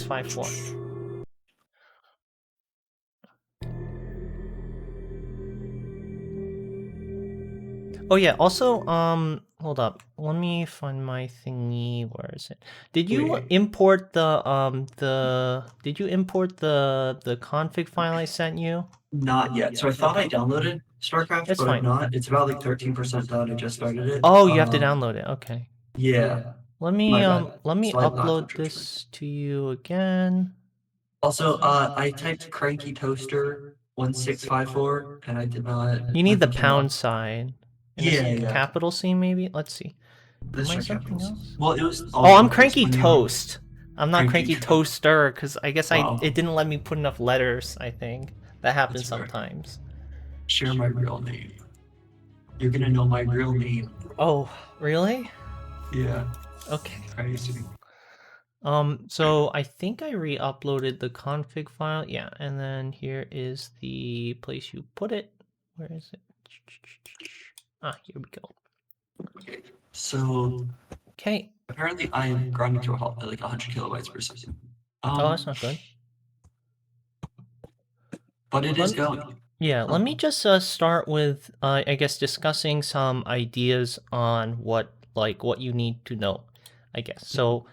654. Oh yeah, also, hold up. Let me find my thingy. Where is it? Did you Wait. import did you import the config file I sent you? Not yet. So I thought I downloaded StarCraft, It's but I've fine. not. It's about like 13% done. I just started it. Oh, you have to download it. Okay. Yeah, Let my me bad. Slide last upload attachment. this to you again. Also, I typed cranky toaster 1654, and I did not. You need the Nothing came up. pound sign and a Yeah. capital C maybe. Let's see. Am Let's I check something capitals. else? Well, it was all Oh, I'm lowercase cranky when you were toast. I'm not cranky cranky toast. toaster because I guess Wow, it didn't let me put enough letters. I think that that's happens fair. sometimes. Share my real name. You're gonna know my real name. Oh, really? Yeah, Okay. crazy. So I think I re-uploaded the config file. Yeah, and then here is the place you put it. Where is it? Ah, here we go. So Okay. apparently I am grinding to a halt at like 100 kilobytes per second. Oh, that's not good. But it is going. Yeah, let me just start with I guess discussing some ideas on what you need to know. I guess so.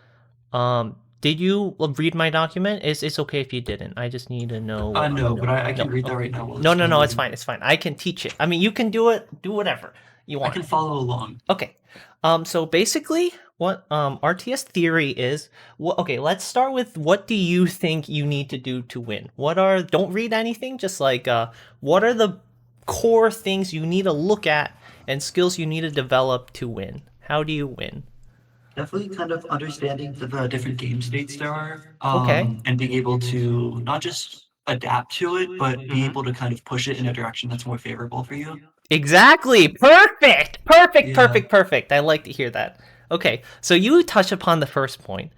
Did you read my document? It's okay if you didn't. I just need to know what you No, know. but I No, can read that okay. right now while No, it's no, no. It's downloading. fine. It's fine. I can teach it. I mean, you can do it. Do whatever you I want. can follow along. Okay. So basically, what RTS theory is. Okay, let's start with what do you think you need to do to win? Don't read anything. Just like what are the core things you need to look at and skills you need to develop to win? How do you win? Definitely kind of understanding the different game states there are, Okay. and being able to not just adapt to it, but be Mm-hmm. able to kind of push it in a direction that's more favorable for you. Exactly. Perfect. Perfect. Yeah. Perfect. Perfect. I like to hear that. Okay, so you touch upon the first point.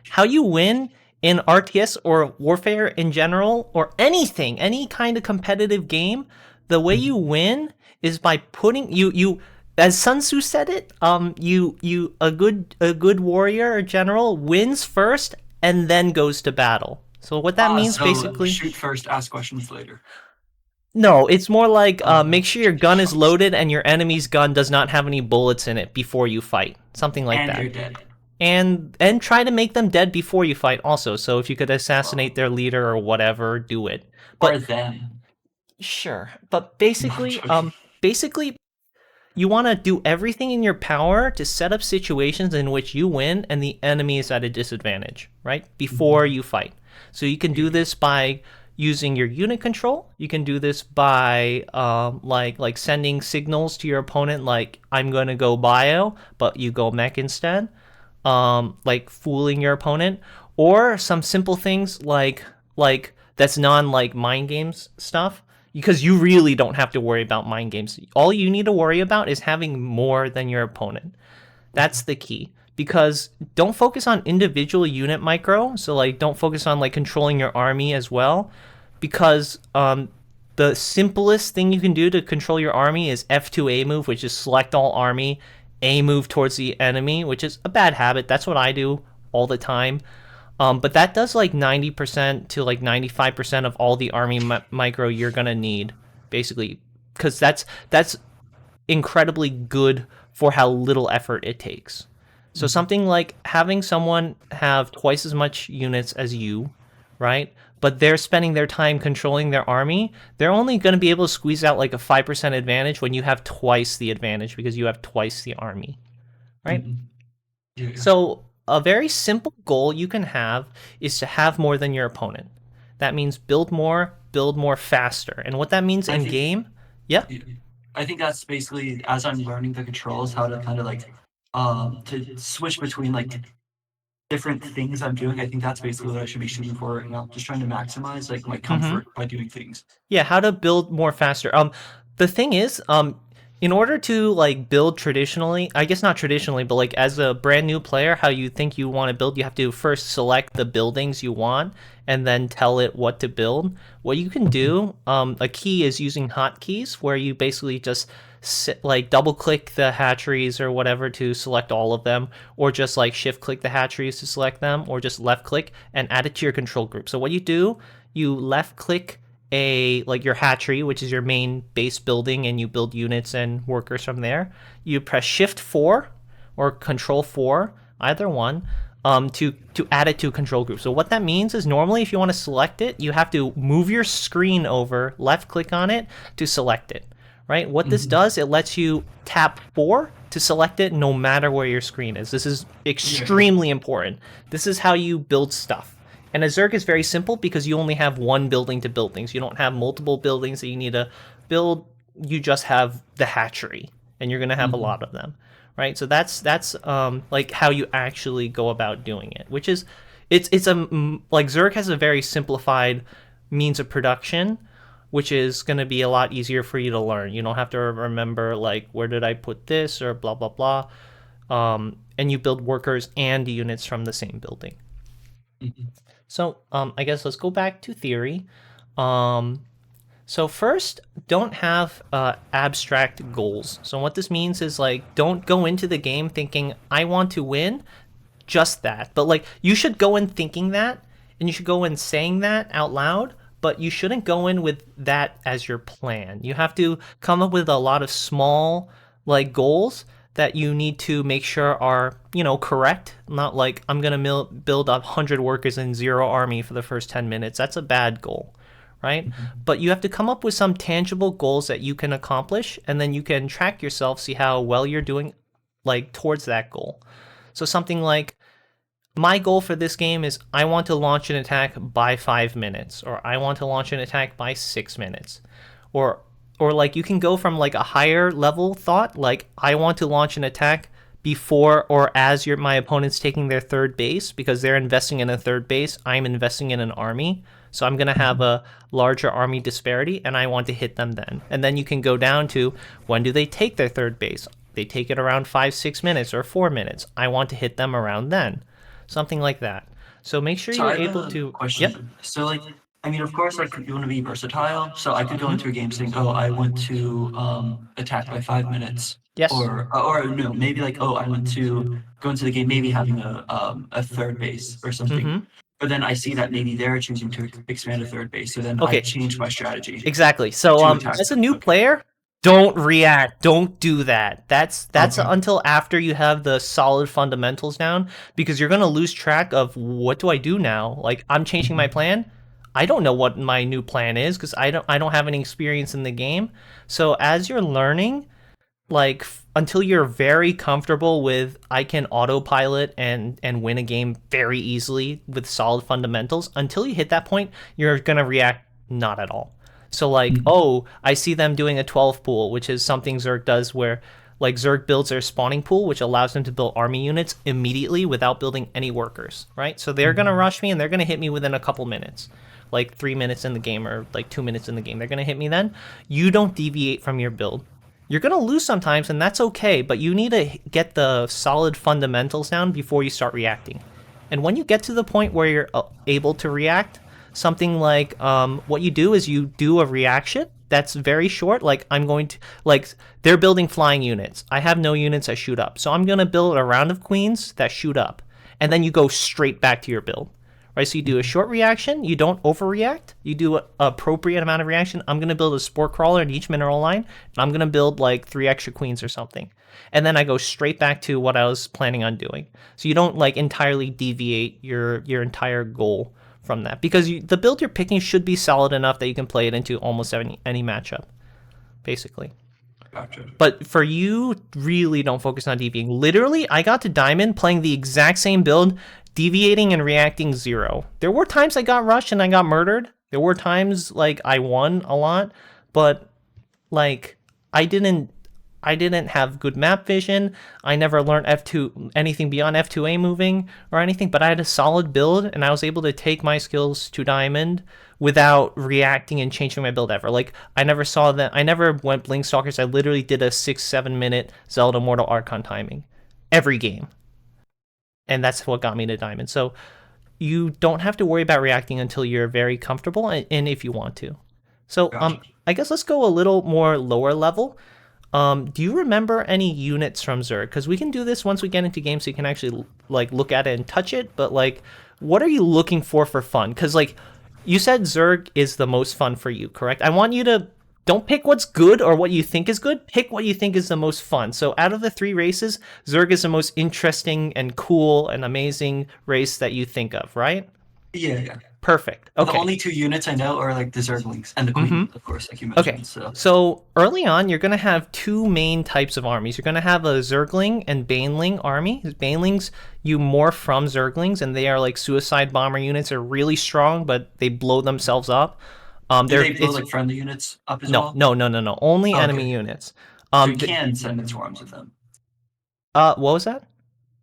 How you win in RTS or warfare in general or anything, any kind of competitive game, the way you win is by putting you as Sun Tzu said it, you a good warrior or general wins first and then goes to battle. So what that means So basically. shoot first, ask questions later. No, it's more like make sure your gun is Shucks. loaded and your enemy's gun does not have any bullets in it before you fight. Something like And that. they're dead. And try to make them dead before you fight also. So if you could assassinate Well, their leader or whatever, do it. or But them. sure. But No, I'm basically, joking. you want to do everything in your power to set up situations in which you win and the enemy is at a disadvantage, right? Before you fight. So you can do this by using your unit control. You can do this by like sending signals to your opponent, like I'm gonna go bio, but you go mech instead. Like fooling your opponent, or some simple things like that's non like mind games stuff. Because you really don't have to worry about mind games. All you need to worry about is having more than your opponent. That's the key. Because don't focus on individual unit micro. So like don't focus on like controlling your army as well. Because the simplest thing you can do to control your army is F2A move, which is select all army, A move towards the enemy, which is a bad habit. That's what I do all the time. But that does like 90% to like 95% of all the army micro you're gonna need, basically, because that's incredibly good for how little effort it takes. So something like having someone have twice as much units as you, right? But they're spending their time controlling their army. They're only going to be able to squeeze out like a 5% advantage when you have twice the advantage because you have twice the army, right? Yeah. So a very simple goal you can have is to have more than your opponent. That means build more faster. And what that means in game, yeah. I think that's basically as I'm learning the controls, how to kind of like to switch between like different things I'm doing. I think that's basically what I should be shooting for right now. Just trying to maximize like my comfort by doing things. Yeah, how to build more faster. The thing is, in order to like build traditionally, I guess not traditionally, but like as a brand new player, how you think you want to build, you have to first select the buildings you want and then tell it what to build. What you can do, a key is using hotkeys, where you basically just like double click the hatcheries or whatever to select all of them, or just like shift click the hatcheries to select them, or just left click and add it to your control group. So what you do, you left click like your hatchery, which is your main base building, and you build units and workers from there. You press shift 4 or control 4, either one, to add it to a control group. So what that means is normally if you want to select it, you have to move your screen over, left click on it to select it, right? What this does, it lets you tap 4 to select it no matter where your screen is. This is extremely important. This is how you build stuff. And a Zerg is very simple because you only have one building to build things. You don't have multiple buildings that you need to build. You just have the hatchery, and you're going to have a lot of them, right? So that's like how you actually go about doing it, which is it's a like Zerg has a very simplified means of production, which is going to be a lot easier for you to learn. You don't have to remember like where did I put this or blah blah blah, and you build workers and units from the same building. So I guess let's go back to theory. So first, don't have abstract goals. So what this means is like don't go into the game thinking I want to win, just that. But like you should go in thinking that, and you should go in saying that out loud. But you shouldn't go in with that as your plan. You have to come up with a lot of small like goals that you need to make sure are, correct. Not like I'm going to build 100 workers and 0 army for the first 10 minutes. That's a bad goal, right? But you have to come up with some tangible goals that you can accomplish, and then you can track yourself, see how well you're doing like towards that goal. So something like, my goal for this game is I want to launch an attack by 5 minutes, or I want to launch an attack by 6 minutes. Or like you can go from like a higher level thought, like I want to launch an attack before or as my opponent's taking their third base, because they're investing in a third base, I'm investing in an army. So I'm going to have a larger army disparity, and I want to hit them then. And then you can go down to when do they take their third base? They take it around 5-6 minutes or 4 minutes. I want to hit them around then. Something like that. So make sure you're able to. Question. Yep. So like, I mean, of course, like you want to be versatile. So I could go into a game saying, "Oh, I want to attack by 5 minutes." Yes. Or no, maybe like, "Oh, I want to go into the game, maybe having a third base or something." But then I see that maybe they're choosing to expand a third base, so then I change my strategy. Exactly. So as a new player, don't react. Don't do that. That's until after you have the solid fundamentals down, because you're going to lose track of what do I do now? Like I'm changing my plan. I don't know what my new plan is because I don't have any experience in the game. So as you're learning, like until you're very comfortable with I can autopilot and win a game very easily with solid fundamentals, until you hit that point, you're going to react not at all. So like, oh, I see them doing a 12 pool, which is something Zerg does where like Zerg builds their spawning pool, which allows them to build army units immediately without building any workers, right? So they're going to rush me and they're going to hit me within a couple minutes, like 3 minutes in the game or like 2 minutes in the game. They're going to hit me then. You don't deviate from your build. You're going to lose sometimes, and that's okay, but you need to get the solid fundamentals down before you start reacting. And when you get to the point where you're able to react, something like what you do is you do a reaction that's very short. Like I'm going to, like they're building flying units. I have no units that shoot up. So I'm going to build a round of queens that shoot up. And then you go straight back to your build. Right, so you do a short reaction, you don't overreact, you do an appropriate amount of reaction. I'm going to build a spore crawler in each mineral line, and I'm going to build like 3 extra queens or something. And then I go straight back to what I was planning on doing. So you don't like entirely deviate your entire goal from that, because the build you're picking should be solid enough that you can play it into almost any matchup, basically. Gotcha. But for you, really don't focus on deviating. Literally, I got to Diamond playing the exact same build, deviating and reacting 0. There were times I got rushed and I got murdered. There were times like I won a lot, but like I didn't have good map vision. I never learned F2 anything beyond F2A moving or anything, but I had a solid build and I was able to take my skills to Diamond without reacting and changing my build ever. Like I never saw that. I never went Blink Stalkers. I literally did a 6-7 minute Zelda Mortal Archon timing every game. And that's what got me to Diamond. So you don't have to worry about reacting until you're very comfortable, and if you want to. So Gotcha. I guess let's go a little more lower level. Do you remember any units from Zerg? Because we can do this once we get into games, so you can actually like look at it and touch it. But like, what are you looking for fun? Because like, you said Zerg is the most fun for you, correct? I want you to don't pick what's good or what you think is good. Pick what you think is the most fun. So out of the three races, Zerg is the most interesting and cool and amazing race that you think of, right? Yeah, yeah. Perfect. The Okay. only two units I know are like the Zerglings and the Queen, of course, like you Okay. mentioned. So So early on, you're going to have two main types of armies. You're going to have a Zergling and Baneling army. Banelings, you morph from Zerglings, and they are like suicide bomber units. They're really strong, but they blow themselves up. do They're they blow it's like friendly units up as no, well? no, no, no, no. Only Oh, enemy okay. units. So you The, can send in swarms of them. what was that?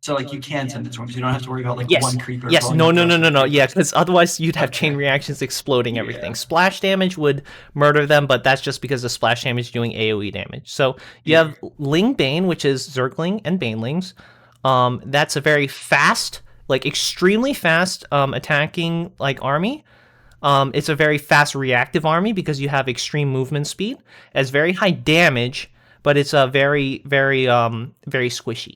So like you can send in swarms. You don't have to worry about like Yes. one creeper Yes. blowing No, up the no, no, rest of no, the no. Yeah, creepers. because otherwise you'd have chain Okay. reactions exploding everything. Yeah. Splash damage would murder them, but that's just because the splash damage is doing AoE damage. So you Yeah. have Ling Bane, which is Zergling and Banelings. That's a very fast, like extremely fast attacking like army. It's a very fast reactive army because you have extreme movement speed. It has very high damage, but it's a very squishy,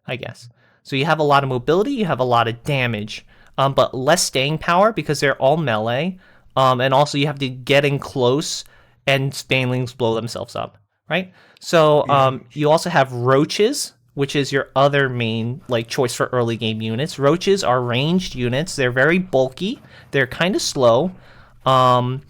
I guess. So you have a lot of mobility, you have a lot of damage, but less staying power because they're all melee. And also you have to get in close, and Banelings blow themselves up, right? So Yeah. you also have roaches, which is your other main like choice for early game units. Roaches are ranged units. They're very bulky. They're kind of slow, um,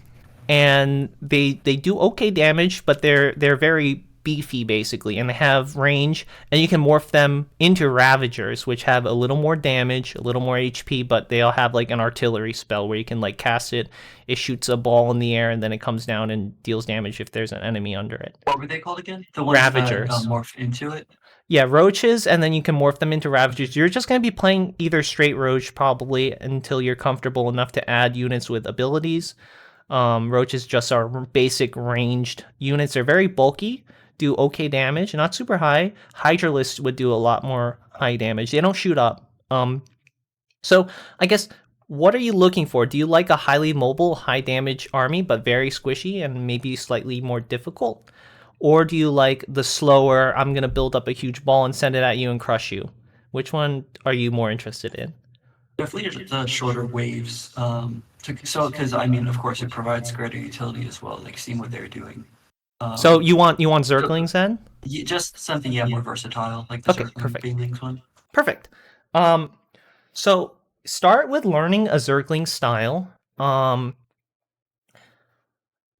and they do okay damage, but they're very beefy basically, and they have range. And you can morph them into Ravagers, which have a little more damage, a little more HP, but they all have like an artillery spell where you can like cast it. It shoots a ball in the air, and then it comes down and deals damage if there's an enemy under it. What were they called again? The ones that Ravagers. morph into it. Yeah, roaches, and then you can morph them into ravagers. You're just going to be playing either straight roach probably until you're comfortable enough to add units with abilities. Roaches just are basic ranged units. They're very bulky, do okay damage, not super high. Hydralisks would do a lot more high damage. They don't shoot up. So I guess, what are you looking for? Do you like a highly mobile, high damage army, but very squishy and maybe slightly more difficult? Or do you like the slower, I'm going to build up a huge ball and send it at you and crush you? Which one are you more interested in? Definitely the shorter waves. So because I mean, of course, it provides greater utility as well. Like seeing what they're doing. So Um, you want so Zerglings then? just something yeah more versatile, like the Okay, Zergling perfect. Banelings one. Perfect. Um, so start with learning a Zergling style.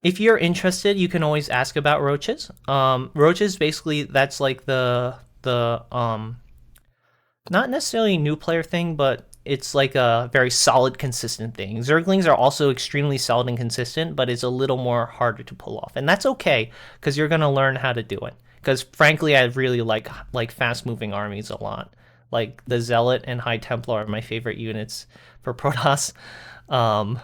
If you're interested, you can always ask about roaches. Roaches basically, that's like the not necessarily a new player thing, but it's like a very solid, consistent thing. Zerglings are also extremely solid and consistent, but it's a little more harder to pull off, and that's okay because you're gonna learn how to do it. Because frankly, I really like fast moving armies a lot. Like the Zealot and High Templar are my favorite units for Protoss. Um,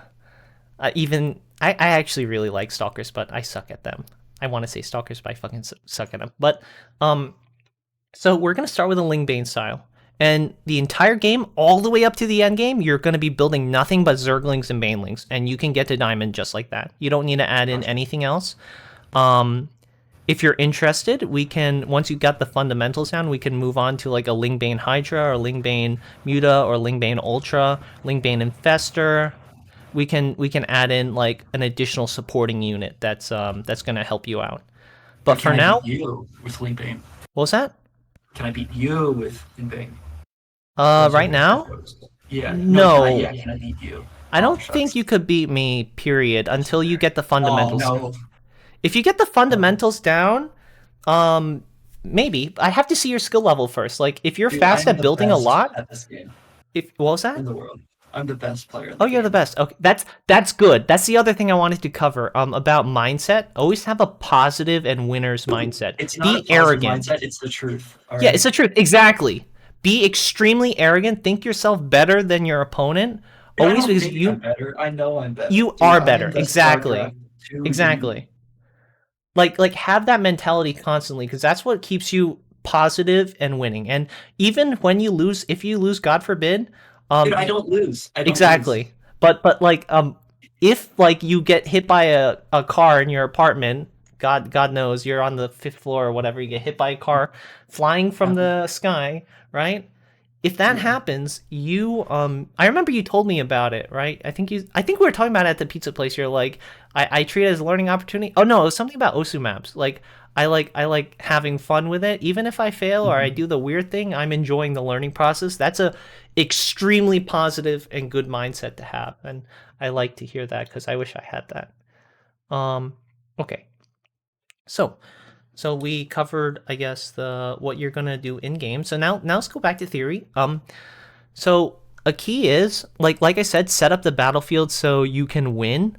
even I actually really like Stalkers, but I suck at them. I want to say Stalkers, but I fucking suck at them. But so we're gonna start with a Lingbane style, and the entire game, all the way up to the end game, you're gonna be building nothing but Zerglings and Banelings, and you can get to Diamond just like that. You don't need to add in anything else. Um, if you're interested, we can, once you got the fundamentals down, we can move on to like a Lingbane Hydra or Lingbane Muta or Lingbane Ultra, Lingbane Infestor. We can add in like an additional supporting unit that's gonna help you out. But Or for can I now, beat you with Lingbane? what was that? Can I beat you with Lingbane? Those are Right the now, heroes. Yeah. No. Can I? no. Yeah. Can I beat you? I Oh don't think shucks. you could beat me, period, That's until you fair. get the Oh fundamentals. no. If you get the Oh, fundamentals down, um, maybe. I have to see your skill level first. Like, if you're dude, I fast am at the building a best lot, at this game if what was in that? the world. I'm the best player in Oh, the you're the game. best. Okay, that's good. That's the other thing I wanted to cover. About mindset. Always have a positive and winner's mindset. It's not a Be positive arrogant. mindset. It's the truth. All Yeah, it's right. the truth. Exactly. Be extremely arrogant. Think yourself better than your opponent. Dude, I Always, don't because think I'm better. I know I'm better. you Dude, are I better. am the Exactly. StarCraft 2 dude. Exactly. Like have that mentality constantly, because that's what keeps you positive and winning. And even when you lose, if you lose, God forbid, Dude, I you, don't lose. I don't lose. exactly. But like if like you get hit by a car in your apartment, God knows you're on the 5th floor or whatever, you get hit by a car flying from Yeah. the sky, right? If that Yeah. happens, you I remember you told me about it, right? I think we were talking about it at the pizza place. You're like, I treat it as a learning opportunity. Oh no, it was something about Osu maps. Like I like having fun with it. Even if I fail or I Mhm. do the weird thing, I'm enjoying the learning process. That's a extremely positive and good mindset to have. And I like to hear that because I wish I had that. Um okay. So we covered, I guess, the what you're gonna do in game. So now let's go back to theory. So a key is like I said, set up the battlefield so you can win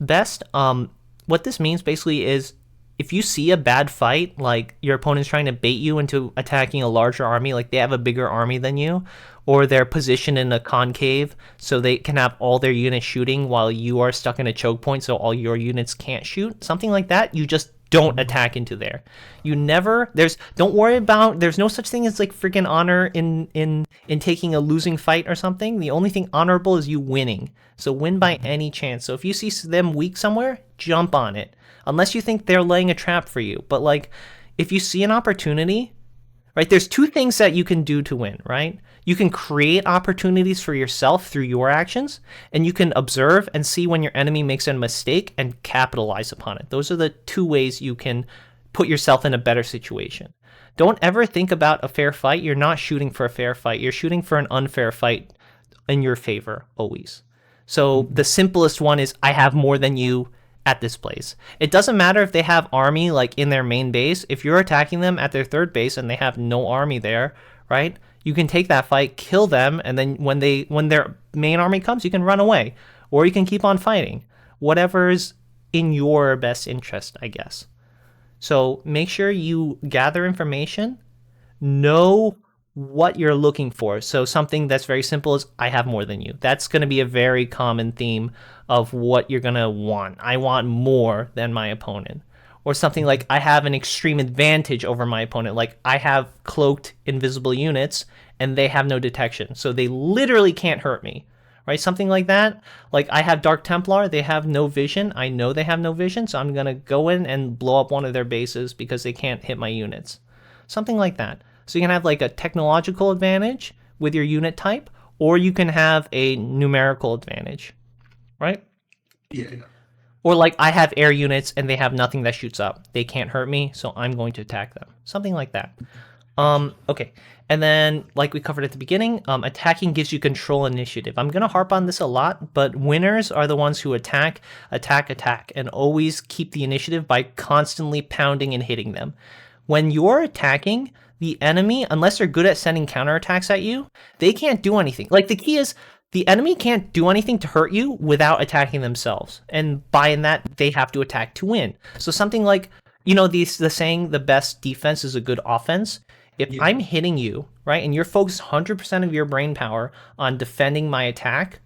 best. What this means basically is if you see a bad fight, like your opponent's trying to bait you into attacking a larger army, like they have a bigger army than you, or they're positioned in a concave so they can have all their units shooting while you are stuck in a choke point so all your units can't shoot, something like that, you just don't attack into there. You never don't worry about, there's no such thing as like freaking honor in taking a losing fight or something. The only thing honorable is you winning. So win by any chance. So if you see them weak somewhere, jump on it. Unless you think they're laying a trap for you. But like if you see an opportunity, right? There's two things that you can do to win, right? You can create opportunities for yourself through your actions, and you can observe and see when your enemy makes a mistake and capitalize upon it. Those are the two ways you can put yourself in a better situation. Don't ever think about a fair fight. You're not shooting for a fair fight. You're shooting for an unfair fight in your favor, always. So the simplest one is I have more than you at this place. It doesn't matter if they have army like in their main base. If you're attacking them at their third base and they have no army there, right? You can take that fight, kill them, and then when their main army comes, you can run away or you can keep on fighting. Whatever's in your best interest, I guess. So make sure you gather information, know what you're looking for. So something that's very simple is I have more than you. That's going to be a very common theme of what you're going to want. I want more than my opponent. Or something like I have an extreme advantage over my opponent. Like I have cloaked invisible units and they have no detection. So they literally can't hurt me. Right? Something like that. Like I have Dark Templar, they have no vision. I know they have no vision, so I'm going to go in and blow up one of their bases because they can't hit my units. Something like that. So you can have like a technological advantage with your unit type, or you can have a numerical advantage, right? Yeah. Or like I have air units and they have nothing that shoots up. They can't hurt me, so I'm going to attack them. Something like that. Okay. And then, like we covered at the beginning, attacking gives you control initiative. I'm going to harp on this a lot, but winners are the ones who attack, and always keep the initiative by constantly pounding and hitting them. When you're attacking, the enemy, unless they're good at sending counterattacks at you, they can't do anything. Like the key is the enemy can't do anything to hurt you without attacking themselves. And by that, they have to attack to win. So something like, the saying, the best defense is a good offense. If Yeah. I'm hitting you, right, and you're focused 100% of your brain power on defending my attack,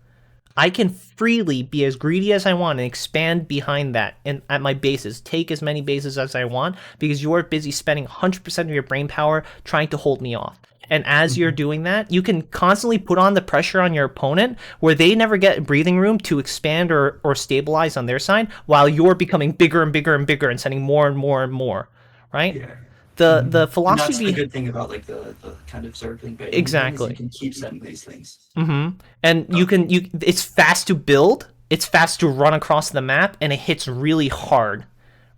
I can freely be as greedy as I want and expand behind that and at my bases, take as many bases as I want because you're busy spending 100% of your brain power trying to hold me off. And as you're doing that, you can constantly put on the pressure on your opponent where they never get breathing room to expand or stabilize on their side while you're becoming bigger and bigger and bigger and sending more and more and more, right? Yeah. The And that's philosophy the good thing about like the kind of circling bait is you exactly. can keep sending these things. And it's fast to build, it's fast to run across the map, and it hits really hard,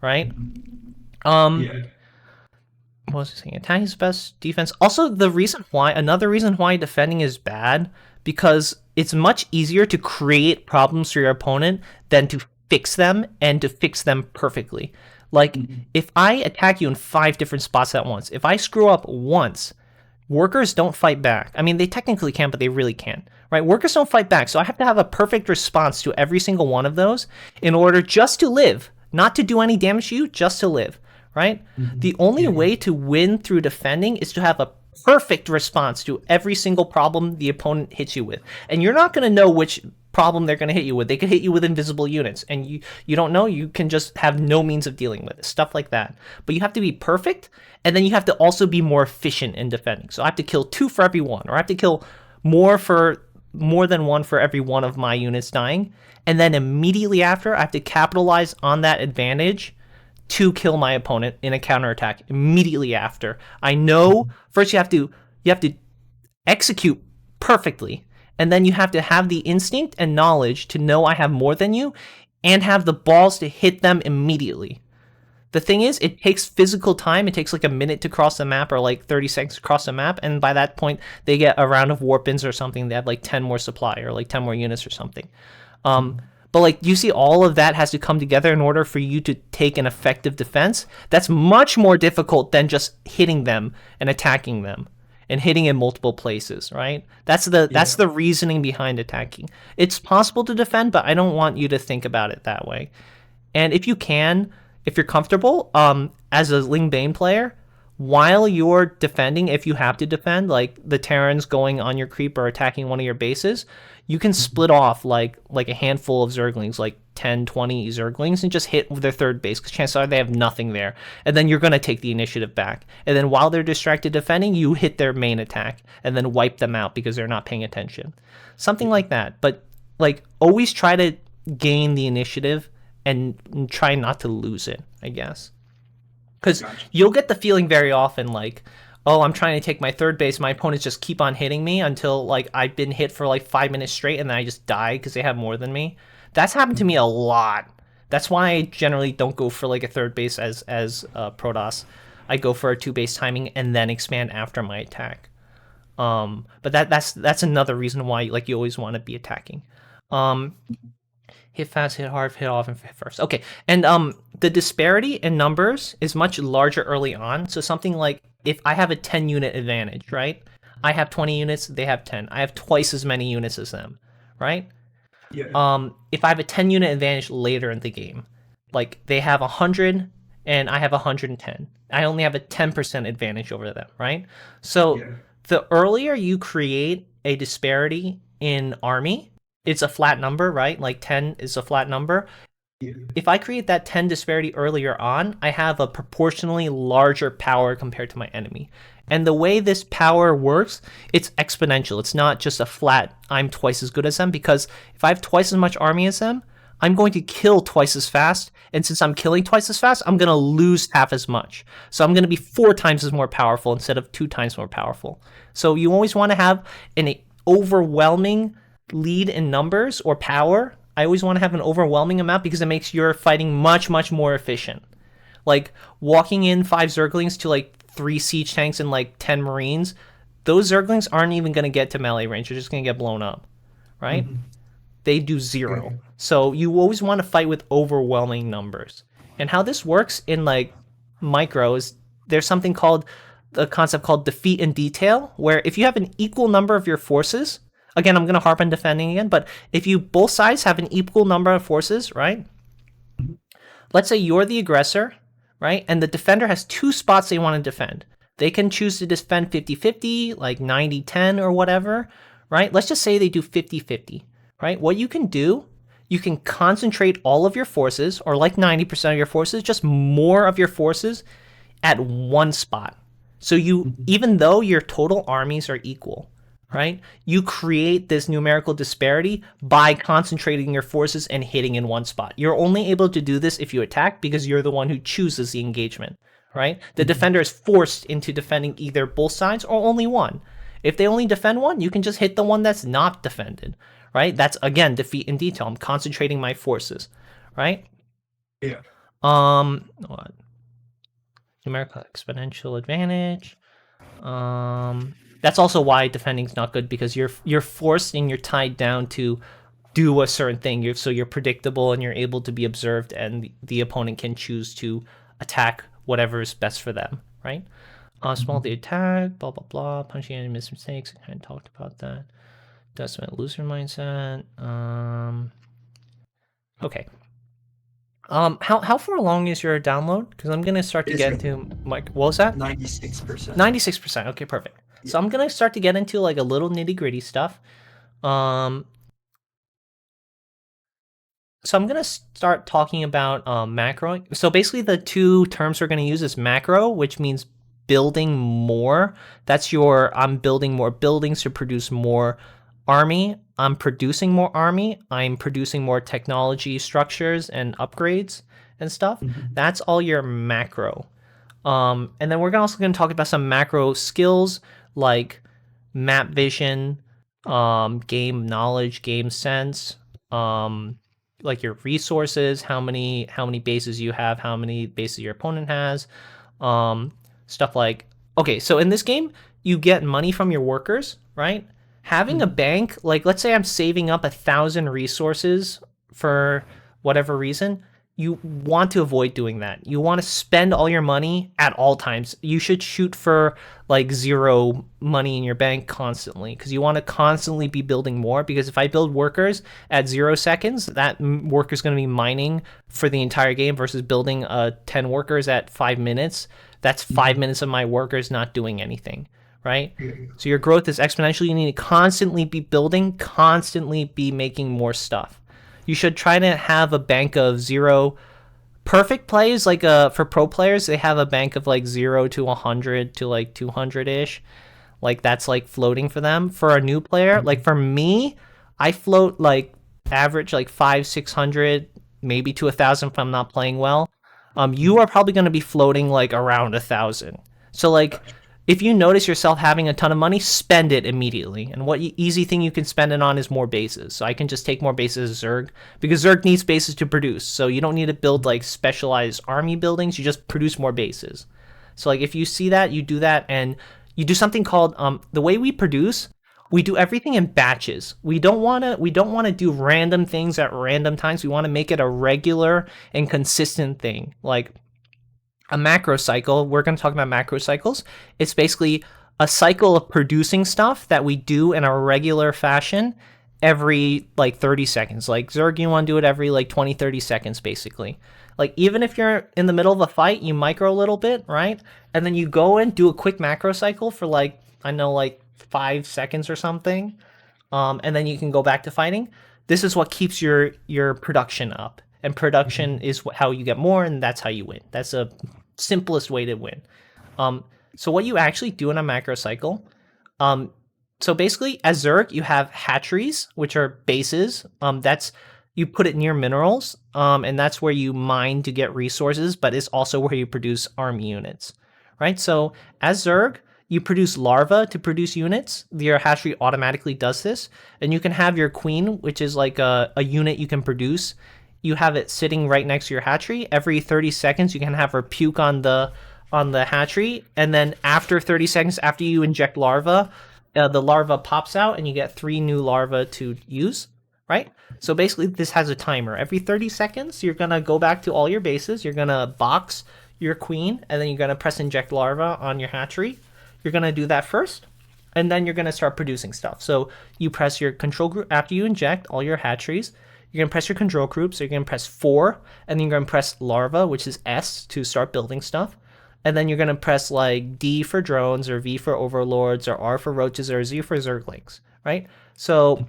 right? Yeah. What was I saying? Attacking is best defense. Also, another reason why defending is bad, because it's much easier to create problems for your opponent than to fix them and to fix them perfectly. Like, if I attack you in 5 different spots at once, if I screw up once, workers don't fight back. I mean, they technically can, but they really can't, right? Workers don't fight back, so I have to have a perfect response to every single one of those in order just to live, not to do any damage to you, just to live, right? The only way to win through defending is to have a perfect response to every single problem the opponent hits you with. And you're not going to know which problem they're going to hit you with. They could hit you with invisible units, and you don't know. You can just have no means of dealing with it, stuff like that. But you have to be perfect, and then you have to also be more efficient in defending. So I have to kill 2 for every 1, or I have to kill more than 1 for every 1 of my units dying, and then immediately after I have to capitalize on that advantage to kill my opponent in a counterattack immediately after. I know first you have to execute perfectly, and then you have to have the instinct and knowledge to know I have more than you and have the balls to hit them immediately. The thing is, it takes physical time. It takes like a minute to cross the map or like 30 seconds to cross the map. And by that point, they get a round of warp-ins or something. They have like 10 more supply or like 10 more units or something. But like you see, all of that has to come together in order for you to take an effective defense. That's much more difficult than just hitting them and attacking them and hitting in multiple places, right? That's the reasoning behind attacking. It's possible to defend, but I don't want you to think about it that way. And if you're comfortable, as a Ling Bane player, while you're defending, if you have to defend, like the Terrans going on your creep or attacking one of your bases, you can split off like a handful of Zerglings, like 10, 20 Zerglings, and just hit their third base, because chances are they have nothing there. And then you're going to take the initiative back. And then while they're distracted defending, you hit their main attack and then wipe them out because they're not paying attention. Something like that. But like always try to gain the initiative and try not to lose it, I guess. Because you'll get the feeling very often like, oh, I'm trying to take my third base. My opponents just keep on hitting me until like I've been hit for like 5 minutes straight, and then I just die because they have more than me. That's happened to me a lot. That's why I generally don't go for like a third base as Protoss. I go for a 2-base timing and then expand after my attack. But that's another reason why like you always want to be attacking. Hit fast, hit hard, hit off, and hit first. Okay, and the disparity in numbers is much larger early on. So something like if I have a 10 unit advantage, right? I have 20 units, they have 10. I have twice as many units as them, right? Yeah. If I have a 10 unit advantage later in the game, like they have 100 and I have 110, I only have a 10% advantage over them, right? So the earlier you create a disparity in army, it's a flat number, right? Like 10 is a flat number. Yeah. If I create that 10 disparity earlier on, I have a proportionally larger power compared to my enemy. And the way this power works, it's exponential. It's not just a flat, I'm twice as good as them, because if I have twice as much army as them, I'm going to kill twice as fast. And since I'm killing twice as fast, I'm going to lose half as much. So I'm going to be 4 times as more powerful instead of 2 times more powerful. So you always want to have an overwhelming lead in numbers or power. I always want to have an overwhelming amount because it makes your fighting much, much more efficient. Like walking in 5 Zerglings to like 3 siege tanks and like 10 Marines, those Zerglings aren't even going to get to melee range. They're just going to get blown up, right? They do 0. So you always want to fight with overwhelming numbers. And how this works in like micro is there's something called the concept called defeat in detail, where if you have an equal number of your forces, again, I'm going to harp on defending again, but if you both sides have an equal number of forces, right? Let's say you're the aggressor, right? And the defender has 2 spots they want to defend. They can choose to defend 50-50, like 90-10 or whatever, right? Let's just say they do 50-50, right? What you can do, you can concentrate all of your forces, or like 90% of your forces, just more of your forces at one spot. So you, even though your total armies are equal, right? You create this numerical disparity by concentrating your forces and hitting in one spot. You're only able to do this if you attack because you're the one who chooses the engagement, right? The defender is forced into defending either both sides or only one. If they only defend one, you can just hit the one that's not defended, right? That's, again, defeat in detail. I'm concentrating my forces, right? Yeah. Numerical exponential advantage. That's also why defending is not good, because you're forced and you're tied down to do a certain thing. So you're predictable and you're able to be observed, and the opponent can choose to attack whatever is best for them, right? Small the attack, blah blah blah, punching enemy, miss mistakes. I kind of talked about that. Decimate loser mindset. Okay. How far along is your download? Because I'm gonna start to get into what was that? 96%. 96%. Okay, perfect. Yeah. So I'm gonna start to get into like a little nitty gritty stuff. So I'm gonna start talking about macro. So basically, the 2 terms we're gonna use is macro, which means building more. That's your I'm building more buildings to produce more Army, I'm producing more army. I'm producing more technology structures and upgrades and stuff. Mhm. That's all your macro. And then we're also going to talk about some macro skills like map vision, game knowledge, game sense, um, like your resources, how many bases you have, how many bases your opponent has, um, stuff like. Okay, so in this game, you get money from your workers, right? Having a Mhm. bank, like let's say I'm saving up 1,000 resources for whatever reason, you want to avoid doing that. You want to spend all your money at all times. You should shoot for like zero money in your bank constantly because you want to constantly be building more. Because if I build workers at 0 seconds, that worker's going to be mining for the entire game versus building 10 workers at 5 minutes. That's five Mhm. minutes of my workers not doing anything, right? Yeah. So your growth is exponential. You need to constantly be building, constantly be making more stuff. You should try to have a bank of zero perfect plays. Like for pro players, they have a bank of like 0 to 100 to like 200 ish. Like that's like floating for them. For a new player, like Mhm. for me, I float like average like 500, 600, maybe to 1,000 if I'm not playing well. You Mhm. are probably going to be floating like around 1,000. So like Gotcha. if you notice yourself having a ton of money, spend it immediately. And what easy thing you can spend it on is more bases. So I can just take more bases as Zerg because Zerg needs bases to produce. So you don't need to build like specialized army buildings. You just produce more bases. So like if you see that, you do that, and you do something called the way we produce. We do everything in batches. We don't want to do random things at random times. We want to make it a regular and consistent thing. Like a macro cycle, we're going to talk about macro cycles. It's basically a cycle of producing stuff that we do in a regular fashion every like 30 seconds. Like Zerg, you want to do it every like 20, 30 seconds, basically. Like even if you're in the middle of a fight, you micro a little bit, right? And then you go and do a quick macro cycle for like, I know, like 5 seconds or something, and then you can go back to fighting. This is what keeps your production up, and production Mhm. is how you get more, and that's how you win. That's the simplest way to win. Um, so what you actually do in a macro cycle, um, so basically as Zerg, you have hatcheries, which are bases. That's you put it near minerals, and that's where you mine to get resources, but it's also where you produce army units, right? So as Zerg, you produce larvae to produce units. Your hatchery automatically does this, and you can have your queen, which is like a unit you can produce. You have it sitting right next to your hatchery. Every 30 seconds, you can have her puke on the hatchery, and then after 30 seconds, after you inject larva, the larva pops out, and you get 3 new larvae to use. Right. So basically, this has a timer. Every 30 seconds, you're gonna go back to all your bases. You're gonna box your queen, and then you're gonna press inject larva on your hatchery. You're gonna do that first, and then you're gonna start producing stuff. So you press your control group after you inject all your hatcheries. You're gonna press your control group. So you're gonna press 4, and then you're gonna press larva, which is S, to start building stuff. And then you're gonna press like D for drones, or V for overlords, or R for roaches, or Z for zerglings. Right. So Mhm.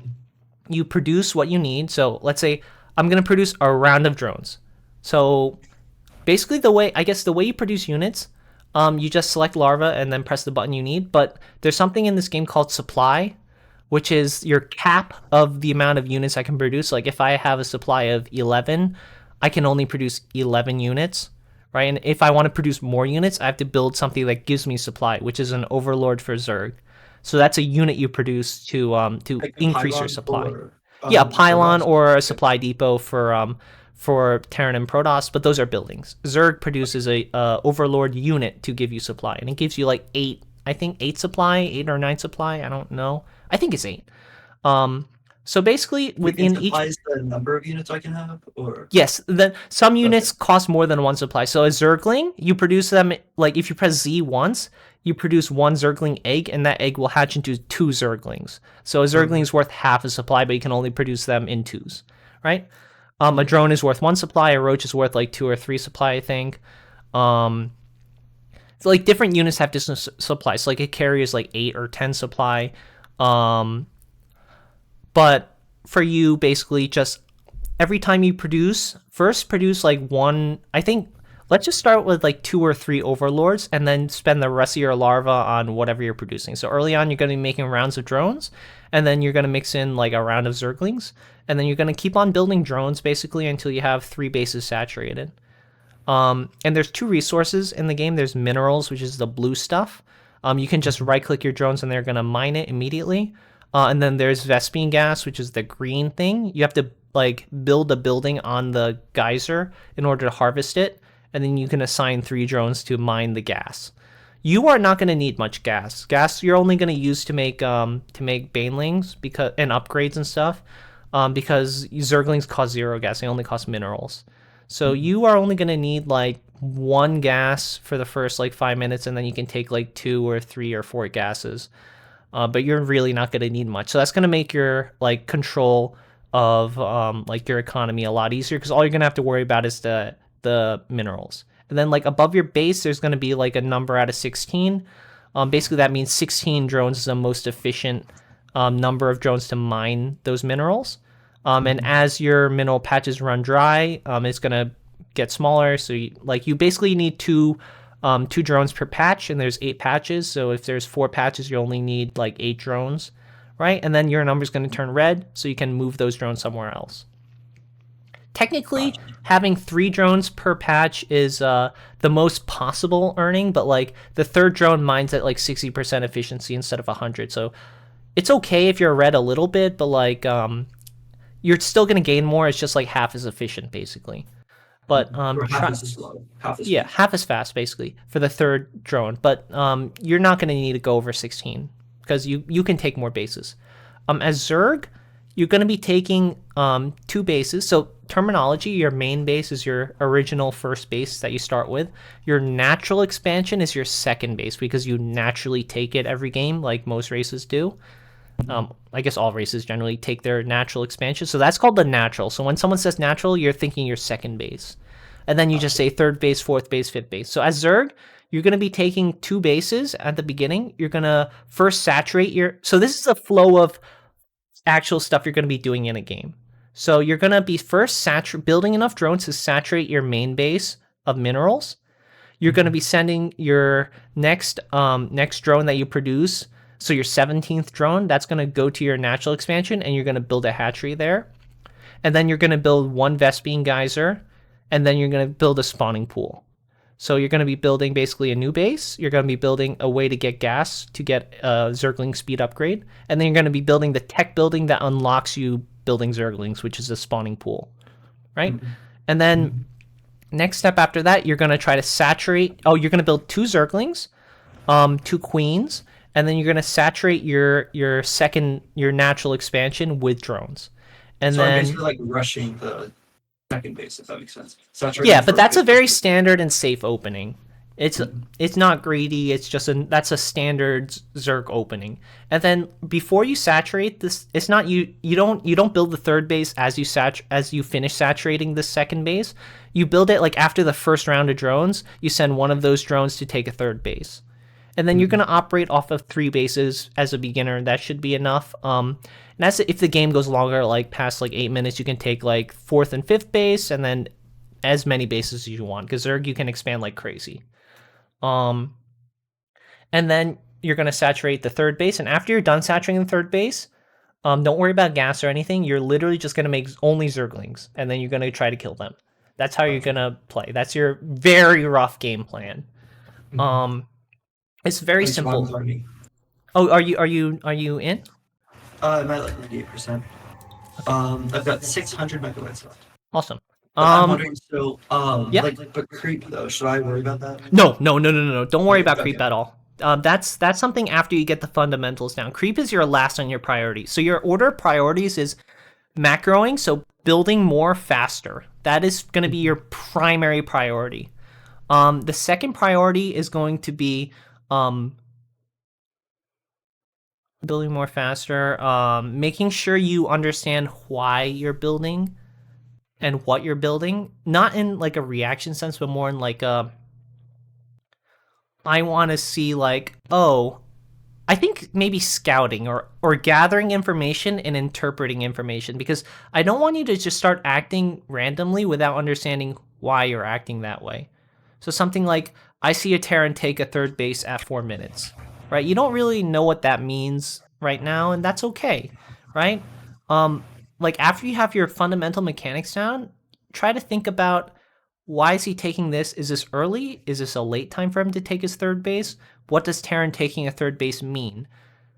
you produce what you need. So let's say I'm gonna produce a round of drones. So basically, the way you produce units, you just select larva and then press the button you need. But there's something in this game called supply, which is your cap of the amount of units I can produce. Like if I have a supply of 11, I can only produce 11 units, right? And if I want to produce more units, I have to build something that gives me supply, which is an overlord for Zerg. So that's a unit you produce to Like a increase your pylon supply. for Yeah, a pylon Protoss. or a Okay. supply depot for Terran and Protoss, but those are buildings. Zerg produces a Overlord unit to give you supply, and it gives you like eight, I think 8 supply, 8 or 9 supply. I don't know. I think it's 8. Um, so basically, Wait, it within each. supplies the number of units I can have, or Yes, then some okay. units cost more than 1 supply. So a Zergling, you produce them like if you press Z once, you produce 1 Zergling egg, and that egg will hatch into 2 Zerglings. So a Zergling Okay. is worth half a supply, but you can only produce them in twos, right? A Okay. drone is worth 1 supply. A roach is worth like 2 or 3 supply, I think. Um, so like different units have different supplies. So like a carrier is like 8 or 10 supply. Um, but for you, basically, just every time you produce, first produce like one. I think let's just start with like 2 or 3 overlords and then spend the rest of your larva on whatever you're producing. So early on, you're going to be making rounds of drones, and then you're going to mix in like a round of zerglings, and then you're going to keep on building drones basically until you have 3 bases saturated. And there's 2 resources in the game. There's minerals, which is the blue stuff. You can just right click your drones and they're going to mine it immediately. And then there's Vespene gas, which is the green thing. You have to like build a building on the geyser in order to harvest it, and then you can assign 3 drones to mine the gas. You are not going to need much gas. Gas you're only going to use to make banelings because and upgrades and stuff, because zerglings cost 0 gas. They only cost minerals. So you are only going to need like 1 gas for the first like 5 minutes, and then you can take like 2 or 3 or 4 gases. But you're really not going to need much. So that's going to make your like control of like your economy a lot easier, because all you're going to have to worry about is the minerals. And then like above your base, there's going to be like a number out of 16. Basically, that means 16 drones is the most efficient number of drones to mine those minerals. And as your mineral patches run dry, it's going to get smaller. So you basically need 2 drones per patch, and there's 8 patches. So if there's 4 patches, you only need like 8 drones, right? And then your number's going to turn red, so you can move those drones somewhere else. Technically, having 3 drones per patch is the most possible earning, but like the 3rd drone mines at like 60% efficiency instead of 100. So it's okay if you're red a little bit, but like you're still going to gain more. It's just like half as efficient, basically. But half as slow. half as fast basically for the 3rd drone. But you're not going to need to go over 16 because you can take more bases. As Zerg, you're going to be taking 2 bases. So terminology, your main base is your original first base that you start with. Your natural expansion is your second base because you naturally take it every game, like most races do. I guess all races generally take their natural expansion. So that's called the natural. So when someone says natural, you're thinking your second base. And then you just say 3rd base, 4th base, 5th base. So as Zerg, you're going to be taking 2 bases at the beginning. You're going to first saturate your... So this is a flow of actual stuff you're going to be doing in a game. So you're going to be first building enough drones to saturate your main base of minerals. You're going to be sending your next drone that you produce. So your 17th drone, that's going to go to your natural expansion, and you're going to build a hatchery there. And then you're going to build 1 Vespene geyser, and then you're going to build a spawning pool. So you're going to be building basically a new base. You're going to be building a way to get gas to get a Zergling speed upgrade. And then you're going to be building the tech building that unlocks you building Zerglings, which is a spawning pool, right? And then next step after that, you're going to try to saturate... Oh, you're going to build 2 Zerglings, 2 queens, and then you're going to saturate your natural expansion with drones. And so then I'm basically like rushing the second base, if that makes sense. Yeah, but that's a very standard and safe opening. It's not greedy. It's just that's a standard Zerg opening. And then before you saturate this, it's not you don't build the 3rd base as you finish saturating the 2nd base. You build it like after the first round of drones. You send 1 of those drones to take a 3rd base. And then you're going to operate off of 3 bases as a beginner. That should be enough. And that's if the game goes longer, like past like 8 minutes, you can take like 4th and 5th base, and then as many bases as you want. Because Zerg, you can expand like crazy. And then you're going to saturate the 3rd base. And after you're done saturating the 3rd base, don't worry about gas or anything. You're literally just going to make only Zerglings, and then you're going to try to kill them. That's how you're going to play. That's your very rough game plan. It's very simple. Oh, are you in? I'm at like 98%. I've got 600 megabytes left. Awesome. I'm wondering, yeah. But creep though, should I worry about that? No. Don't worry about creep at all. That's something after you get the fundamentals down. Creep is your last on your priority. So your order of priorities is macroing, so building more faster. That is going to be your primary priority. The second priority is going to be building more faster, making sure you understand why you're building and what you're building, not in like a reaction sense, but more in like a, I want to see like, oh, I think maybe scouting or gathering information and interpreting information, because I don't want you to just start acting randomly without understanding why you're acting that way. So something like, I see a Terran take a third base at 4 minutes, right? You don't really know what that means right now, and that's okay, right? Like after you have your fundamental mechanics down, try to think about, why is he taking this? Is this early? Is this a late time for him to take his third base? What does Terran taking a third base mean?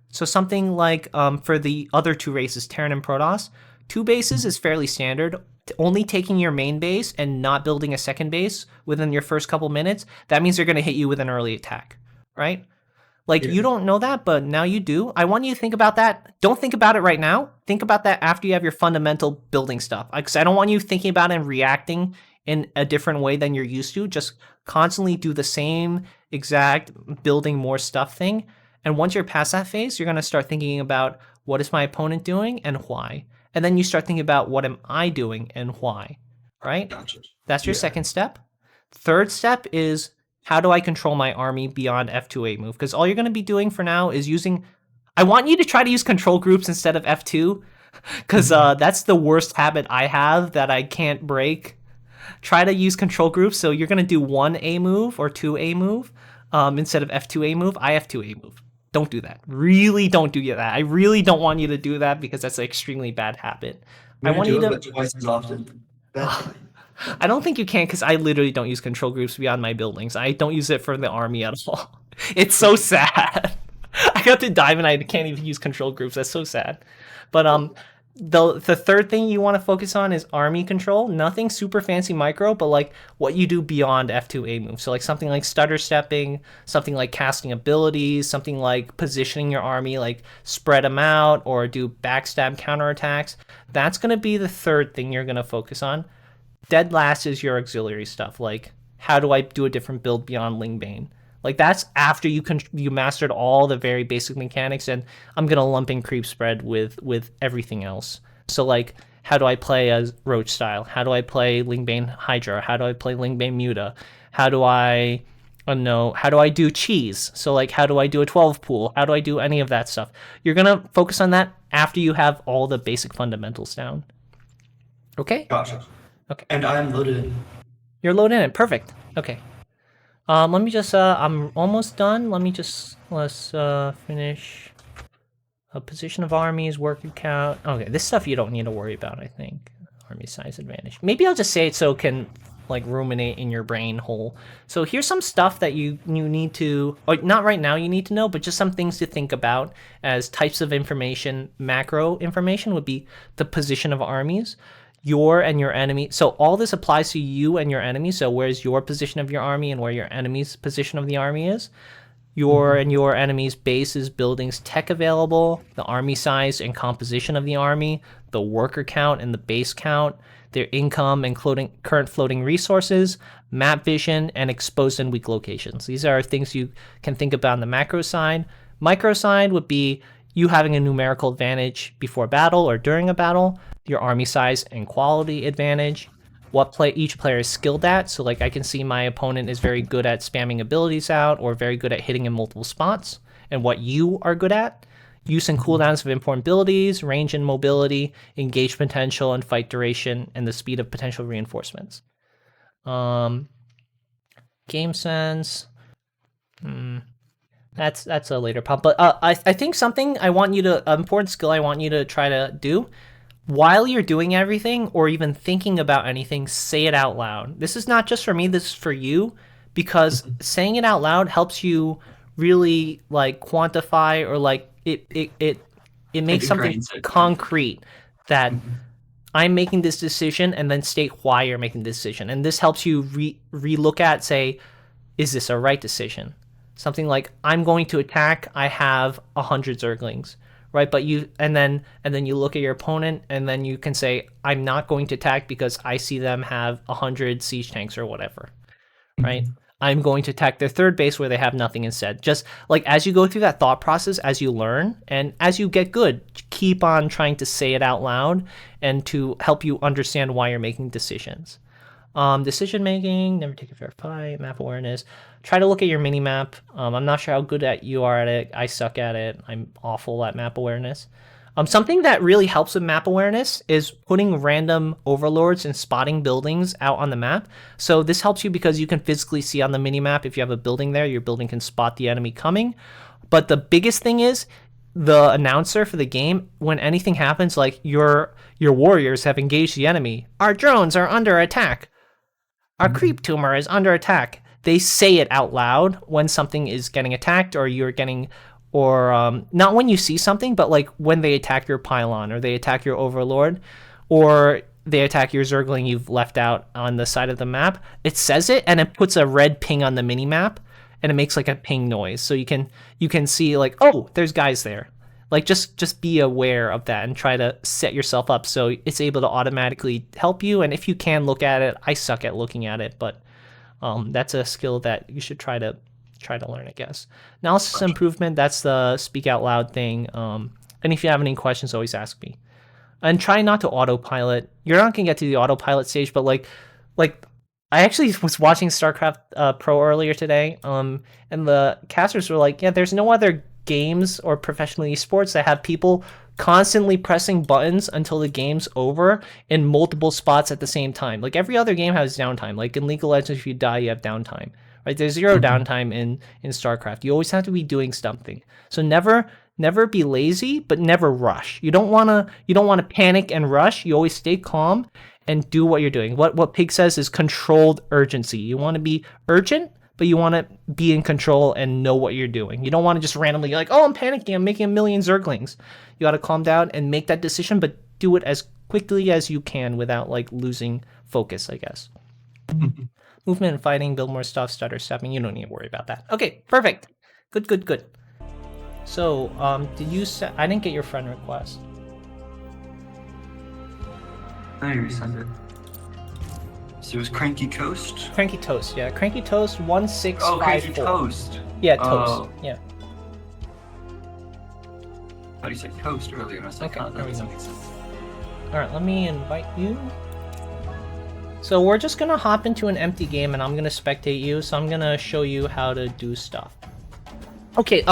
So something like for the other two races, Terran and Protoss, 2 bases is fairly standard. Only taking your main base and not building a second base within your first couple minutes, that means they're going to hit you with an early attack, right? Like, you don't know that, but now you do. I want you to think about that. Don't think about it right now. Think about that after you have your fundamental building stuff. Because I don't want you thinking about it and reacting in a different way than you're used to. Just constantly do the same exact building more stuff thing. And once you're past that phase, you're going to start thinking about, what is my opponent doing and why? And then you start thinking about, what am I doing and why, right? Gotcha. That's your second step. Third step is, how do I control my army beyond F2A move? Because all you're going to be doing for now is using... I want you to try to use control groups instead of F2, because that's the worst habit I have that I can't break. Try to use control groups, so you're going to do 1A move or 2A move instead of F2A move. I F2A move. Don't do that. Really don't do that. I really don't want you to do that, because that's an extremely bad habit. I want you to... twice as often. I don't think you can, because I literally don't use control groups beyond my buildings. I don't use it for the army at all. It's so sad. I got to dive and I can't even use control groups. That's so sad. But the third thing you want to focus on is army control. Nothing super fancy micro, but like what you do beyond F2A moves. So like something like stutter stepping, something like casting abilities, something like positioning your army, like spread them out or do backstab counterattacks. That's going to be the third thing you're going to focus on. Dead last is your auxiliary stuff, like how do I do a different build beyond Lingbane? Like that's after you mastered all the very basic mechanics, and I'm gonna lump in creep spread with everything else. So like, how do I play as Roach style? How do I play Lingbane Hydra? How do I play Lingbane Muta? How do I how do I do cheese? So like, how do I do a 12 pool? How do I do any of that stuff? You're gonna focus on that after you have all the basic fundamentals down. Okay? Gotcha. Okay. And I'm loaded in. You're loaded in. Perfect. Okay. Let me just, I'm almost done. Let's finish. Position of armies, worker count. Okay, this stuff you don't need to worry about, I think. Army size advantage. Maybe I'll just say it so it can, like, ruminate in your brain hole. So here's some stuff that you need to, or not right now you need to know, but just some things to think about as types of information. Macro information would be the position of armies. Your and your enemy. So all this applies to you and your enemy. So where's your position of your army and where your enemy's position of the army is. Your and your enemy's bases, buildings, tech available, the army size and composition of the army, the worker count and the base count, their income, including current floating resources, map vision, and exposed and weak locations. These are things you can think about on the macro side. Micro side would be you having a numerical advantage before battle or during a battle, your army size and quality advantage, what each player is skilled at. So like I can see my opponent is very good at spamming abilities out or very good at hitting in multiple spots, and what you are good at. Use and cooldowns of important abilities, range and mobility, engage potential and fight duration, and the speed of potential reinforcements. Game sense. That's a later pop. But I think something I want you to, important skill I want you to try to do, while you're doing everything or even thinking about anything, say it out loud. This is not just for me, this is for you, because saying it out loud helps you really like quantify, or like it makes something concrete that I'm making this decision, and then state why you're making this decision. And this helps you re-look at, say, is this a right decision? Something like, I'm going to attack, I have 100 Zerglings, right? But and then you look at your opponent, and then you can say, I'm not going to attack because I see them have 100 siege tanks or whatever, right? I'm going to attack their third base where they have nothing instead. Just like as you go through that thought process, as you learn, and as you get good, keep on trying to say it out loud and to help you understand why you're making decisions. Decision making, never take a fair fight, map awareness. Try to look at your mini map. I'm not sure how good at you are at it. I suck at it. I'm awful at map awareness. Something that really helps with map awareness is putting random overlords and spotting buildings out on the map. So this helps you because you can physically see on the minimap if you have a building there, your building can spot the enemy coming. But the biggest thing is the announcer for the game, when anything happens, like your warriors have engaged the enemy, our drones are under attack, our creep tumor is under attack. They say it out loud when something is getting attacked, or you're getting, or not when you see something, but like when they attack your pylon, or they attack your overlord, or they attack your zergling you've left out on the side of the map. It says it, and it puts a red ping on the mini map, and it makes like a ping noise, so you can see like, oh, there's guys there. Like just be aware of that and try to set yourself up so it's able to automatically help you. And if you can look at it, I suck at looking at it, but that's a skill that you should try to learn, I guess. Analysis improvement, that's the speak out loud thing. And if you have any questions, always ask me. And try not to autopilot. You're not gonna get to the autopilot stage, but like I actually was watching StarCraft Pro earlier today, and the casters were like, yeah, there's no other games or professional esports that have people constantly pressing buttons until the game's over in multiple spots at the same time. Like every other game has downtime. Like in League of Legends, if you die, you have downtime. Right? There's zero downtime in StarCraft. You always have to be doing something. So never be lazy, but never rush. You don't wanna panic and rush. You always stay calm and do what you're doing. What Pig says is controlled urgency. You want to be urgent, but you want to be in control and know what you're doing. You don't want to just randomly like, oh, I'm panicking, I'm making a million zerglings. You got to calm down and make that decision, but do it as quickly as you can without like losing focus, I guess. Movement and fighting, build more stuff, stutter stepping. You don't need to worry about that. Okay, perfect. Good. So, did you set? I didn't get your friend request. I resend it. So it was Cranky Coast? Cranky Toast, yeah. Cranky Toast 1654. Oh, Cranky Toast. Yeah, Toast. Yeah. How do you say Coast earlier? And I was like, Okay, oh, there that we doesn't go. make sense. Alright, let me invite you. So we're just gonna hop into an empty game and I'm gonna spectate you, so I'm gonna show you how to do stuff. Okay,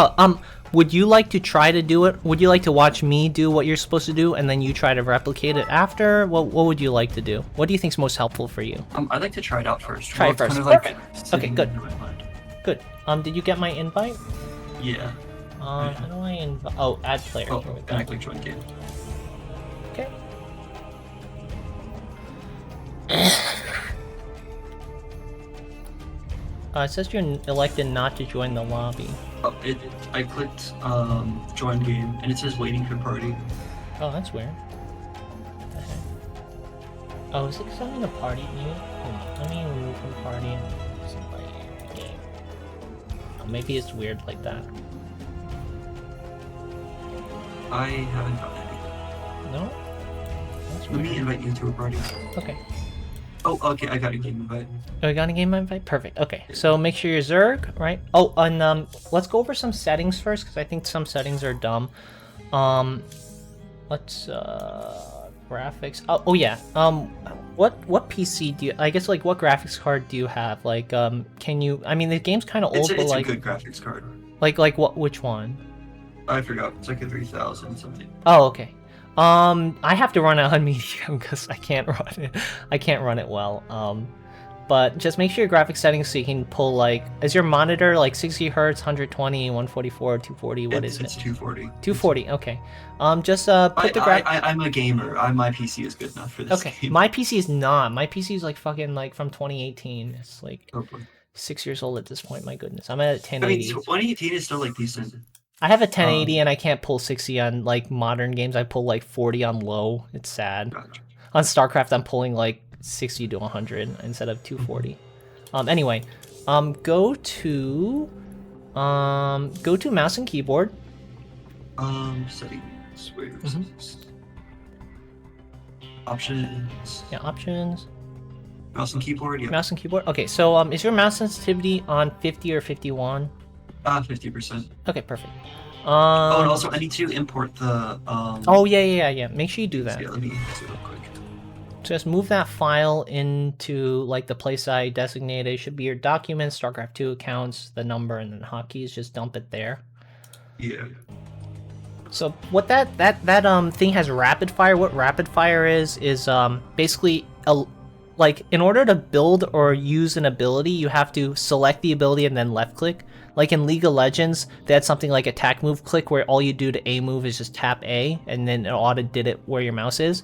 would you like to try to do it? Would you like to watch me do what you're supposed to do and then you try to replicate it after? What would you like to do? What do you think's most helpful for you? I'd like to try it out first. Try it first. Kind of like Perfect. Okay, good. in my mind. Good. Did you get my invite? Yeah. How do I invite? Oh, add player. Oh, Here we go. and I click join game. Okay. It says you're elected not to join the lobby. Oh, I clicked join game and it says waiting for party. Oh, that's weird. What the heck? Oh, is it because I'm in a party mute? Hold on, let me remove from party and invite game. Oh, maybe it's weird like that. I haven't done anything. No? That's Let weird. me invite you to a party. Okay. Oh, okay, I got a game invite. Oh, you got a game invite? Perfect. Okay, so make sure you're Zerg, right? Oh, and let's go over some settings first, because I think some settings are dumb. Let's graphics. Oh yeah. What PC do you? I guess like what graphics card do you have? Like can you? I mean the game's kind of old, but It's like a good graphics card. like what? Which one? I forgot. It's like a 3000 something. Oh, okay. I have to run it on medium because I can't run it. I can't run it well. But just make sure your graphics settings so you can pull like, is your monitor like 60 hertz, 120, 144, 240? What is It's it? 240. 240. Okay. Just put the I'm a gamer. My PC is good enough for this Okay. game. My PC is not. My PC is like fucking like from 2018. It's like Oh, boy. 6 years old at this point. My goodness. I'm at a I mean, 1080. 2018 is still like decent. I have a 1080 and I can't pull 60 on like modern games. I pull like 40 on low. It's sad. Gotcha. On StarCraft, I'm pulling like 60 to 100 instead of 240. Anyway, go to mouse and keyboard. Settings. Wait, settings. Options. Yeah, options. Mouse and keyboard. Yeah. Mouse and keyboard. Okay, so is your mouse sensitivity on 50 or 51? 50%. Okay, perfect. Oh, and also I need to import the. Oh yeah. Make sure you do that. Yeah, let me do it real quick. Just move that file into like the place I designated. It should be your documents, StarCraft 2 accounts, the number, and then hotkeys. Just dump it there. Yeah. So what that thing has rapid fire. What rapid fire is basically like in order to build or use an ability, you have to select the ability and then left click. Like in League of Legends, they had something like attack move click where all you do to A move is just tap A and then it auto did it where your mouse is.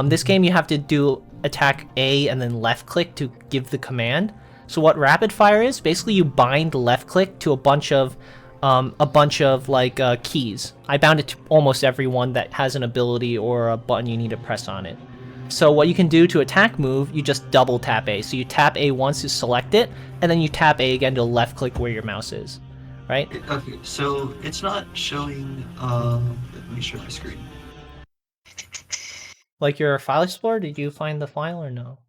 This game you have to do attack A and then left click to give the command. So what rapid fire is, basically you bind left click to a bunch of like keys. I bound it to almost everyone that has an ability or a button you need to press on it. So what you can do to attack move, you just double tap A. So you tap A once to select it, and then you tap A again to left click where your mouse is, right? Okay, so it's not showing. Let me show my screen. Like your file explorer, did you find the file or no?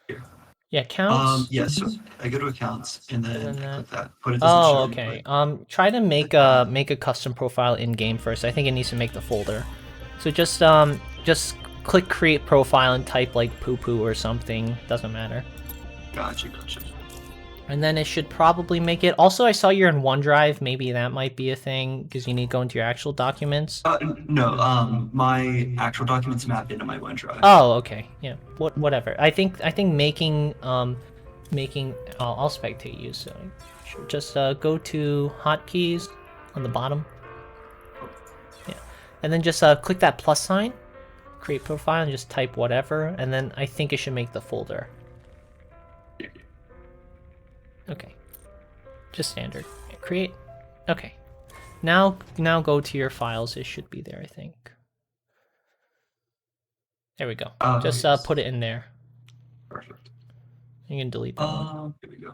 Here. Yeah, counts. Yeah, so I go to accounts and then click that. But it doesn't Oh, show okay. anyway. Try to make a custom profile in game first. I think it needs to make the folder. So just click create profile and type like poo poo or something. Doesn't matter. Gotcha. And then it should probably make it. Also, I saw you're in OneDrive. Maybe that might be a thing because you need to go into your actual documents. No, my actual documents map into my OneDrive. Oh, okay. Yeah. Whatever. I think making I'll spectate you. So just go to hotkeys on the bottom. Yeah. And then just click that plus sign, create profile, and just type whatever. And then I think it should make the folder. Okay, just standard. Create. Okay, now go to your files. It should be there, I think. There we go. Just yes. put it in there. Perfect. You can delete that one. Here we go.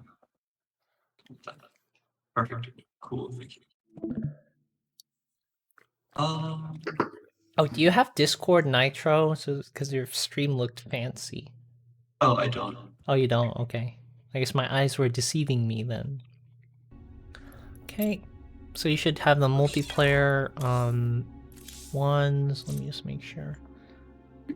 Perfect. Cool. Thank you. Oh, do you have Discord Nitro? So because your stream looked fancy. Oh, I don't. Oh, you don't? Okay. I guess my eyes were deceiving me then. Okay, so you should have the multiplayer ones. Let me just make sure. I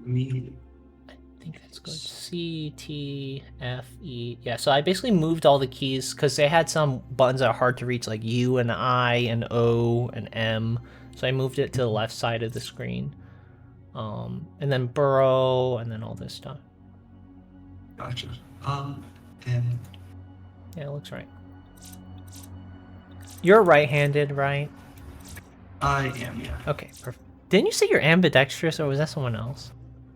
think that's good. C, T, F, E. Yeah, so I basically moved all the keys because they had some buttons that are hard to reach, like U and I and O and M. So I moved it to the left side of the screen. And then burrow and then all this stuff. Gotcha. Yeah, it looks right. You're right-handed, right? I am, yeah. Okay, perfect. Didn't you say you're ambidextrous, or was that someone else?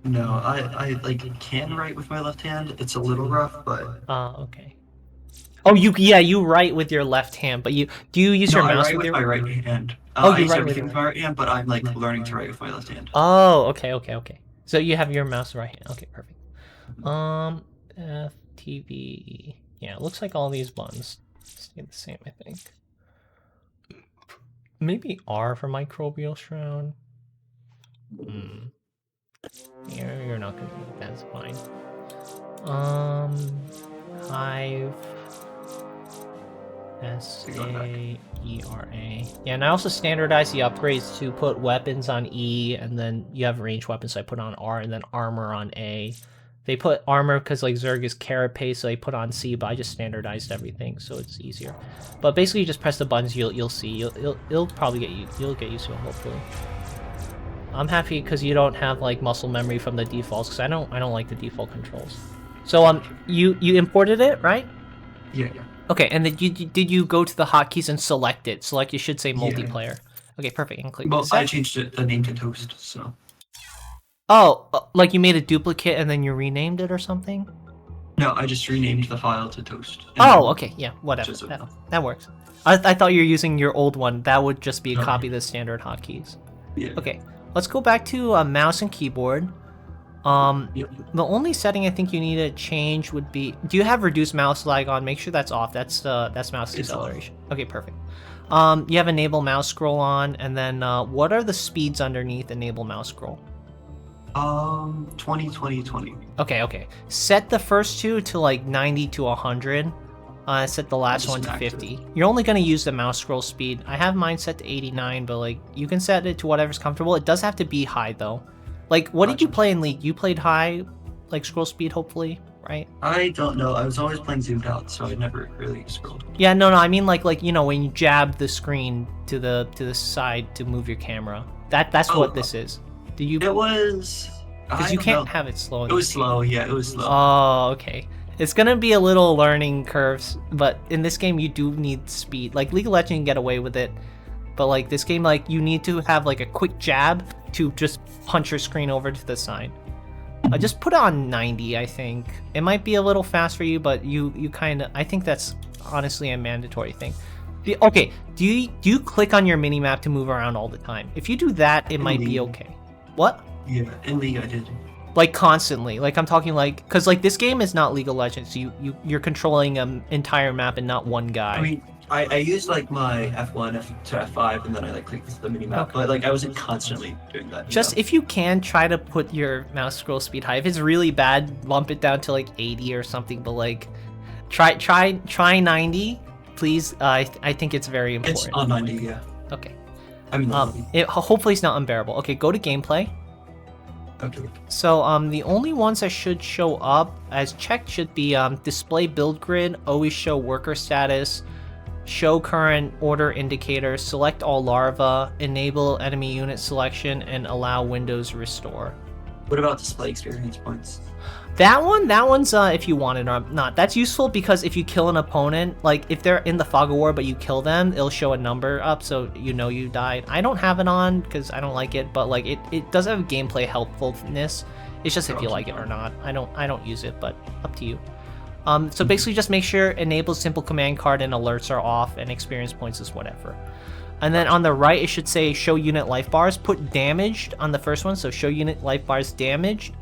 No, I like can write with my left hand. It's a little rough, but. Okay. Oh, you write with your left hand, but do you use your mouse with your my right hand? Oh, I you use write with everything your with my right hand, but I'm like learning to write with my left hand. Oh, okay. So you have your mouse right hand. Okay, perfect. F, T, V, E. Yeah, it looks like all these buttons stay the same, I think. Maybe R for microbial shroud. You're not gonna. That's fine. Hive. S-A-E-R-A. Yeah, and I also standardized the upgrades to put weapons on E, and then you have ranged weapons, so I put on R, and then armor on A. They put armor because like Zerg is carapace, so they put on C, but I just standardized everything, so it's easier. But basically, you just press the buttons, you'll see. It'll probably you'll get used to it, hopefully. I'm happy because you don't have like muscle memory from the defaults, because I don't like the default controls. So you imported it, right? Yeah. Okay, and then did you go to the hotkeys and select it? Select, you should say multiplayer. Yeah. Okay, perfect. And click. Well, I changed the name to Toast, so. Oh, like you made a duplicate and then you renamed it or something? No, I just renamed the file to Toast. Oh, okay, yeah, whatever. That works. I thought you were using your old one. That would just be a copy of the standard hotkeys. Yeah. Okay, let's go back to mouse and keyboard. The only setting I think you need to change would be, do you have reduced mouse lag on? Make sure that's off. That's mouse deceleration. Okay, perfect. You have enable mouse scroll on, and then what are the speeds underneath enable mouse scroll? 20, 20, 20. Okay. Set the first two to like 90 to 100. Set the last one to 50. You're only gonna use the mouse scroll speed. I have mine set to 89, but like you can set it to whatever's comfortable. It does have to be high though. Like, what did you play in League? You played high, like scroll speed, hopefully? right? I don't know. I was always playing zoomed out, so I never really scrolled. Yeah, no, I mean like you know when you jab the screen to the side to move your camera. That's Oh, what this is. Do you? It was. Because I you don't can't know. have it slow. It was slow. Yeah, it was slow. Oh, okay. It's gonna be a little learning curves, but in this game you do need speed. Like League of Legends, you can get away with it, but like this game, like you need to have like a quick jab to just punch your screen over to the side. I just put it on 90. I think it might be a little fast for you, but you kind of. I think that's honestly a mandatory thing. Okay, do you click on your mini map to move around all the time? If you do that, it might be okay. What? Yeah, in League I did. Like constantly, like I'm talking like, because like this game is not League of Legends. You're controlling an entire map and not one guy. I mean, I used like my F1 to F5 and then I like clicked the mini map, Okay. but like I wasn't constantly doing that. Just if you can, try to put your mouse scroll speed high. If it's really bad, bump it down to like 80 or something. But like, try 90, please. I think it's very important. It's on 90, yeah. Okay. I mean, Hopefully it's not unbearable. Okay, go to gameplay. okay. So the only ones that should show up as checked should be display build grid, always show worker status, show current order indicators, select all larva, enable enemy unit selection, and allow Windows restore. What about display experience points? That one's if you want it or not. That's useful because if you kill an opponent, like if they're in the fog of war but you kill them, it'll show a number up so you know you died. I don't have it on because I don't like it, but like it does have gameplay helpfulness. It's just if you like it or not. I don't use it, but up to you. So basically just make sure enable simple command card and alerts are off and experience points is whatever. And then on the right, it should say show unit life bars. Put damaged on the first one, so show unit life bars damaged.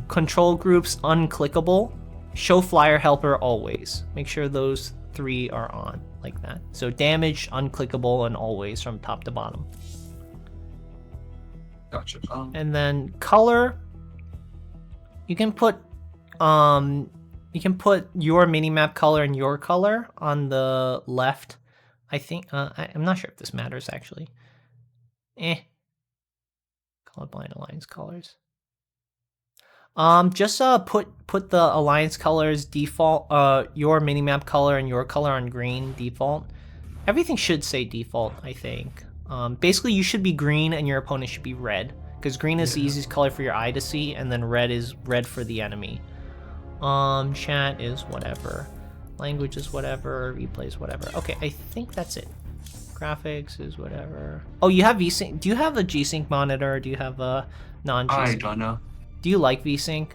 Control groups unclickable. Show flyer helper always. Make sure those 3 are on like that. So damaged, unclickable, and always from top to bottom. Gotcha. And then color. You can put your minimap color and your color on the left. I think I'm not sure if this matters actually. Colorblind alliance colors. Just put the alliance colors default, your minimap color and your color on green default. Everything should say default, I think. Basically you should be green and your opponent should be red, because green is the easiest color for your eye to see, and then red is red for the enemy. Chat is whatever. Language is whatever. Replay is whatever. Okay, I think that's it. Graphics is whatever. Oh, you have VSync. Do you have a G-Sync monitor? Do you have a non-G-Sync? I don't know. Do you like VSync?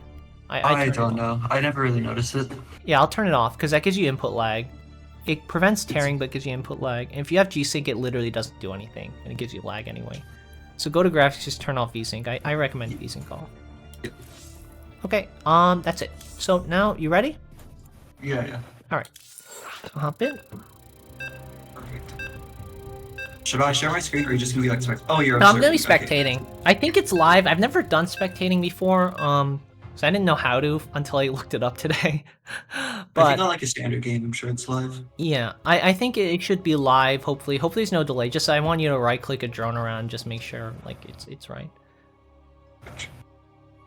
I don't know. I never really noticed it. Yeah, I'll turn it off because that gives you input lag. It prevents tearing but gives you input lag. And if you have G-Sync, it literally doesn't do anything and it gives you lag anyway. So go to graphics, just turn off VSync. I recommend VSync off. Yep. Okay, that's it. So now, you ready? Yeah. Alright. So hop in. Perfect. Should I share my screen or are you just gonna be like Oh, you're No, I'm gonna be observing. spectating. Okay. I think it's live. I've never done spectating before, so I didn't know how to until I looked it up today. I But think on like a standard game, I'm sure it's live. yeah, I think it should be live. Hopefully there's no delay. Just I want you to right click a drone around, just make sure like it's right. Gotcha.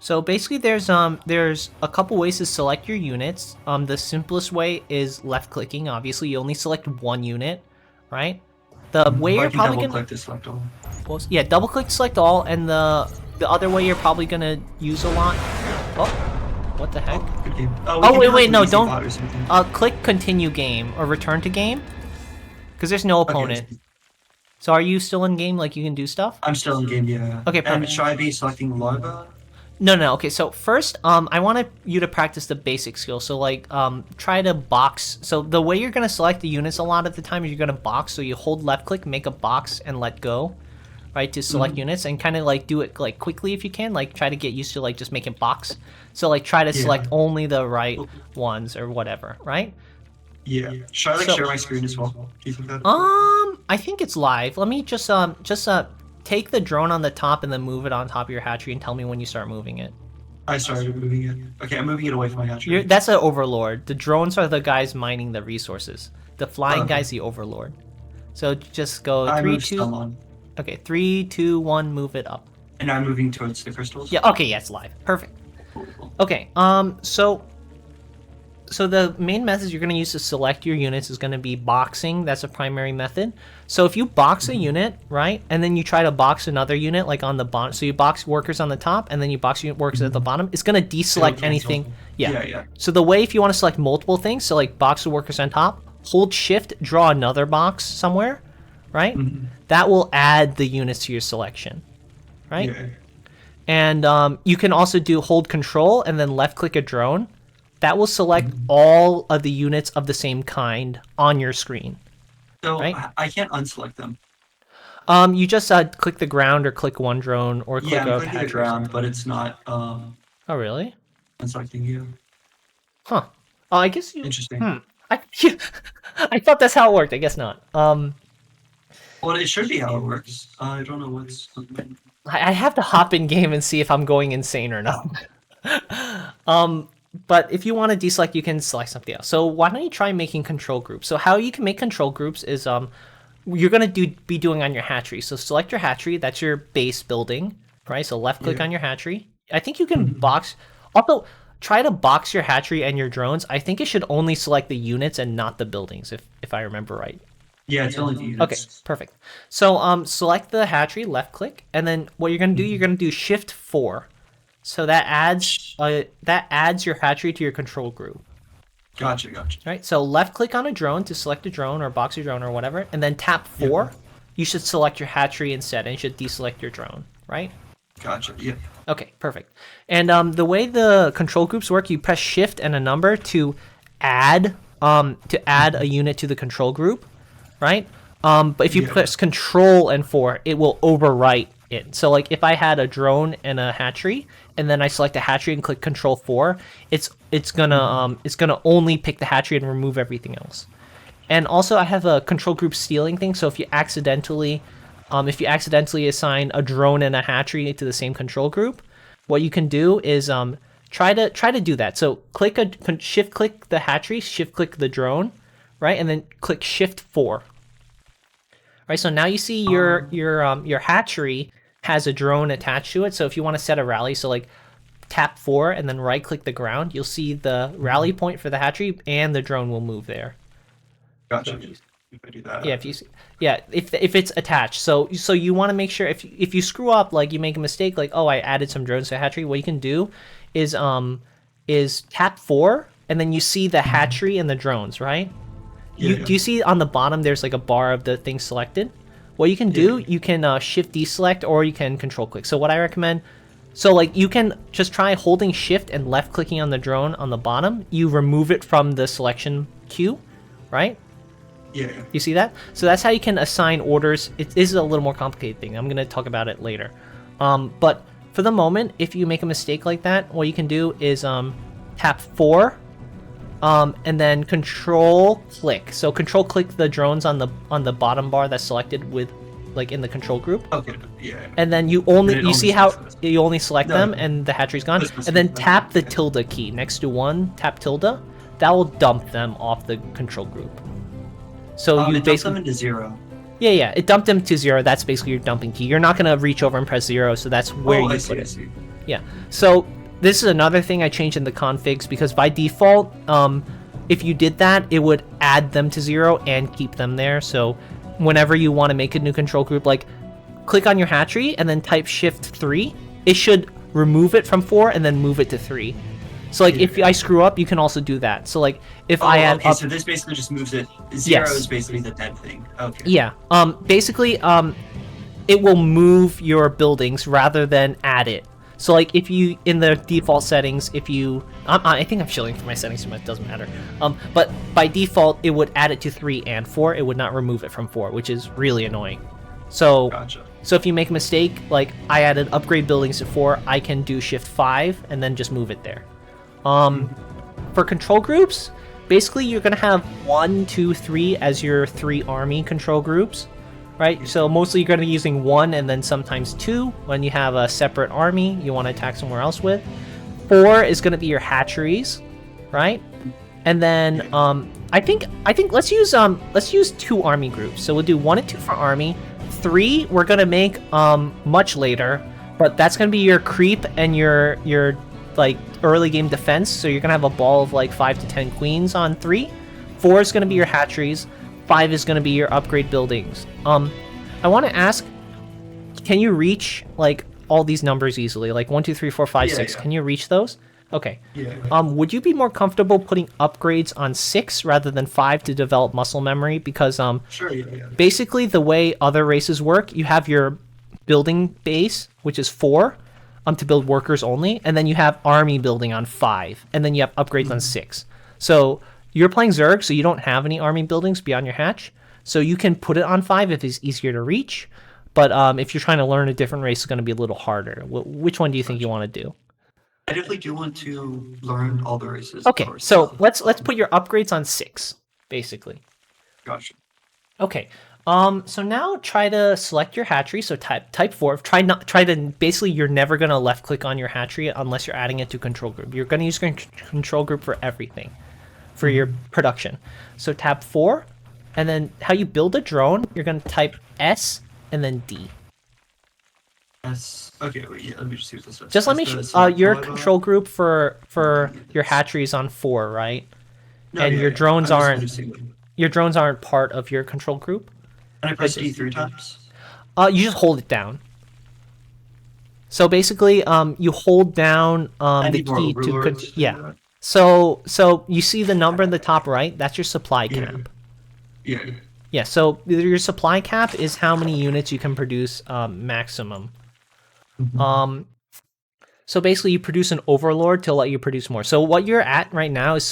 So basically, there's a couple ways to select your units. The simplest way is left clicking. Obviously, you only select one unit, right? The way you're probably gonna click to select all. yeah, double click to select all, and the other way you're probably gonna use a lot. Oh, what the heck? Oh, good game. Oh, we can do, wait, like, no, an easy don't- bot or something. Click continue game or return to game, because there's no opponent. Okay. So are you still in game? Like you can do stuff? I'm still in game, yeah. Okay, And perfect. should I be selecting larva? No. Okay, so first, I wanted you to practice the basic skills. So like, try to box. So the way you're gonna select the units a lot of the time is you're gonna box. So you hold left click, make a box, and let go, right, to select units, and kind of like do it like quickly if you can. Like try to get used to like just making box. So like try to select only the right ones or whatever, right? Yeah. Should I like So- share my screen as well? Do you think that? I think it's live. Let me just take the drone on the top and then move it on top of your hatchery and tell me when you start moving it. I started moving it. Okay, I'm moving it away from my hatchery. That's an overlord. The drones are the guys mining the resources. The flying Okay. guy's the overlord. So just go I 3, moved 2. some on. Okay, 3, 2, 1. Move it up. And I'm moving towards the crystals. Yeah. Okay. Yeah, it's live. Perfect. Cool. Okay, so the main methods you're going to use to select your units is going to be boxing. That's a primary method. So if you box a unit, right, and then you try to box another unit like on the bottom, so you box workers on the top and then you box workers at the bottom, it's going to It'll deselect cancel. anything. Yeah. Yeah. So the way, if you want to select multiple things, so like box the workers on top, hold shift, draw another box somewhere, right? That will add the units to your selection, right? Yeah. And you can also do hold control and then left click a drone. That will select all of the units of the same kind on your screen. So Right. I can't unselect them. You just click the ground or click one drone or click Yeah, I'm a clicking the hatch. ground, but it's not Oh, really? unselecting you. Huh. Oh, I guess you. Interesting. I I thought that's how it worked. I guess not. Well, it should be how it works. I don't know what's. I have to hop in game and see if I'm going insane or not. But if you want to deselect, you can select something else. So why don't you try making control groups? So how you can make control groups is you're gonna be doing on your hatchery. So select your hatchery. That's your base building, right? So left click Yeah. on your hatchery. I think you can box. Also, try to box your hatchery and your drones. I think it should only select the units and not the buildings, if I remember right. Yeah, it's only the units. Okay, perfect. So select the hatchery, left click, and then what you're gonna do, you're gonna do Shift 4. So that adds your hatchery to your control group. Gotcha. Right. So left click on a drone to select a drone or box your drone or whatever, and then tap 4. You should select your hatchery instead, and you should deselect your drone. Right. Gotcha. Yeah. Okay, perfect. And the way the control groups work, you press Shift and a number to add a unit to the control group, right? But if you press Control and 4, it will overwrite it. So like if I had a drone and a hatchery, and then I select a hatchery and click Control 4, it's gonna only pick the hatchery and remove everything else. And also I have a control group stealing thing. So if you accidentally assign a drone and a hatchery to the same control group, what you can do is try to do that. So shift click the hatchery, shift click the drone, right, and then click Shift 4. Right, so now you see your hatchery has a drone attached to it. So if you want to set a rally, so like tap 4 and then right click the ground, you'll see the rally point for the hatchery and the drone will move there. Gotcha. If I do that. Yeah, if it's attached. So you want to make sure if you screw up, like you make a mistake, like I added some drones to hatchery, what you can do is tap 4 and then you see the hatchery and the drones, right? Do you see on the bottom there's like a bar of the things selected? What you can do, you can shift deselect or you can control click. So what I recommend, so like you can just try holding shift and left clicking on the drone on the bottom. You remove it from the selection queue, right? Yeah. You see that? So that's how you can assign orders. This is a little more complicated thing. I'm going to talk about it later. But for the moment, if you make a mistake like that, what you can do is tap 4 and then control click. So control click the drones on the bottom bar that's selected with like in the control group. Okay. Yeah. And then you see how you only select them and the hatchery's gone. And then tap the tilde key next to 1, tap tilde. That will dump them off the control group. So you basically them into 0. Yeah, it dumped them to 0. That's basically your dumping key. You're not gonna reach over and press 0, so that's where you put it. Yeah. So this is another thing I changed in the configs because by default, if you did that, it would add them to 0 and keep them there. So whenever you want to make a new control group, like click on your hatchery and then type Shift 3, it should remove it from 4 and then move it to 3. So like if I screw up, you can also do that. So like if I add up, so this basically just moves it. 0 is basically the dead thing. Okay. Yeah. Basically, it will move your buildings rather than add it. So like if you in the default settings, if you I think I'm shilling for my settings, so it doesn't matter. But by default, it would add it to 3 and 4. It would not remove it from 4, which is really annoying. So Gotcha. So if you make a mistake, like I added upgrade buildings to 4, I can do Shift 5 and then just move it there. For control groups, basically you're gonna have 1, 2, 3 as your 3 army control groups, right? So mostly you're gonna be using 1 and then sometimes 2 when you have a separate army you want to attack somewhere else with. 4 is gonna be your hatcheries, right? And then I think let's use 2 army groups. So we'll do 1 and 2 for army. 3 we're gonna make much later, but that's gonna be your creep and your like early game defense. So you're gonna have a ball of like 5 to 10 queens on 3. 4 is gonna be your hatcheries. 5 is gonna be your upgrade buildings. I want to ask, can you reach like all these numbers easily? Like 1, 2, 3, 4, 5, 6. Can you reach those? Okay. Yeah. Would you be more comfortable putting upgrades on 6 rather than 5 to develop muscle memory? Because Sure. Yeah. basically the way other races work, you have your building base, which is 4, to build workers only, and then you have army building on 5, and then you have upgrades on 6. So you're playing Zerg, so you don't have any army buildings beyond your hatch, so you can put it on 5 if it's easier to reach. But if you're trying to learn a different race, it's going to be a little harder. Which one do you think you want to do? I definitely do want to learn all the races. Okay, so let's put your upgrades on 6, basically. Gotcha. Okay. So now try to select your hatchery. So type 4. Try to basically you're never gonna left click on your hatchery unless you're adding it to control group. You're gonna use control group for everything, for your production. So tab 4, and then how you build a drone, you're gonna type S and then D. Okay, wait, yeah, let me just see what this is. Just let me your control group for your hatchery is on 4, right? No, and yeah, your yeah. drones I'm just aren't noticing. your drones aren't part of your control group. Can I press D 3 times? You just hold it down. So basically, you hold down the key to yeah. So you see the number in the top right? That's your supply cap. Yeah. Yeah. So your supply cap is how many units you can produce maximum. So basically, you produce an overlord to let you produce more. So what you're at right now is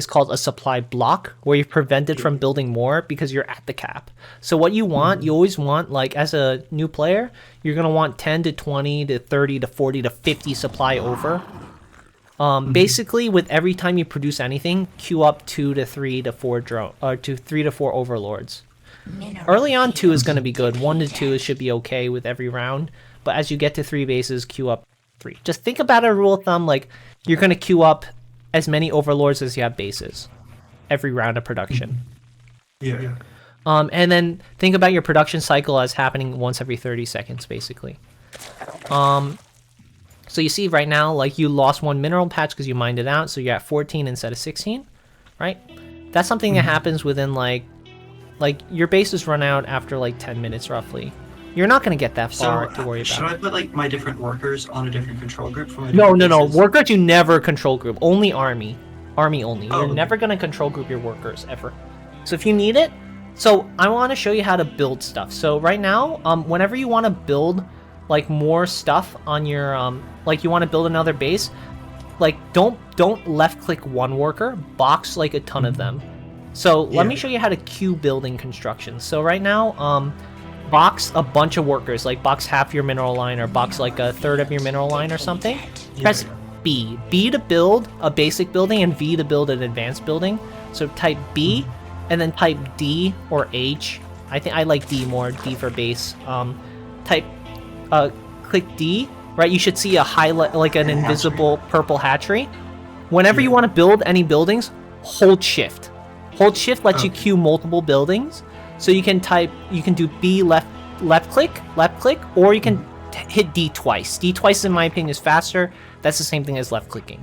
called a supply block, where you're prevented from building more because you're at the cap. So what you want, you always want, like as a new player, you're gonna want 10 to 20 to 30 to 40 to 50 supply over. Basically, with every time you produce anything, queue up 2 to 3 to 4 3 to 4 overlords. Early on, 2 is gonna be good. 1 to 2 should be okay with every round. But as you get to 3 bases, queue up 3. Just think about a rule of thumb, like you're going to queue up as many overlords as you have bases every round of production. Yeah. And then think about your production cycle as happening once every 30 seconds, basically. So you see right now, like you lost 1 mineral patch because you mined it out, so you're at 14 instead of 16, right? That's something that happens within like your bases run out after like 10 minutes roughly. You're not going to get that far to worry about. Should I put like my different workers on a different control group for my No. bases? Workers you never control group. Only army. Army only. Oh, You're okay. never going to control group your workers ever. So if you need it, so I want to show you how to build stuff. So right now, whenever you want to build like more stuff on your like you want to build another base, like don't left click one worker, box like a ton of them. So let me show you how to queue building construction. So right now, box a bunch of workers, like box half your mineral line or box like a third of your mineral line or something. Press B. B to build a basic building and V to build an advanced building. So type B and then type D or H. I think I like D more, D for base. Click D, right? You should see a highlight, like an invisible purple hatchery. Whenever you want to build any buildings, hold shift. Hold shift lets you queue multiple buildings. So you can do B left click, or you can hit D twice. D twice, in my opinion, is faster. That's the same thing as left clicking.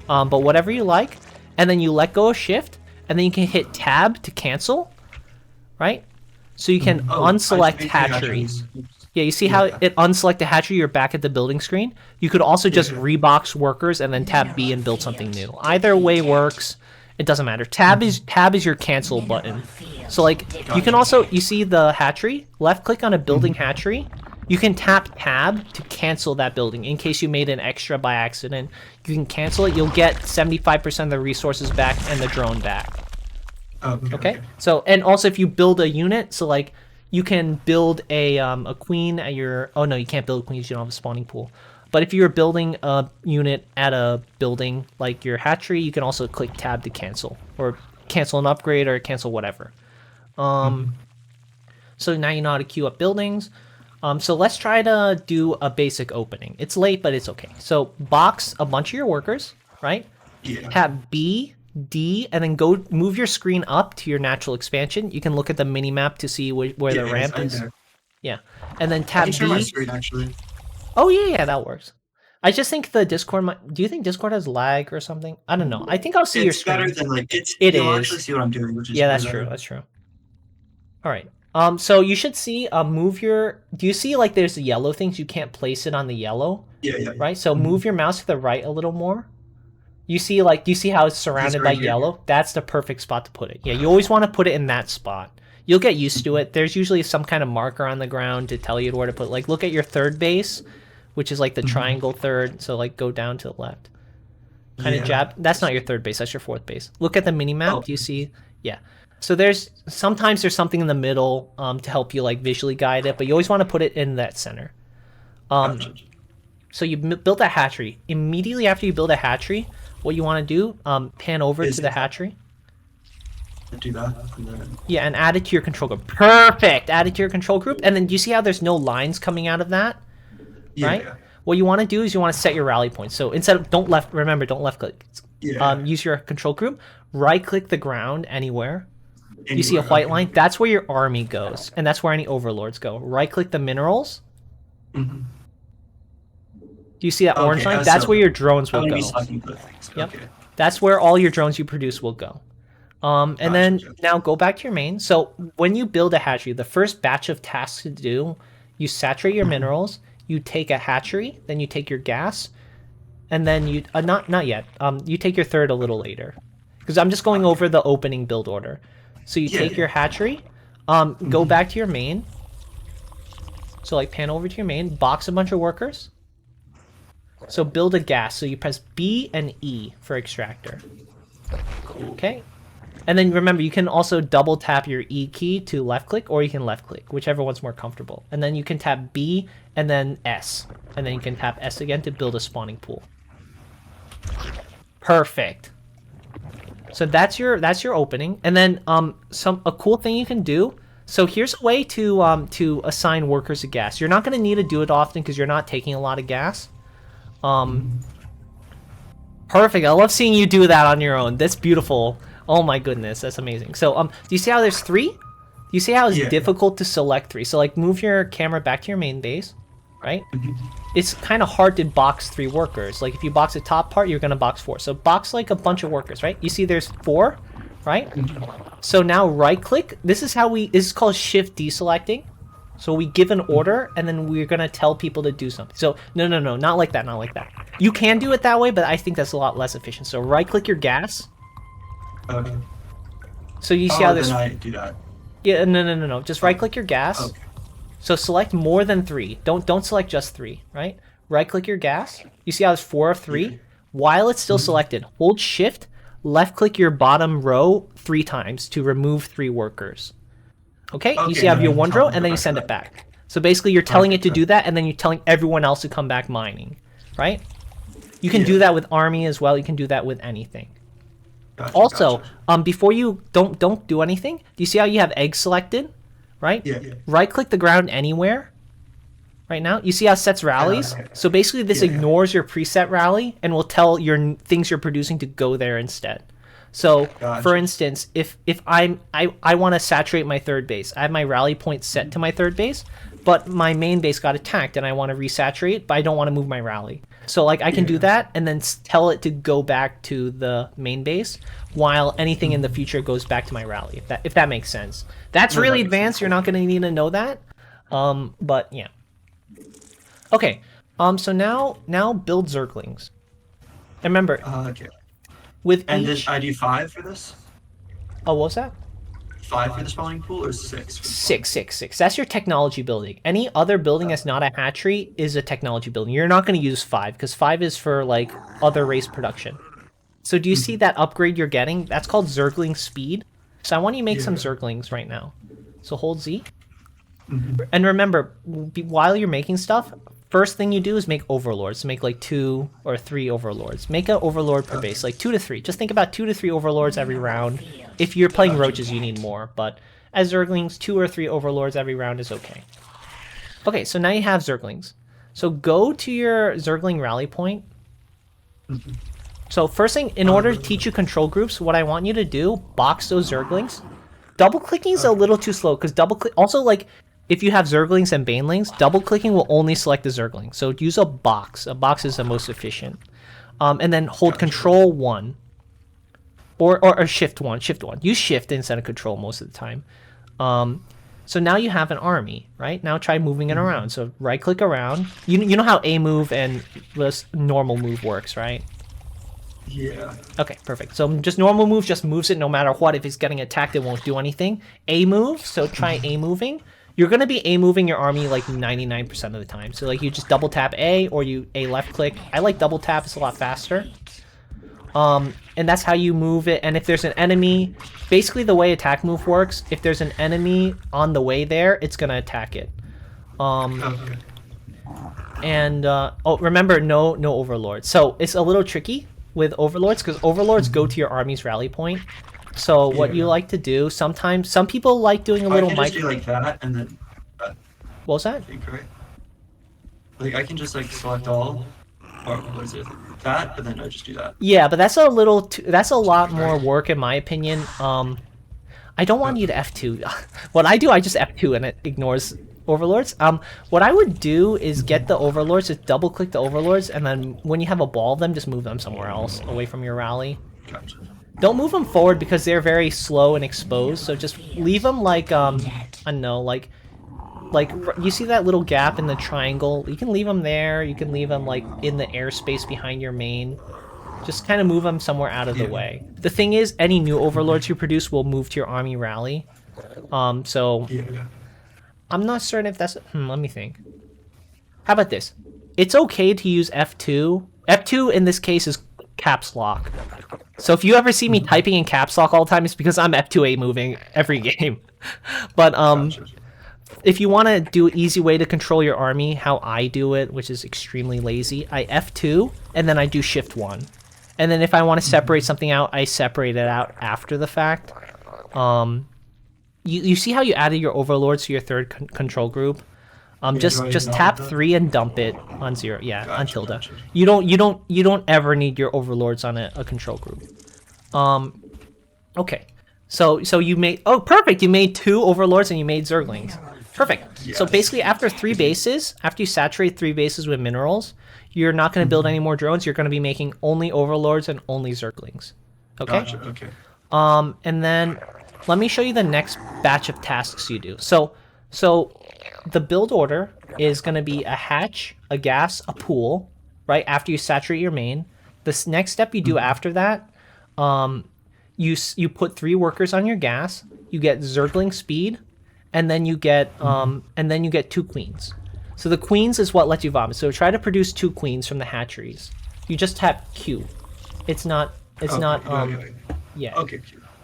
But whatever you like, and then you let go of shift, and then you can hit tab to cancel, right? So you can unselect hatcheries. Yeah, you see how it unselect the hatchery, you're back at the building screen? You could also just rebox workers and then tab B and build something new. Either way works. It doesn't matter. Tab is your cancel button. So like you can also, you see the hatchery, left click on a building hatchery, you can tap tab to cancel that building in case you made an extra by accident. You can cancel it, you'll get 75% of the resources back and the drone back. Okay? So, and also if you build a unit, so like you can build a queen at your, oh no, you can't build queens, you don't have a spawning pool. But if you're building a unit at a building like your hatchery, you can also click tab to cancel, or cancel an upgrade, or cancel whatever. So now you know how to queue up buildings. So let's try to do a basic opening. It's late, but it's okay. So box a bunch of your workers, right? Yeah. Tap B, D, and then go move your screen up to your natural expansion. You can look at the mini map to see where the ramp is. Yeah, and then tap I can share B. my screen actually. Oh yeah, that works. I just think the Discord might. Do you think Discord has lag or something? I don't know. I think I'll see your It's screen. better than like it's. It You'll is. actually see what I'm doing, which is Yeah, that's way true. better. That's true. All right. So you should see. Move your. Do you see like there's the yellow things? You can't place it on the yellow. Yeah. Right. So move your mouse to the right a little more. You see like. Do you see how it's surrounded by yellow? That's the perfect spot to put it. Yeah. You always want to put it in that spot. You'll get used to it. There's usually some kind of marker on the ground to tell you where to put. Like look at your third base, which is like the triangle third. So like go down to the left. Kind of jab. That's not your third base. That's your fourth base. Look at the mini map. Do you see? Yeah. So sometimes there's something in the middle to help you like visually guide it, but you always want to put it in that center. So you built a hatchery. Immediately after you build a hatchery, what you want to do, pan over to the hatchery. Do that. And then... Yeah, and add it to your control group. Perfect. Add it to your control group, and then do you see how there's no lines coming out of that? Right. Yeah. What you want to do is you want to set your rally points. So instead of don't left click. Use your control group. Right click the ground anywhere. You see a white line? That's where your army goes, and that's where any overlords go. Right click the minerals. Do you see that orange line? That's where your drones will go. Yep. That's where all your drones you produce will go. And then now go back to your main. So when you build a hatchery, the first batch of tasks to do, you saturate your minerals, you take a hatchery, then you take your gas, and then you not yet. You take your third a little later, because I'm just going over the opening build order. So you take your hatchery, go back to your main. So like pan over to your main, box a bunch of workers. So build a gas. So you press B and E for extractor. Okay. And then remember, you can also double tap your E key to left click, or you can left click, whichever one's more comfortable. And then you can tap B and then S. And then you can tap S again to build a spawning pool. Perfect. So that's your opening. And then a cool thing you can do. So here's a way to assign workers to gas. You're not going to need to do it often because you're not taking a lot of gas. Perfect. I love seeing you do that on your own. That's beautiful. Oh my goodness, that's amazing. So do you see how there's 3? Do you see how it's difficult to select 3? So like move your camera back to your main base, right? It's kind of hard to box 3 workers. Like if you box the top part, you're gonna box 4. So box like a bunch of workers, right? You see there's 4, right? So now right click. This is called shift deselecting. So we give an order and then we're gonna tell people to do something. So no, not like that, not like that. You can do it that way, but I think that's a lot less efficient. So right click your gas. Okay. So you see how this? Then I do that. Yeah, no. Just right click your gas. Okay. So select more than 3. Don't select just 3, right? Right click your gas. You see how there's 4 of 3? Yeah. While it's still selected, hold shift, left click your bottom row 3 times to remove 3 workers. Okay? You see how you have your 1 row, and then you send it back. So basically you're telling it to do that, and then you're telling everyone else to come back mining, right? You can do that with army as well. You can do that with anything. Also, before you don't do anything, do you see how you have eggs selected, right? Yeah. Right click the ground anywhere. Right now, you see how it sets rallies? So basically this ignores your preset rally and will tell your things you're producing to go there instead. So for instance, if I want to saturate my third base, I have my rally point set to my third base, but my main base got attacked and I want to resaturate, but I don't want to move my rally. So like I can do that and then tell it to go back to the main base while anything in the future goes back to my rally, if that makes sense. That's really advanced. You're not going to need to know that. But yeah. Okay. So now build Zerglings. And remember, with and each... I do 5 for this? Oh, what was that? 5 for the spawning pool or 6? 6. That's your technology building. Any other building that's not a hatchery is a technology building. You're not going to use 5 because 5 is for like other race production. So do you see that upgrade you're getting? That's called Zergling speed. So I want you to make some Zerglings right now. So hold Z. And remember, while you're making stuff, first thing you do is make overlords. Make like 2 or 3 overlords. Make an overlord per base, like 2 to 3. Just think about 2 to 3 overlords every round. If you're playing roaches, you need more, but as Zerglings, 2 or 3 overlords every round is okay. Okay, so now you have Zerglings. So go to your Zergling rally point. So first thing, in order to teach you control groups, what I want you to do, box those Zerglings. Double clicking is a little too slow because double click. Also, like if you have Zerglings and Banelings, double clicking will only select the Zergling. So use a box. A box is the most efficient. And then hold Control 1. Or Shift 1. Shift 1. Use Shift instead of Control most of the time. So now you have an army, right? Now try moving it around. So right click around. You know how A move and this normal move works, right? Yeah. Okay, perfect. So just normal move just moves it no matter what. If it's getting attacked, it won't do anything. A move, so try A moving. You're going to be A moving your army like 99% of the time. So like you just double tap A or you A left click. I like double tap, it's a lot faster. And that's how you move it. And if there's an enemy, basically the way attack move works, if there's an enemy on the way there, it's going to attack it. Okay. And oh, remember, no overlords. So it's a little tricky with overlords because overlords go to your army's rally point. So what you like to do sometimes, some people like doing a little I can just do like that and then. What was I that? think, right? Like I can just like select all, or what is it? That, and then I just do that. Yeah, but that's a little. That's a lot more work in my opinion. I don't want you to F2. What I do, I just F2 and it ignores overlords. What I would do is get the overlords, just double click the overlords, and then when you have a ball of them, just move them somewhere else, away from your rally. Gotcha. Don't move them forward because they're very slow and exposed. So just leave them like I don't know, like you see that little gap in the triangle. You can leave them there. You can leave them like in the airspace behind your main. Just kind of move them somewhere out of the way. The thing is, any new overlords you produce will move to your army rally. So I'm not certain if that's. Let me think. How about this? It's okay to use F2. F2 in this case is caps lock. So if you ever see me typing in caps lock all the time, it's because I'm F2A moving every game. But if you want to do an easy way to control your army, how I do it, which is extremely lazy, I F2 and then I do Shift 1. And then if I want to separate something out, I separate it out after the fact. You see how you added your overlords to your third control group? Just tap 3 and dump it on 0. Yeah, on tilde. Gotcha. You don't ever need your overlords on a control group. Okay. So you made perfect. You made 2 overlords and you made Zerglings. Perfect. Yes. So basically after 3 bases, after you saturate 3 bases with minerals, you're not going to build any more drones. You're going to be making only overlords and only Zerglings. Okay? Gotcha. Okay. And then let me show you the next batch of tasks you do. So the build order is going to be a hatch, a gas, a pool, right? After you saturate your main. This next step you do after that, you put 3 workers on your gas, you get Zergling speed, and then you get 2 queens. So the queens is what lets you vomit. So try to produce 2 queens from the hatcheries. You just tap Q. It's not yeah. Okay.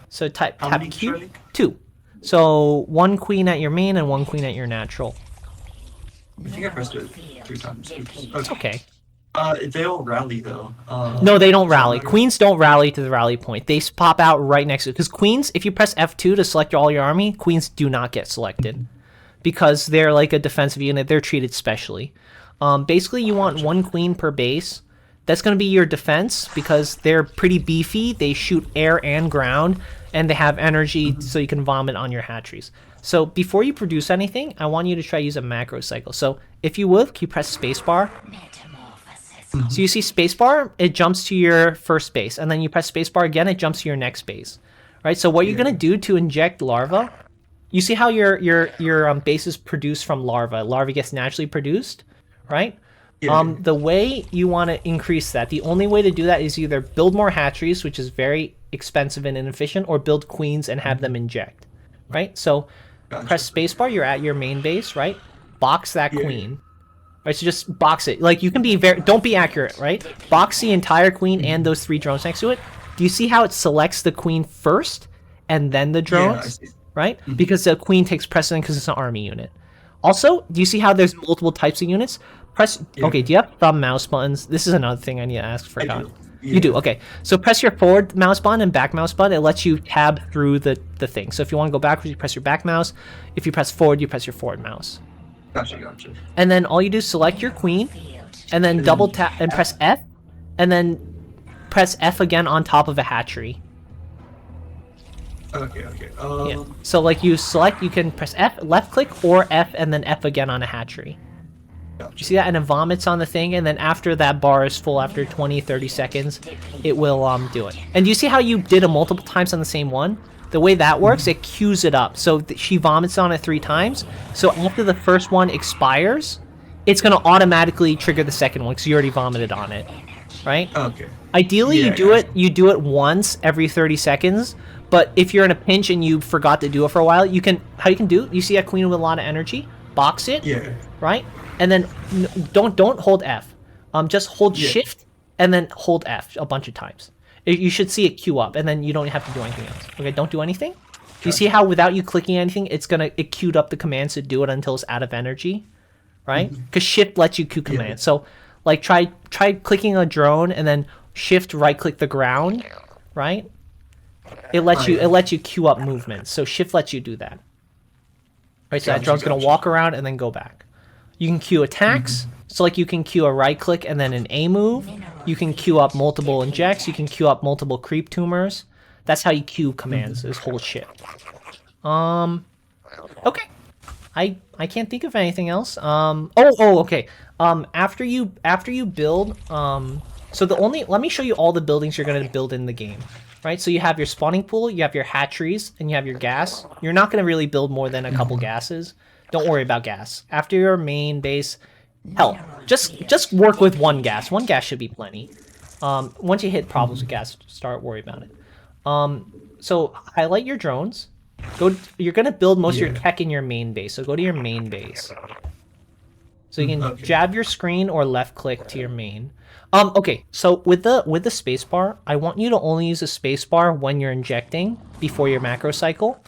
So tap many Q. try? 2. So 1 queen at your main and 1 queen at your natural. I think I pressed it 3 times. It's okay. They all rally though. No, they don't rally. Queens don't rally to the rally point. They pop out right next to it. Because queens, if you press F2 to select all your army, queens do not get selected. Because they're like a defensive unit. They're treated specially. Basically, you want 1 queen per base. That's going to be your defense because they're pretty beefy. They shoot air and ground. And they have energy so you can vomit on your hatcheries. So before you produce anything, I want you to try to use a macro cycle. So if you would, can you press spacebar? So you see spacebar, it jumps to your first base. And then you press spacebar again, it jumps to your next base. Right? So what you're going to do to inject larvae, you see how your bases produce from larvae. Larvae gets naturally produced, right? Yeah. The way you want to increase that, the only way to do that is either build more hatcheries, which is very expensive and inefficient, or build queens and have them inject, right? So press spacebar, you're at your main base, right? Box that queen, right? So just box it. Like you can be don't be accurate, right? Box the entire queen and those 3 drones next to it. Do you see how it selects the queen first and then the drones, right? Because the queen takes precedent because it's an army unit. Also, do you see how there's multiple types of units? Press. Okay, do you have thumb mouse buttons? This is another thing I need to ask. Forgot. You do. Okay. So press your forward mouse button and back mouse button. It lets you tab through the thing. So if you want to go backwards, you press your back mouse. If you press forward, you press your forward mouse. Gotcha. And then all you do is select your queen, and then double tap and press F, and then press F again on top of a hatchery. Okay, okay. Yeah. So like you select, you can press F, left click, or F, and then F again on a hatchery. Gotcha. You see that? And it vomits on the thing, and then after that bar is full, after 20, 30 seconds, it will do it. And you see how you did it multiple times on the same one? The way that works, it queues it up. So she vomits on it 3 times. So after the first one expires, it's going to automatically trigger the second one because you already vomited on it, right? Okay. Ideally, Yeah, you do it once every 30 seconds. But if you're in a pinch and you forgot to do it for a while, you can do it. You see a queen with a lot of energy, box it, Yeah. right? And then don't hold F. Just hold Shift and then hold F a bunch of times. You should see it queue up, and then you don't have to do anything else. Okay, don't do anything. Do you see how without you clicking anything, it queued up the commands to do it until it's out of energy, right? Because Shift lets you queue commands. So like try clicking a drone and then Shift right click the ground, right? It lets you queue up movements. So Shift lets you do that. Right, so that drone's gonna walk around and then go back. You can queue attacks. So like you can queue a right click and then an A move. You can queue up multiple injects. You can queue up multiple creep tumors. That's how you queue commands. This whole shit. Okay. I can't think of anything else. Okay. After you build, so let me show you all the buildings you're gonna build in the game. Right, so you have your spawning pool, you have your hatcheries, and you have your gas. You're not going to really build more than a couple gases. Don't worry about gas. After your main base, hell, just work with one gas. One gas should be plenty. Once you hit problems with gas, start worry about it. So highlight your drones. You're going to build most of your tech in your main base, so go to your main base. So you can jab your screen or left click to your main. Okay, so with the spacebar, I want you to only use the spacebar when you're injecting before your macro cycle.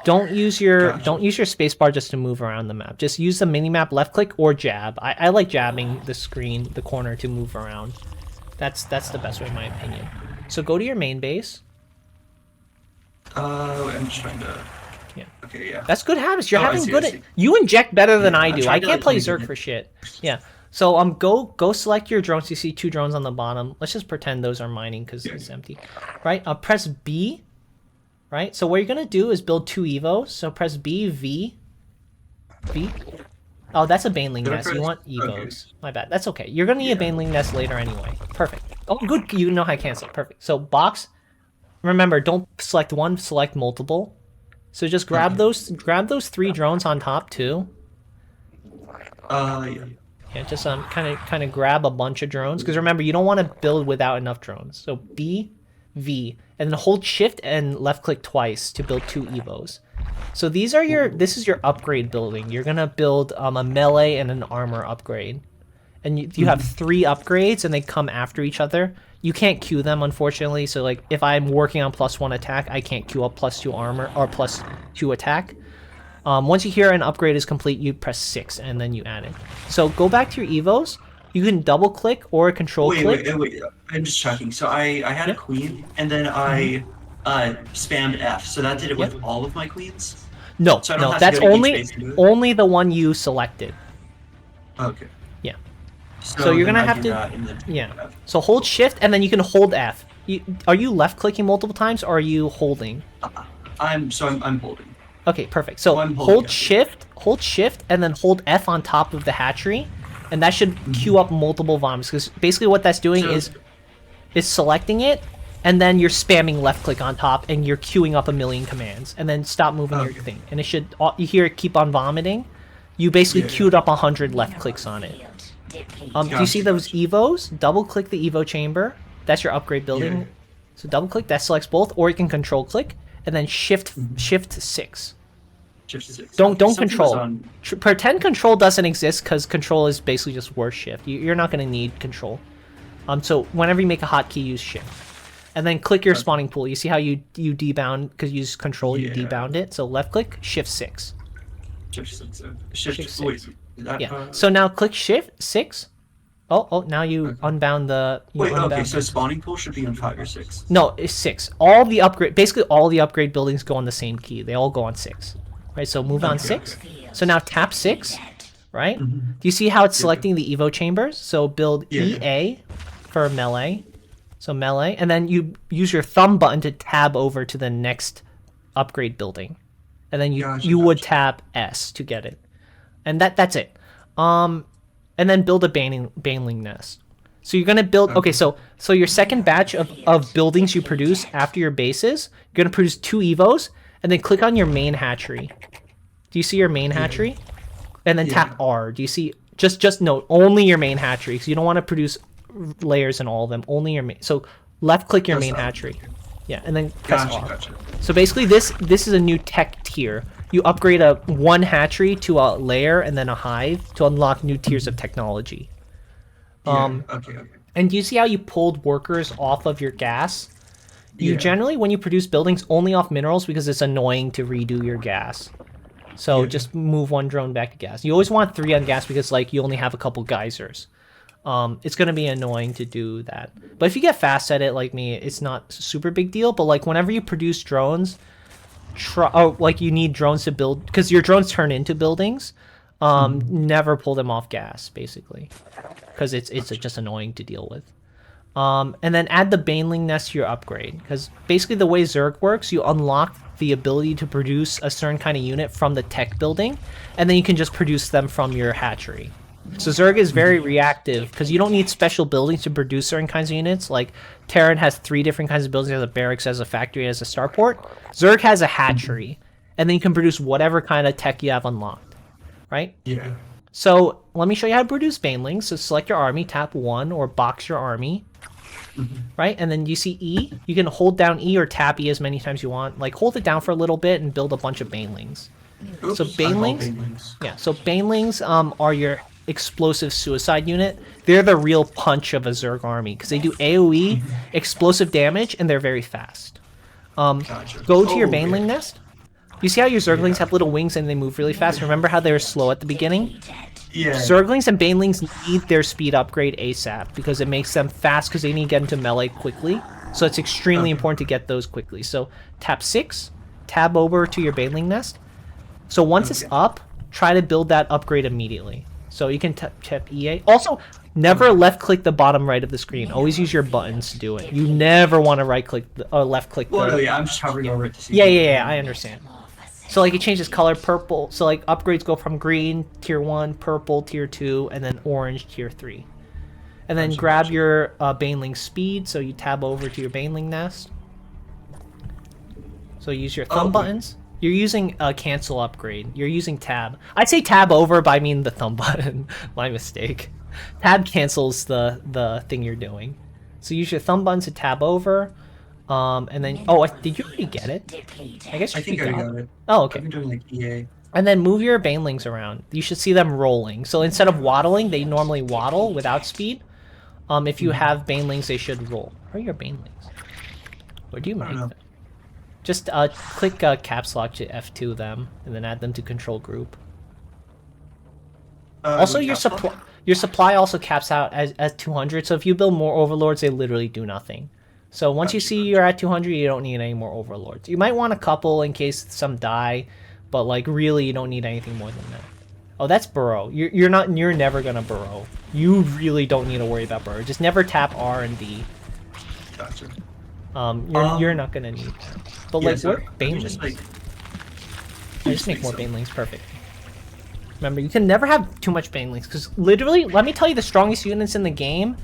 Don't use your spacebar just to move around the map. Just use the minimap left click or jab. I like jabbing the corner to move around. That's the best way in my opinion. So go to your main base. I'm just trying to. Yeah. Okay, yeah. That's good habits. You're having I see. You inject better than I do. I to, can't like, play make Zerg it- for shit. Yeah. So go select your drones. You see 2 drones on the bottom. Let's just pretend those are mining because it's empty. Right? Press B. Right? So what you're gonna do is build 2 evos. So press B, V. Oh, that's a baneling nest. You want evos. Okay. My bad. That's okay. You're gonna need a baneling nest later anyway. Perfect. Oh, good. You know how to cancel. Perfect. So box. Remember, don't select one. Select multiple. So just grab those 3 drones on top too. Yeah. Yeah, just kind of grab a bunch of drones because remember you don't want to build without enough drones. So B, V, and then hold Shift and left click twice to build 2 evos. So this is your upgrade building. You're gonna build a melee and an armor upgrade, and you have 3 upgrades and they come after each other. You can't queue them unfortunately. So like if I'm working on +1 attack, I can't queue up +2 armor or +2 attack. Once you hear an upgrade is complete, you press 6 and then you add it. So go back to your evos. You can double click or control click. Wait. I'm just checking. So I had a queen and then I spammed F. So that did it with all of my queens? No, So I don't have that's to go to each space to do it? only the one you selected. Okay. Yeah. So you're gonna have to So hold Shift and then you can hold F. Are you left clicking multiple times or are you holding? I'm holding. Okay, perfect. So hold Shift, and then hold F on top of the hatchery, and that should queue up multiple vomits. Because basically what that's doing is selecting it, and then you're spamming left click on top, and you're queuing up a million commands, and then stop moving your thing. And it should you hear it keep on vomiting. You basically queued up 100 left clicks on it. Do you see those evos? Double click the evo chamber. That's your upgrade building. Yeah. So double click, that selects both, or you can control click. And then shift 6. Don't control. Pretend control doesn't exist because control is basically just worse shift. You're not going to need control. So whenever you make a hotkey, use shift. And then click your spawning pool. You see how you debound because you use control, you debound it. So left click, shift 6. Shift 6. Wait, yeah. So now click shift 6. Oh, now you unbound the... okay, so spawning pool should be on 5 or 6. No, it's 6. Basically all the upgrade buildings go on the same key. They all go on 6. Right, so move on 6. So now tap 6, right? Do you see how it's selecting the evo chambers? So build EA for melee. So melee, and then you use your thumb button to tab over to the next upgrade building, and then Gotcha, you would gotcha. tap S to get it, and that's it. And then build a baneling nest. So you're gonna build. Okay, Okay. so your second batch of buildings you produce after your bases, you're gonna produce 2 evos, and then click on your main hatchery. Do you see your main hatchery? And then tap Yeah. R. Do you see? Just note only your main hatchery, because you don't want to produce layers in all of them. Only your main. So left click your That's main not- hatchery. Yeah, and then press Gotcha, R. gotcha. So basically, this is a new tech tier. You upgrade a one hatchery to a layer and then a hive to unlock new tiers of technology. Yeah. Okay. Okay. And do you see how you pulled workers off of your gas? You Yeah. generally, when you produce buildings, only off minerals because it's annoying to redo your gas. So Yeah. just move one drone back to gas. You always want 3 on gas because like you only have a couple geysers. It's gonna be annoying to do that. But if you get fast at it like me, it's not a super big deal. But like whenever you produce drones, like you need drones to build because your drones turn into buildings. Never pull them off gas basically, because it's just annoying to deal with. And then add the baneling nest to your upgrade, because basically the way Zerg works, you unlock the ability to produce a certain kind of unit from the tech building, and then you can just produce them from your hatchery. So Zerg is very reactive because you don't need special buildings to produce certain kinds of units. Like Terran has 3 different kinds of buildings: has a barracks, has a factory, has a starport. Zerg has a hatchery, and then you can produce whatever kind of tech you have unlocked, right? Yeah. So let me show you how to produce banelings. So select your army, tap 1, or box your army, right? And then you see E. You can hold down E or tap E as many times as you want. Like hold it down for a little bit and build a bunch of banelings. Oops, So I call banelings, banelings. yeah. So banelings are your explosive suicide unit. They're the real punch of a Zerg army because they do AOE, explosive damage, and they're very fast. Gotcha. Go to your Oh, okay. baneling nest. You see how your Zerglings Yeah. have little wings and they move really fast? Remember how they were slow at the beginning? Yeah. Zerglings and banelings need their speed upgrade ASAP because it makes them fast because they need to get into melee quickly. So it's extremely Okay. important to get those quickly. So tap 6, tab over to your baneling nest. So once it's Okay. up, try to build that upgrade immediately. So you can tap EA. Also, never left click the bottom right of the screen. Always use your buttons to do it. You never want to right click or left click Well, no, the. yeah, I'm just hovering over it to see. Yeah, I understand. So like it changes color purple. So like upgrades go from green tier 1, purple tier 2, and then orange tier 3. And then Gotcha, grab gotcha. your baneling speed. So you tab over to your baneling nest. So use your thumb Okay. buttons. You're using a cancel upgrade. You're using tab. I'd say tab over, but I mean the thumb button. My mistake. Tab cancels the thing you're doing. So use your thumb buttons to tab over. And then did you already get it? I guess I you think I got it. Oh, I've okay. been doing like EA. And then move your banelings around. You should see them rolling. So instead of waddling, they normally waddle without speed. If you have banelings, they should roll. Where are your banelings? Where do you I make don't know. them? Just click caps lock to F2 them, and then add them to control group. Also, With your caps lock? supply also caps out at 200. So if you build more overlords, they literally do nothing. So once you Gotcha, see gotcha. you're at 200, you don't need any more overlords. You might want a couple in case some die, but like really, you don't need anything more than that. Oh, that's burrow. You're never gonna burrow. You really don't need to worry about burrow. Just never tap R and D. Gotcha. You're not gonna need that. But Yeah, like, sorry. what Let me banelings? just like. I just make make more some. banelings. Perfect. Remember, you can never have too much banelings because literally, let me tell you, the strongest units in the game,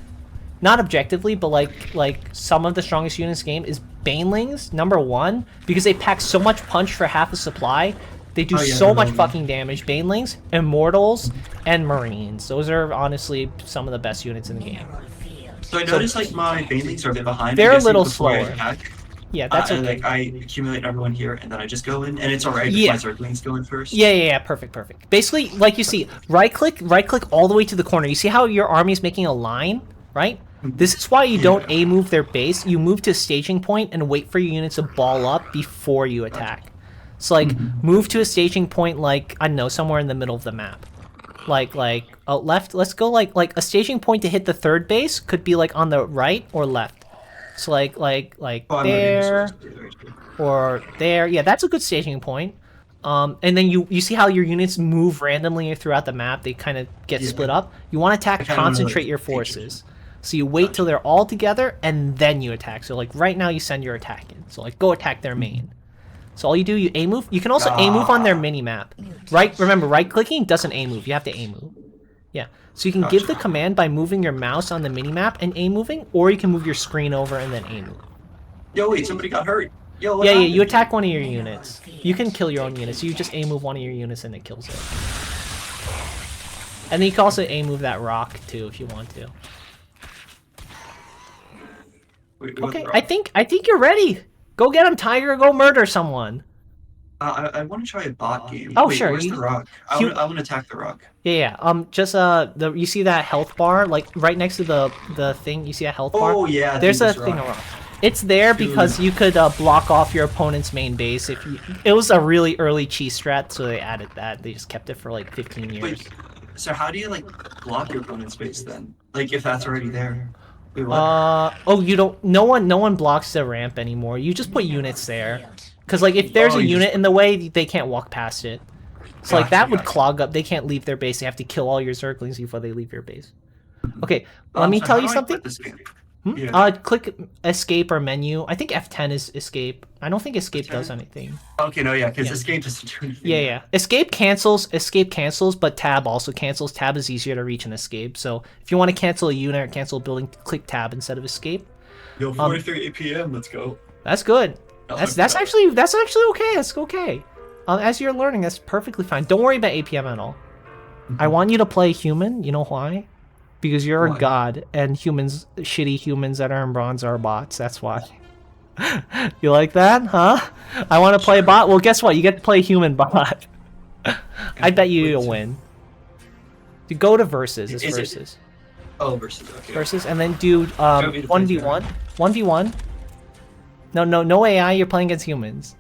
not objectively, but like some of the strongest units in the game is banelings #1 because they pack so much punch for half the supply. They do Oh, yeah, so they're much really- fucking damage. Banelings, immortals, and marines. Those are honestly some of the best units in the game. So I noticed like my banelings are a bit behind. They're I'm a guessing little before I slower. attack. Yeah, that's And okay. like I accumulate everyone here, and then I just go in, and it's alright Yeah. if my Zerglings go in first. Yeah, perfect. Basically, like you see, right click all the way to the corner. You see how your army is making a line, right? This is why you don't Yeah. A move their base. You move to a staging point and wait for your units to ball up before you attack. So like move to a staging point, like I don't know, somewhere in the middle of the map. Like left. Let's go like a staging point to hit the third base could be like on the right or left. So like Oh, I'm not there or there. Yeah, that's a good staging point. And then you see how your units move randomly throughout the map. They kind of get Yeah. split up. You want to attack, I kinda wanna, concentrate like, your picture forces. So you wait till they're all together and then you attack. So like right now you send your attack in. So like go attack their main. So all you do, you A move. You can also A move on their mini map. Right? Remember, right clicking doesn't A move. You have to A move. Yeah. So you can give the command by moving your mouse on the mini map and A moving, or you can move your screen over and then A move. Yo, wait, somebody got hurt. Yo, what Yeah, happened? you attack one of your units. You can kill your own units. So you just A move one of your units and it kills it. And then you can also A move that rock too if you want to. Wait, Okay, I think you're ready. Go get him, Tiger. Go murder someone. I want to try a bot game. Oh, Wait, sure. Where's the rock? I want to attack the rock. Yeah. Just you see that health bar, like right next to the thing. You see a health bar? Oh yeah. There's a thing around. It's there because you could block off your opponent's main base if you. It was a really early cheese strat, so they added that. They just kept it for like 15 years. Wait, so how do you like block your opponent's base then? Like if that's already there. Wait, what? Oh, you don't. No one blocks the ramp anymore. You just put units there, because like if there's a unit in the way, they can't walk past it. So like that would clog up. They can't leave their base. They have to kill all your zerglings before they leave your base. Okay, let me tell you something. Click escape or menu. I think F10 is escape. I don't think escape does anything. Okay, no, yeah, because escape doesn't do anything. Yeah. Escape cancels, but tab also cancels. Tab is easier to reach than escape. So if you want to cancel a unit or cancel a building, click tab instead of escape. Yo, 43 APM, let's go. That's good. That's actually okay. That's okay. As you're learning, that's perfectly fine. Don't worry about APM at all. I want you to play human. You know why? Because you're a god, and shitty humans that are in bronze are bots. That's why. You like that, huh? I want to play bot. Well, guess what? You get to play human bot. I bet you'll win. You go to versus. It's versus. Oh, versus. Okay. Versus, and then do 1v1. 1v1. No AI. You're playing against humans.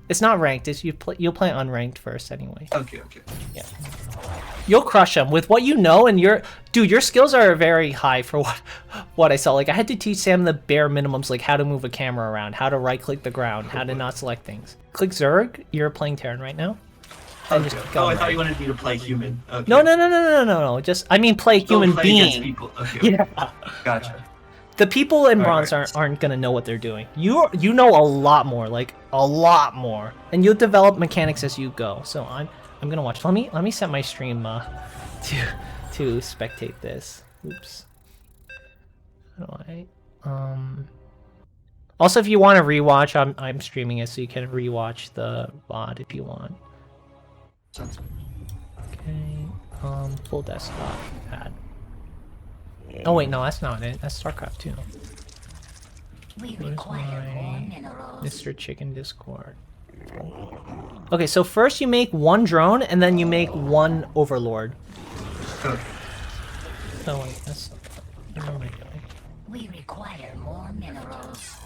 It's not ranked. You'll play unranked first anyway. Okay. Yeah. You'll crush them with what you know, and your skills are very high for what I saw. Like I had to teach Sam the bare minimums, like how to move a camera around, how to right click the ground, how to not select things. Click Zerg. You're playing Terran right now. Okay. I thought you wanted me to play human. Okay. No. Just play human being. People. Okay. Yeah. Gotcha. The people in bronze aren't gonna know what they're doing. You know a lot more, like a lot more, and you'll develop mechanics as you go. So I'm gonna watch. Let me set my stream to spectate this. Oops. How do I? Also, if you want to rewatch, I'm streaming it, so you can rewatch the VOD if you want. Sounds good. Okay. Full desktop pad. Oh wait, no, that's not it. That's StarCraft 2. We require more minerals. Mr. Chicken Discord. Okay, so first you make one drone, and then you make one overlord. Okay. Oh wait, that's... What am I doing? We require more minerals.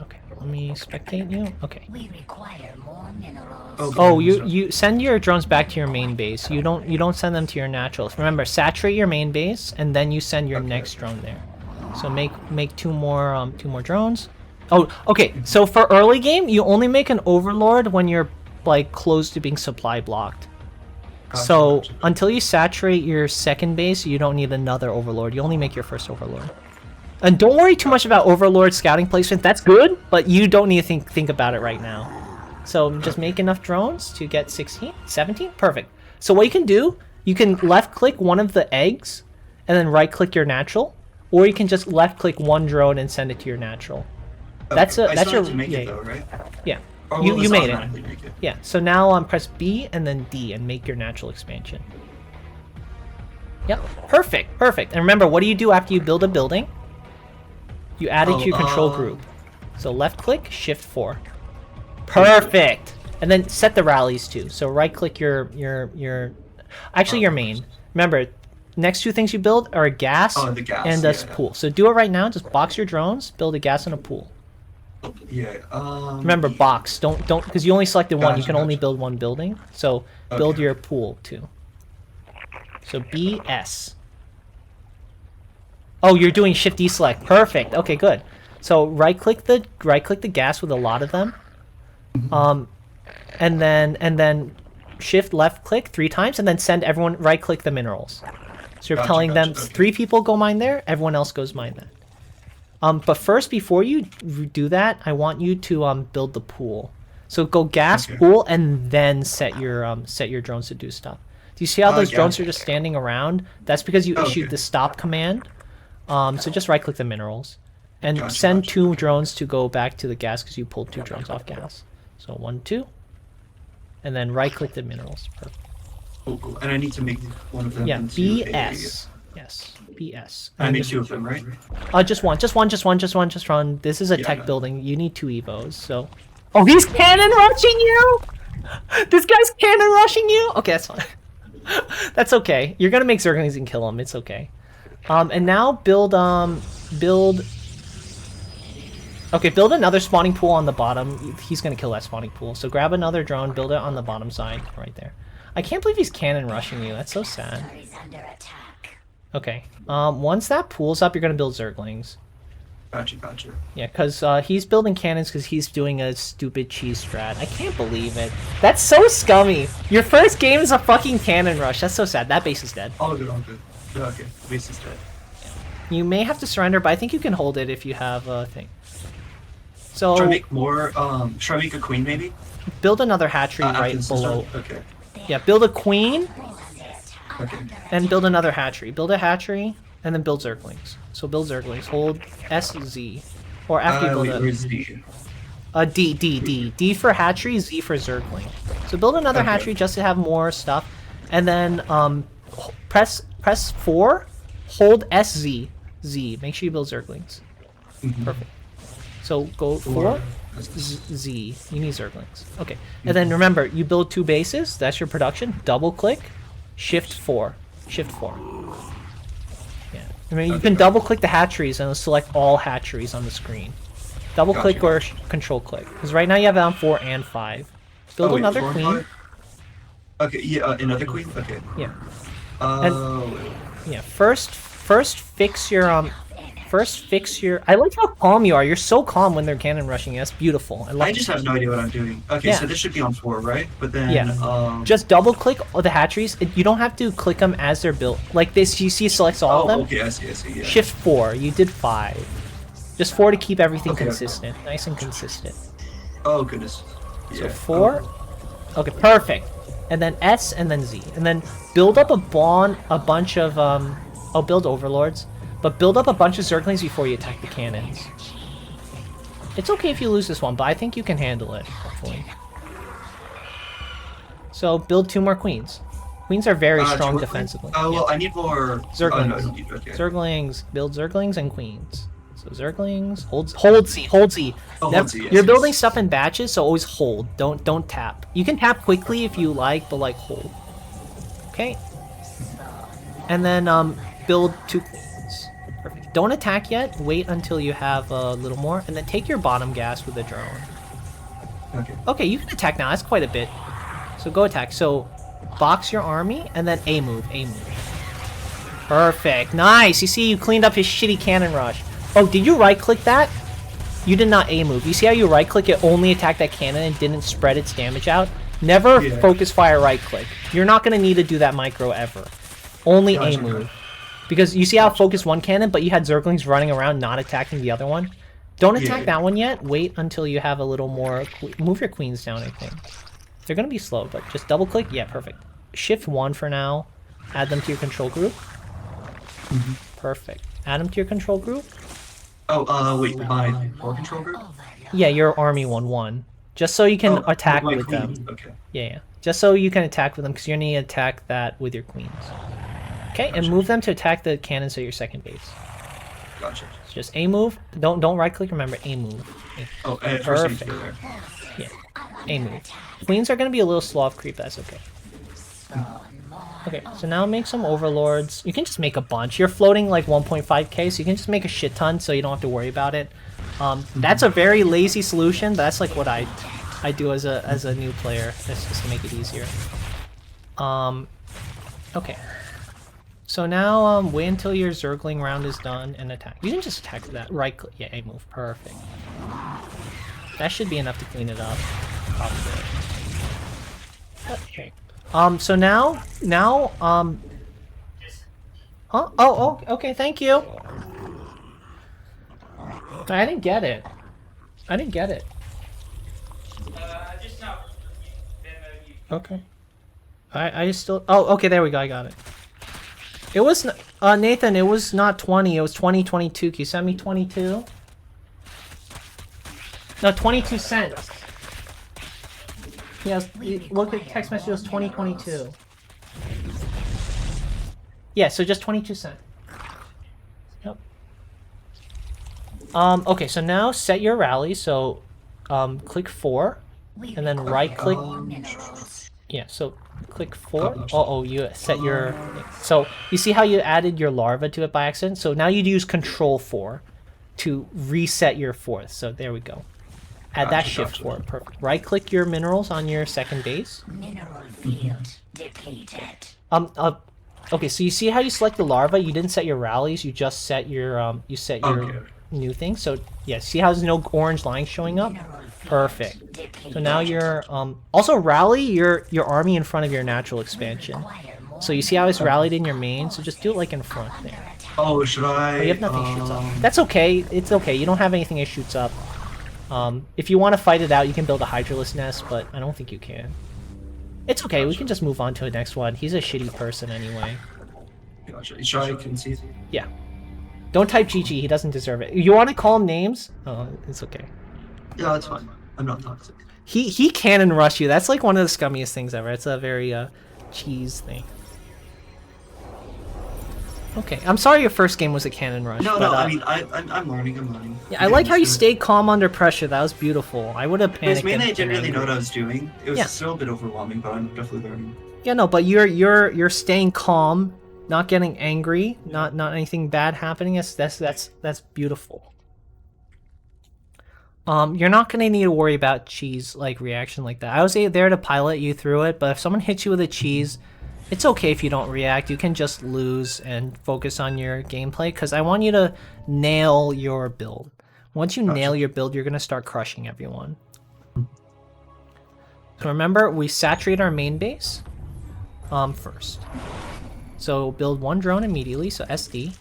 Okay, let me spectate you. Okay. We require more minerals. Okay. Oh, you send your drones back to your main base. You don't send them to your naturals. Remember, saturate your main base, and then you send your next drone there. So make two more drones. Oh, okay. So for early game, you only make an overlord when you're like close to being supply blocked. So until you saturate your second base, you don't need another overlord. You only make your first overlord. And don't worry too much about overlord scouting placement. That's good, but you don't need to think about it right now. So just make enough drones to get 16, 17, perfect. So what you can do, you can left click one of the eggs and then right click your natural, or you can just left click one drone and send it to your natural. That's your it though, right? Yeah. Or You made it. make it. Yeah. So now press B and then D and make your natural expansion. Yep. Perfect. And remember, what do you do after you build a building? You add it to your control group. So left click, shift 4. Perfect. And then set the rallies too. So right click your main. Remember, next two things you build are a gas, and a pool. So do it right now. Just box your drones, build a gas and a pool. Yeah. Remember, box. Don't because you only selected one. You can only build one building. So build your pool too. So BS. Oh, you're doing Shift D select. Perfect. Okay, good. So right click the gas with a lot of them, and then Shift left click 3 times, and then send everyone right click the minerals. So you're telling them 3 people go mine there, everyone else goes mine that. But first, before you do that, I want you to build the pool. So go gas pool and then set your drones to do stuff. Do you see how those drones are just standing around? That's because you issued the stop command. So just right click the minerals and send 2 drones to go back to the gas because you pulled 2 drones off gas. So 1, 2, and then right click the minerals. Perfect. Oh, cool. And I need to make one of them. Yeah, into BS. Yes, BS. I need 2 of them, right? Just one. This is a tech building. You need 2 evos. So. Oh, he's cannon rushing you! This guy's cannon rushing you? Okay, that's fine. That's okay. You're gonna make Zerglings and kill him. It's okay. And now build another spawning pool on the bottom. He's gonna kill that spawning pool. So grab another drone, build it on the bottom side, right there. I can't believe he's cannon rushing you. That's so sad. Okay. Once that pool's up, you're gonna build Zerglings. Gotcha. Yeah, because he's building cannons because he's doing a stupid cheese strat. I can't believe it. That's so scummy. Your first game is a fucking cannon rush. That's so sad. That base is dead. All good. Yeah, okay, base is dead. You may have to surrender, but I think you can hold it if you have a thing. So Should I make more? Should I make a queen maybe? Build another hatchery right After below. Okay. Yeah, build a queen Okay. and build another hatchery. Build a hatchery and then build Zerglings. So build Zerglings. Hold SZ. Or after you build where's D? D for hatchery, Z for Zergling. So build another hatchery just to have more stuff. And then press 4, hold SZ. Z. Make sure you build Zerglings. Perfect. So go 4, Z. You need Zerglings. Okay. And then remember, you build 2 bases. That's your production. Double click. Shift 4. Shift 4. Yeah. I mean, you can double click the hatcheries and it'll select all hatcheries on the screen. Double click or control click. Because right now you have it on 4 and 5. Build another queen. Okay, yeah, another queen? Okay. Yeah. Oh. Yeah, first fix your I like how calm you are. You're so calm when they're cannon rushing. That's beautiful. I just have no idea what I'm doing. Okay, so this should be on 4, right? But then just double click the hatcheries. You don't have to click them as they're built. Like this, you see selects all of them. Okay, I see, yeah. Shift 4. You did 5. Just 4 to keep everything consistent. Nice and consistent. Oh goodness. So 4. Okay, perfect. And then S and then Z. And then build up a bunch of build overlords. But build up a bunch of Zerglings before you attack the cannons. It's okay if you lose this one, but I think you can handle it, hopefully. So build 2 more queens. Queens are very strong defensively. Oh, well, I need more... Zerglings. Oh, no, I don't need... Okay. Zerglings. Build Zerglings and queens. So Zerglings, hold Z. Oh, hold Z, yes, you're building stuff in batches, so always hold. Don't tap. You can tap quickly if you like, but like hold. Okay. And then build 2 queens. Perfect. Don't attack yet. Wait until you have a little more, and then take your bottom gas with a drone. Okay. Okay, you can attack now. That's quite a bit. So go attack. So box your army, and then A move. Perfect. Nice. You see, you cleaned up his shitty cannon rush. Oh, did you right-click that? You did not A move. You see how you right-click it, only attacked that cannon and didn't spread its damage out? Never focus fire right-click. You're not going to need to do that micro ever. Only A move. Because you see how it focused one cannon, but you had Zerglings running around not attacking the other one? Don't attack that one yet. Wait until you have a little more... Move your queens down, I think. They're going to be slow, but just double-click. Yeah, perfect. Shift 1 for now. Add them to your control group. Perfect. Add them to your control group. Oh, wait, my 4 control group? Yeah, your army 1-1. Just so you can attack with them. Okay. Yeah. Just so you can attack with them, because you're going to attack that with your queens. Okay, and move them to attack the cannons at your second base. Gotcha. So just A move. Don't right click. Remember A move. Oh, perfect. Yeah, A move. Queens are going to be a little slow off creep. That's okay. Okay, so now make some overlords. You can just make a bunch. You're floating like 1.5k, so you can just make a shit ton, so you don't have to worry about it. That's a very lazy solution, but that's like what I do as a new player. That's just to make it easier. Okay. So now, wait until your Zergling round is done and attack. You can just attack that. Right click. Yeah, A move. Perfect. That should be enough to clean it up. Probably. Okay. So now, huh? Oh, okay, thank you. I didn't get it. I didn't get it. Just now. Okay. I still. Oh, okay. There we go. I got it. It was Nathan. It was not 20. It was 2022. Can you send me 22? No, 22 cents. Yes. Look at text message. It was 2022. Yeah. So just 22 cents. Yep. Okay. So now set your rally. So, click 4, We and then require right click. more minerals. Yeah, so click 4. Oh, you set your... So, you see how you added your larva to it by accident? So now you'd use Control 4 to reset your 4th. So there we go. Add that shift 4. Perfect. Right-click your minerals on your second base. Mineral field depleted. Okay, so you see how you select the larva? You didn't set your rallies. You just set your Okay. new thing. So, yeah, see how there's no orange line showing up? Mineral field Perfect. depleted. So now you're... Also, rally your army in front of your natural expansion. Require more So you see how it's rallied in your main? So just do it like in front there. attack. Oh, should I? Oh, you have nothing shoots up. That's okay. It's okay. You don't have anything that shoots up. If you want to fight it out, you can build a Hydralisk nest, but I don't think you can. It's okay. We can just move on to the next one. He's a shitty person anyway. Gotcha. Should I concede? Yeah. Don't type GG. He doesn't deserve it. You want to call him names? Oh, it's okay. Yeah, that's fine. I'm not toxic. He cannon rush you. That's like one of the scummiest things ever. It's a very cheese thing. Okay, I'm sorry your first game was a cannon rush. No, but, no. I mean, I'm learning. I'm learning. yeah, I like how you stayed calm under pressure. That was beautiful. I would have Because panicked. mainly I and didn't been really know what angry. I was doing. It was Yeah. still a bit overwhelming, but I'm definitely learning. Yeah, no, but you're staying calm, not getting angry, not anything bad happening. That's beautiful. You're not gonna need to worry about cheese like reaction like that. I was there to pilot you through it, but if someone hits you with a cheese, it's okay if you don't react. You can just lose and focus on your gameplay because I want you to nail your build. Once you nail your build, you're gonna start crushing everyone. So remember, we saturate our main base first. So build one drone immediately. So SD.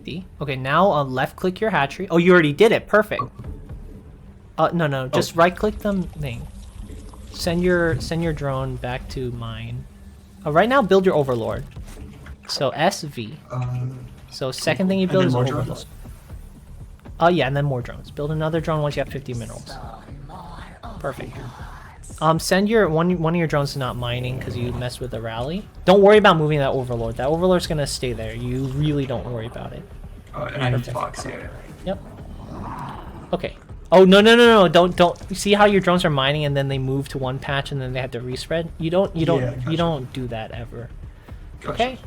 D. Okay, now left click your hatchery. Oh, you already did it. Perfect. No, just right click the thing. Send your drone back to mine. Right now, build your overlord. So SV. So second thing you build is more overlord. drones? Yeah, and then more drones. Build another drone once you have 50 minerals. Spawn more Perfect. overlords. Send your one of your drones to not mining because you messed with the rally. Don't worry about moving that overlord. That overlord's gonna stay there. You really don't worry about it. And I need to box here. Yep. Okay. Oh no! Don't you see how your drones are mining and then they move to one patch and then they have to respread? You don't Yeah, gotcha. you don't do that ever. Gotcha. Okay.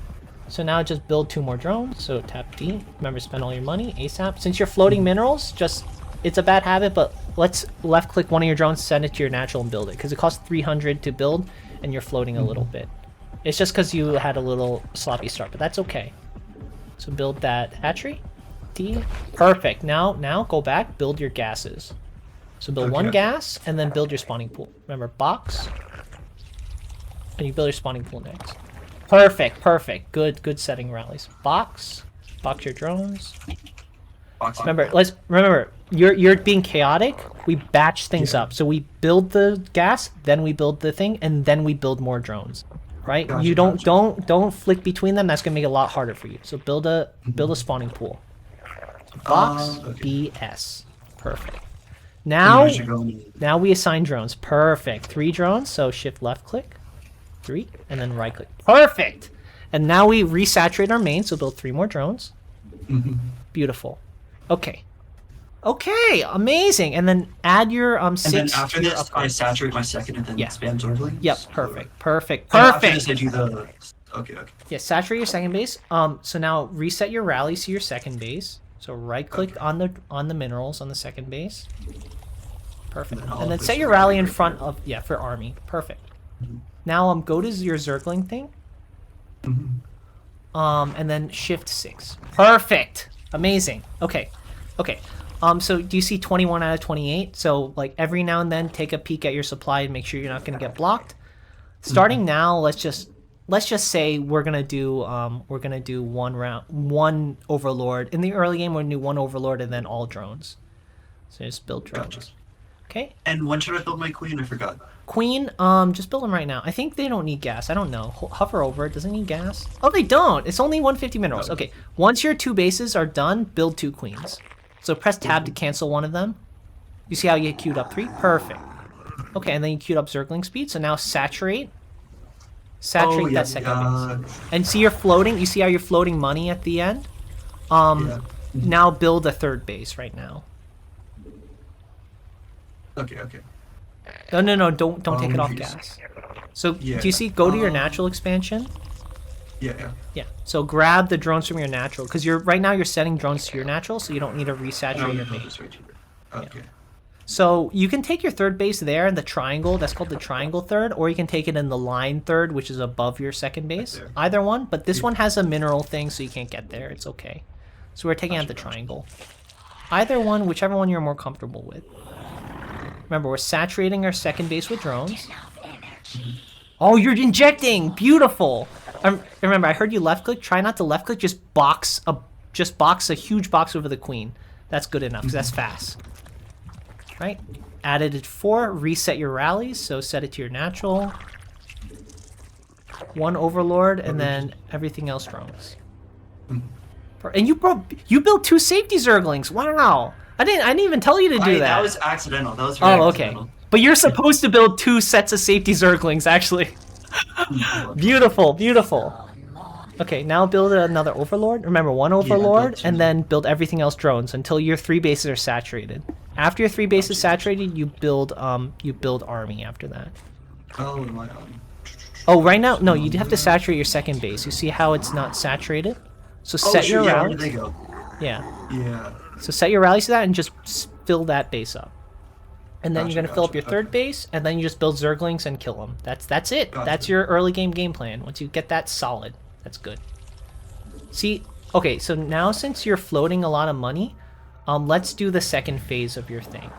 So now just build 2 more drones. So tap D. Remember, spend all your money ASAP. Since you're floating minerals, just it's a bad habit, but let's left click one of your drones, send it to your natural and build it because it costs 300 to build and you're floating a little bit. It's just because you had a little sloppy start, but that's okay. So build that hatchery. D. Perfect. Now go back, build your gases. So build one Okay. gas and then build your spawning pool. Remember, box. And you build your spawning pool next. Perfect. Good setting rallies. Box your drones. Box. Remember, you're being chaotic. We batch things up. So we build the gas, then we build the thing, and then we build more drones. Right? Gotcha, You don't gotcha. don't flick between them. That's gonna make it a lot harder for you. So build a spawning pool. Box Okay. BS. Perfect. Now I should go and- now we assign drones. Perfect. 3 drones. So shift left click. 3 and then right click. Perfect. And now we resaturate our main. So build 3 more drones. Beautiful. Okay. Amazing. And then add your 6 And then after to your this, I upgrade. saturate my second and then Yeah. spam Zorgling. Yep. Perfect. And after this, I do the. Okay. Yeah, saturate your second base. So now reset your rallies to your second base. So right click on the minerals on the second base. Perfect. And then I'll And then push set your the rally in rally front of for army. Perfect. Now go to your Zergling thing. And then shift 6. Perfect. Amazing. Okay. So do you see 21 out of 28? So like every now and then take a peek at your supply and make sure you're not going to get blocked. Starting now, let's just let's just say we're gonna do one overlord in the early game. We're gonna do one overlord and then all drones. So just build drones. Gotcha. Okay. And when should I build my queen? I forgot. Queen, just build them right now. I think they don't need gas. I don't know. Hover over it. Does it need gas? Oh, they don't. It's only 150 minerals. No. Okay. Once your 2 bases are done, build 2 queens. So press tab to cancel one of them. You see how you queued up 3? Perfect. Okay, and then you queued up Zergling speed. So now saturate. Saturate that second base. And see you're floating. You see how you're floating money at the end? Yeah. Now build a 3rd base right now. Okay, okay. No, don't take it off gas. So Yeah. do you see? Go to your natural expansion. Yeah, yeah. Yeah. So grab the drones from your natural, because right now you're setting drones to your natural, so you don't need to resaturate your base. Right here. Okay. So you can take your 3rd base there in the triangle. That's called the triangle 3rd, or you can take it in the line 3rd, which is above your 2nd base. there. Either one, but this one has a mineral thing, so you can't get there. It's okay. So we're taking out the triangle. Either one, whichever one you're more comfortable with. Remember, we're saturating our 2nd base with drones. Oh, you're injecting! Beautiful! Remember, I heard you left click. Try not to left click. Just box a huge box over the queen. That's good enough, because that's fast. Right? Added it 4. Reset your rallies, so set it to your natural. 1 overlord, and then everything else drones. And you built 2 safety zerglings. Wow! I didn't even tell you to do that. That was accidental. That was really Oh, okay. accidental. But you're supposed to build 2 sets of safety zerglings, actually. Beautiful, beautiful. Okay, now build another overlord. Remember, 1 overlord, and then build everything else drones until your 3 bases are saturated. After your 3 bases saturated, you build army after that. Oh my. Oh, right now, no, you have to saturate your 2nd base. You see how it's not saturated? So set your yeah, where rallies. did they go? Yeah. Yeah. So set your rallies to that and just fill that base up. And then Gotcha, you're going to fill up gotcha, your 3rd okay. base, and then you just build Zerglings and kill them. That's it. Gotcha. That's your early game plan. Once you get that solid, that's good. See, okay, so now since you're floating a lot of money, let's do the 2nd phase of your thing.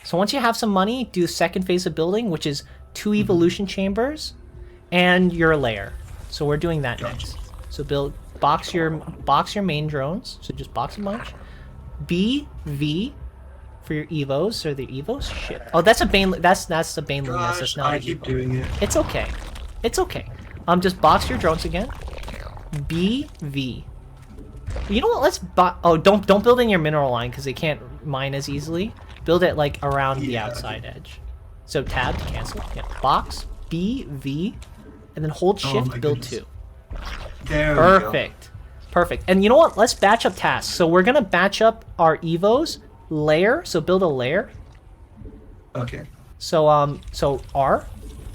So once you have some money, do the 2nd phase of building, which is 2 evolution chambers and your lair. So we're doing that next. So box your main drones. So just box a bunch. BV for your evos. Are the evos? Shit. Oh, that's a bane. That's the bane luminous. That's not I an keep evo. doing it. It's okay. It's okay. Just box your drones again. BV. You know what? Let's don't build in your mineral line because they can't mine as easily. Build it like around the outside edge. So tab to cancel. Yeah. Box BV, and then hold shift. my Build goodness. 2. There we go. Perfect. And you know what? Let's batch up tasks. So we're gonna batch up our evos layer. So build a layer. Okay. So R,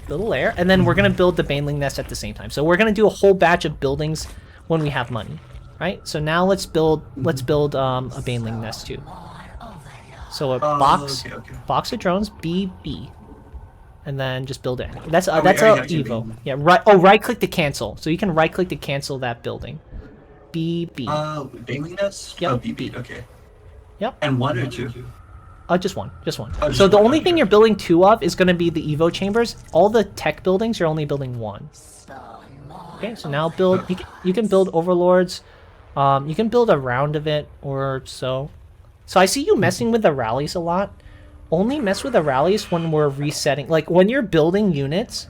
build a layer, and then we're gonna build the baneling nest at the same time. So we're gonna do a whole batch of buildings when we have money, right? So now let's build a baneling nest too. So a box of drones BB, and then just build it. That's a we already have two evo. baneling. Yeah, right. Oh, right click to cancel. So you can right click to cancel that building. BB. Baneling nest? Yep. Oh, BB. Okay. Yep. And 1 or 2? Just one. Oh, just So the one, only okay. thing you're building 2 of is going to be the Evo chambers. All the tech buildings, you're only building 1. Okay, so now build. You can build overlords. You can build a round of it or so. So I see you messing with the rallies a lot. Only mess with the rallies when we're resetting. Like when you're building units,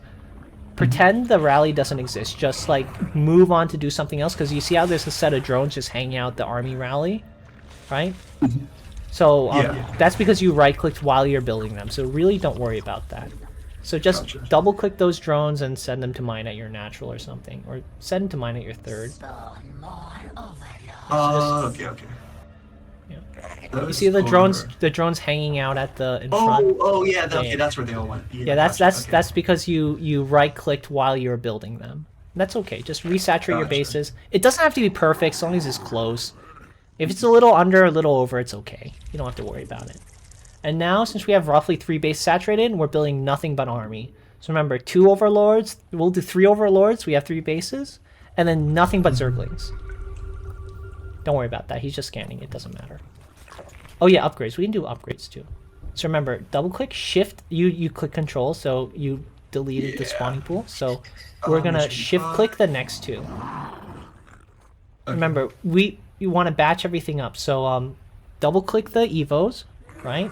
pretend the rally doesn't exist. Just like move on to do something else, because you see how there's a set of drones just hanging out the army rally, right? So that's because you right-clicked while you're building them. So really don't worry about that. So just Gotcha. double-click those drones and send them to mine at your natural or something, or send them to mine at your 3rd. Okay. Yeah. You see the drones hanging out at in front. Oh yeah. Okay, Yeah. that's where they all went. Yeah, that's because you right-clicked while you were building them. That's okay. Just resaturate your Gotcha. bases. It doesn't have to be perfect, as long as it's close. If it's a little under, a little over, it's okay. You don't have to worry about it. And now, since we have roughly 3 bases saturated, we're building nothing but army. So remember, 2 overlords. We'll do 3 overlords. We have 3 bases, and then nothing but zerglings. Don't worry about that. He's just scanning. It doesn't matter. Oh yeah, upgrades. We can do upgrades too. So remember, double click, shift. You click control. So you deleted the Yeah. spawning pool. So we're gonna should be shift fine. click the next two. Remember, you want to batch everything up. So double click the evos, right?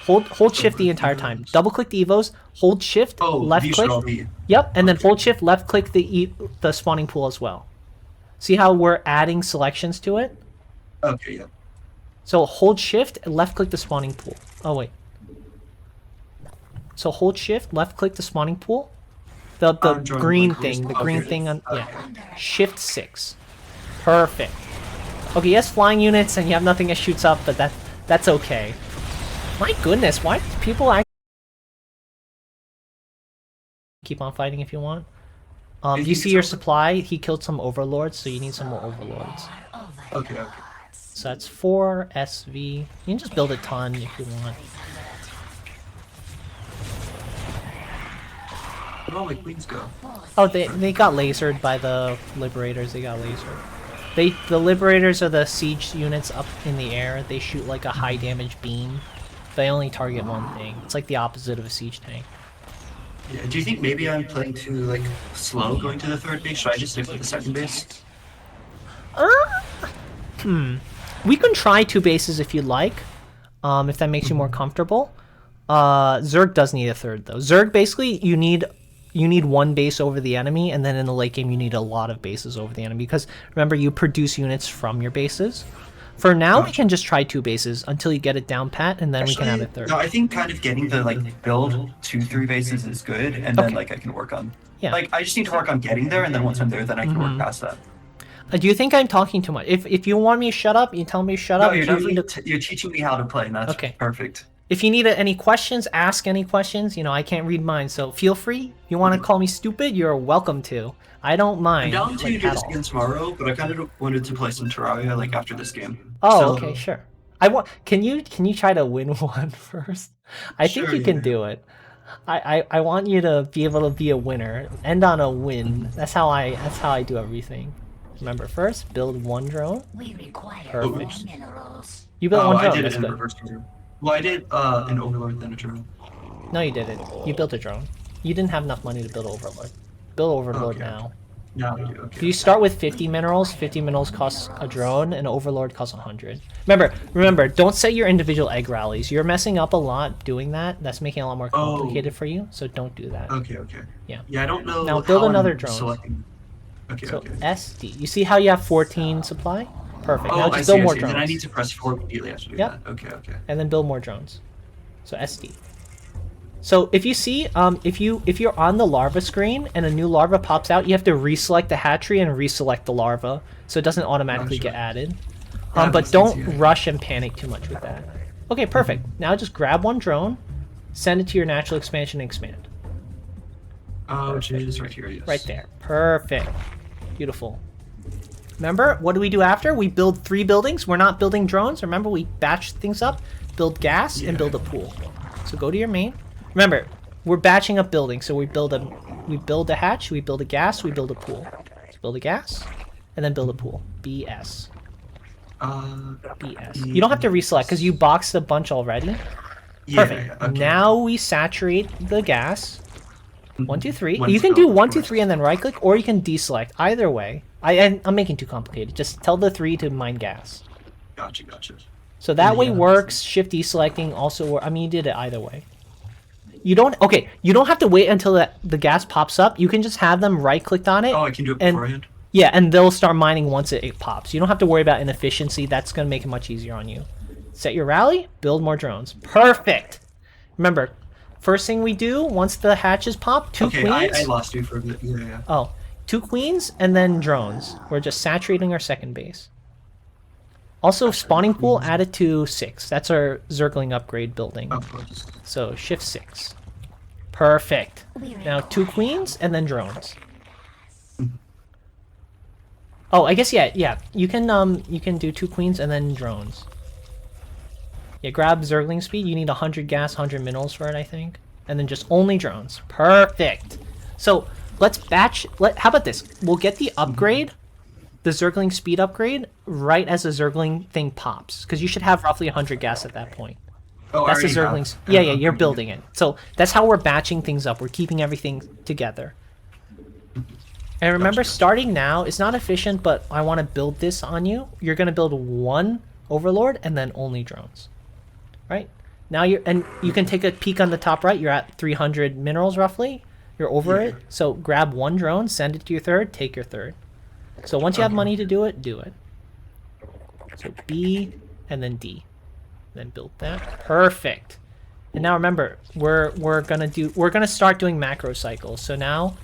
Hold shift the entire time. Double click the evos, hold shift, Oh, left these click. should all be. Yep, and then Okay. hold shift, left click the spawning pool as well. See how we're adding selections to it? Okay, yeah. So hold shift, left click the spawning pool. Oh wait. So hold shift, left click the spawning pool. The I'm drawing green blank. thing, the Okay. green thing on Okay. yeah. Shift 6. Perfect. Okay, yes, flying units and you have nothing that shoots up, but that's okay. My goodness, why do people actually keep on fighting if you want? If You you see get your some- supply? He killed some overlords, so you need some more overlords. Okay. So that's 4 SV. You can just build a ton if you want. Where'd all my queens go? Oh, they got lasered by the liberators. They got lasered. The liberators are the siege units up in the air. They shoot like a high damage beam. They only target one thing. It's like the opposite of a siege tank. Yeah. Do you think maybe I'm playing too like slow going to the third base? Should I just stick with the second base? We can try 2 bases if you'd like, if that makes you more comfortable. Zerg does need a third though. Zerg basically you need 1 base over the enemy, and then in the late game you need a lot of bases over the enemy because remember you produce units from your bases. For now, we can just try 2 bases until you get it down pat, and then we can add a third. No, I think kind of getting the like build 2-3 bases is good, and then Okay. like I can work on. Yeah. Like I just need to work on getting there, and then once I'm there, then I can work past that. Do you think I'm talking too much? If you want me to shut up, you tell me to shut No, up. you're If you definitely need to- you're teaching me how to play, and that's Okay. perfect. If you need any questions, ask any questions. You know, I can't read mine, so feel free. You want to call me stupid? You're welcome to. I don't I'm mind. down to like, do at this all. again tomorrow, but I kind of wanted to play some Terraria like after this game. Oh, So- okay, sure. I want. Can you try to win one first? I think Sure, you can yeah. do it. I want you to be able to be a winner. End on a win. That's how I do everything. Remember, first build 1 drone. We require Perfect. more minerals. You built Oh, 1 I drone. did That's it in good. reverse order. Well, I did an Overlord then a drone. No, you didn't. You built a drone. You didn't have enough money to build Overlord. Build Overlord Okay. now. No, I do. If Okay. you start with 50 minerals, 50 minerals costs a drone, and Overlord costs 100. Remember, don't set your individual egg rallies. You're messing up a lot doing that. That's making it a lot more Oh. complicated for you, so don't do that. Okay. Yeah. Yeah, I don't know. Now build how another I'm drone. selecting- Okay. So okay. SD. You see how you have 14 supply? Perfect. now Oh, I just see. build I more see. drones. Then I need to press 4 immediately after doing Yep. that. Okay. And then build more drones. So SD. So if you see, if you're on the larva screen and a new larva pops out, you have to reselect the hatchery and reselect the larva, so it doesn't automatically Gotcha. get added. That But makes sense, don't yeah. rush and panic too much with that. Okay, perfect. Now just grab 1 drone, send it to your natural expansion and expand. Oh, which is right here. Yes. Right there. Perfect. Beautiful. Remember, what do we do after? We build 3 buildings. We're not building drones. Remember, we batch things up, build gas, and build a pool. So go to your main. Remember, we're batching up buildings. So we build a hatch, we build a gas, we build a pool. So build a gas, and then build a pool. BS. BS. You don't have to reselect because you boxed a bunch already. Yeah, Perfect. yeah, okay. Now we saturate the gas. 1, 2, 3. One You can spell, do of 1, 2, course. 3 and then right click, or you can deselect. Either way. I'm making too complicated. Just tell the 3 to mine gas. Gotcha. So that way Yeah. works. Shift deselecting also works. I mean, you did it either way. You don't have to wait until the gas pops up. You can just have them right clicked on it. Oh, I can do it and- beforehand. Yeah, and they'll start mining once it pops. You don't have to worry about inefficiency. That's going to make it much easier on you. Set your rally, build more drones. Perfect. Remember, first thing we do once the hatches pop, 2 Okay, queens. I lost you for a bit. Yeah. Oh, 2 queens and then drones. We're just saturating our second base. Also, spawning pool added to 6. That's our Zergling upgrade building. Of course. So shift 6. Perfect. Now 2 queens and then drones. Oh, I guess yeah. You can do 2 queens and then drones. Yeah, grab Zergling speed. You need 100 gas, 100 minerals for it, I think. And then just only drones. Perfect. So let's batch. How about this? We'll get the upgrade, the Zergling speed upgrade, right as the Zergling thing pops, because you should have roughly 100 gas at that point. Oh, I That's the already have. Zerglings. Yeah, I'm you're coming building it. So that's how we're batching things up. We're keeping everything together. And remember, Gotcha. starting now is not efficient, but I want to build this on you. You're going to build one Overlord and then only drones. Right? Now you can take a peek on the top right. You're at 300 minerals roughly. You're over Yeah. it. So grab one drone, send it to your third, take your third. So once you have Okay. money to do it, do it. So B and then D. Then build that. Perfect. And now remember, we're gonna start doing macro cycles. So now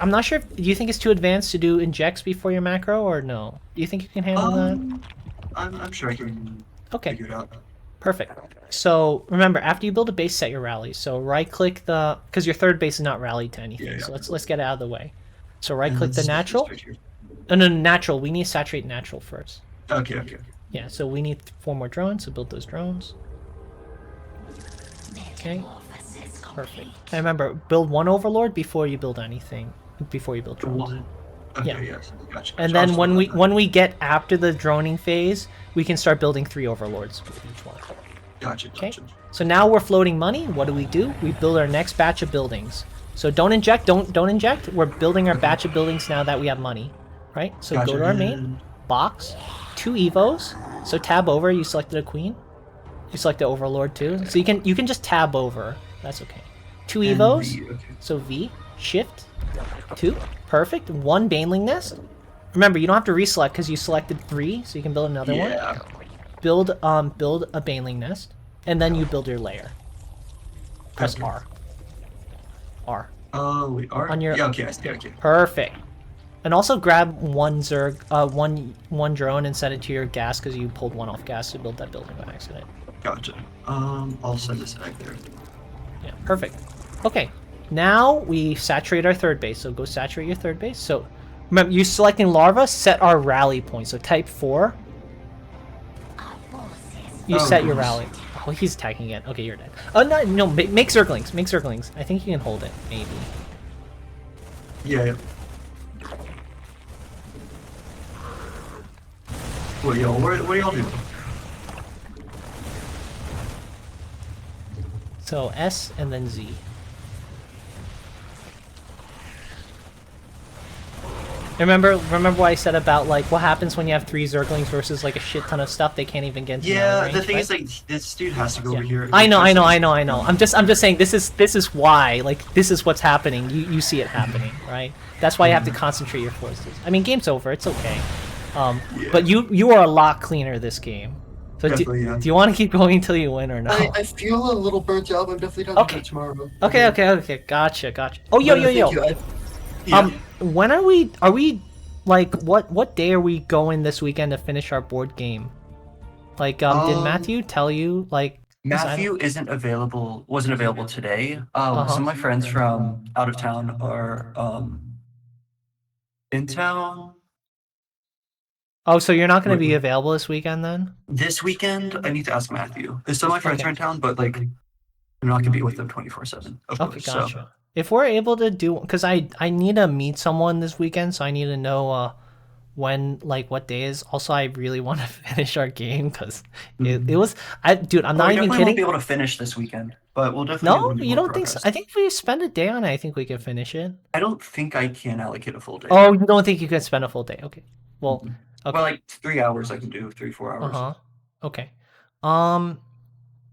I'm not sure. Do you think it's too advanced to do injects before your macro, or no? Do you think you can handle that? I'm sure I can Okay, figure it out. perfect. So remember, after you build a base, set your rally. So right click the, because your third base is not rallied to anything. Yeah. So let's get it out of the way. So right And click the let's natural. start here. No, natural. We need to saturate natural first. Okay. Yeah. So we need 4 more drones. So build those drones. Okay. Metamorphosis Perfect. complete. And remember, build one overlord before you build anything. Before you build drones. One. Okay, Yeah. yes. Gotcha. And I'll then just when do we that. get after the droning phase, we can start building 3 overlords with each one. Gotcha. Okay. So now we're floating money. What do? We build our next batch of buildings. So don't inject. Don't inject. We're building our batch of buildings now that we have money, right? So Gotcha. go to our main box, 2 evos. So tab over. You selected a queen. You select the overlord too. So you can just tab over. That's okay. 2 And evos. the- okay. So V, shift, 2, perfect. 1 baneling nest. Remember, you don't have to reselect because you selected 3, so you can build another one. Yeah. Build a baneling nest, and then you build your layer. Press Okay. R. R. Oh, we are. On your- Yeah. Okay. I see. Okay. Perfect. And also grab one one drone and set it to your gas because you pulled one off gas to build that building by accident. Gotcha. I'll send this back there. Yeah, perfect. Okay, now we saturate our third base. So go saturate your third base. So remember, you selecting larva, set our rally point. So type 4. Our forces You Oh, set your goodness. rally. Oh, he's attacking it. Okay, you're dead. Oh no, make circlings. Make circlings. I think you can hold it. Maybe. Yeah. Well, yo, what do y'all do? So S and then Z. Remember what I said about like what happens when you have 3 Zerglings versus like a shit ton of stuff they can't even get into Yeah. range, The thing right? is, like, this dude has to go over Yeah. here. I know. I'm just saying this is why, like, this is what's happening. You see it happening, right? That's why you have to concentrate your forces. I mean, game's over. It's okay. Yeah. But you are a lot cleaner this game. So Definitely, yeah. do you want to keep going until you win or no? I feel a little burnt out. I'm definitely not Okay. gonna tomorrow. Okay. Gotcha. Oh, yo. Thank you. Yeah. When are we like what day are we going this weekend to finish our board game? Like, did Matthew tell you like? 'cause I don't- Matthew wasn't available today. Uh-huh. Some of my friends from out of town are in town Oh, so you're not going to be available this weekend then? this weekend. I need to ask Matthew. Some of my friends Okay. are in town, but like I'm not gonna be with them 24/7. Of Okay, course. gotcha. So If we're able to do, because I need to meet someone this weekend, so I need to know when, like, what day is. Also, I really want to finish our game because it was, dude, I'm not we even definitely won't kidding. be able to finish this weekend, but we'll definitely. be No, able to make you more don't think so? progress. I think if we spend a day on it, I think we can finish it. I don't think I can allocate a full day. Oh, you don't think you can spend a full day? Okay. Well, okay. Well, like 3 hours I can do, 3-4 hours. Uh-huh. Okay.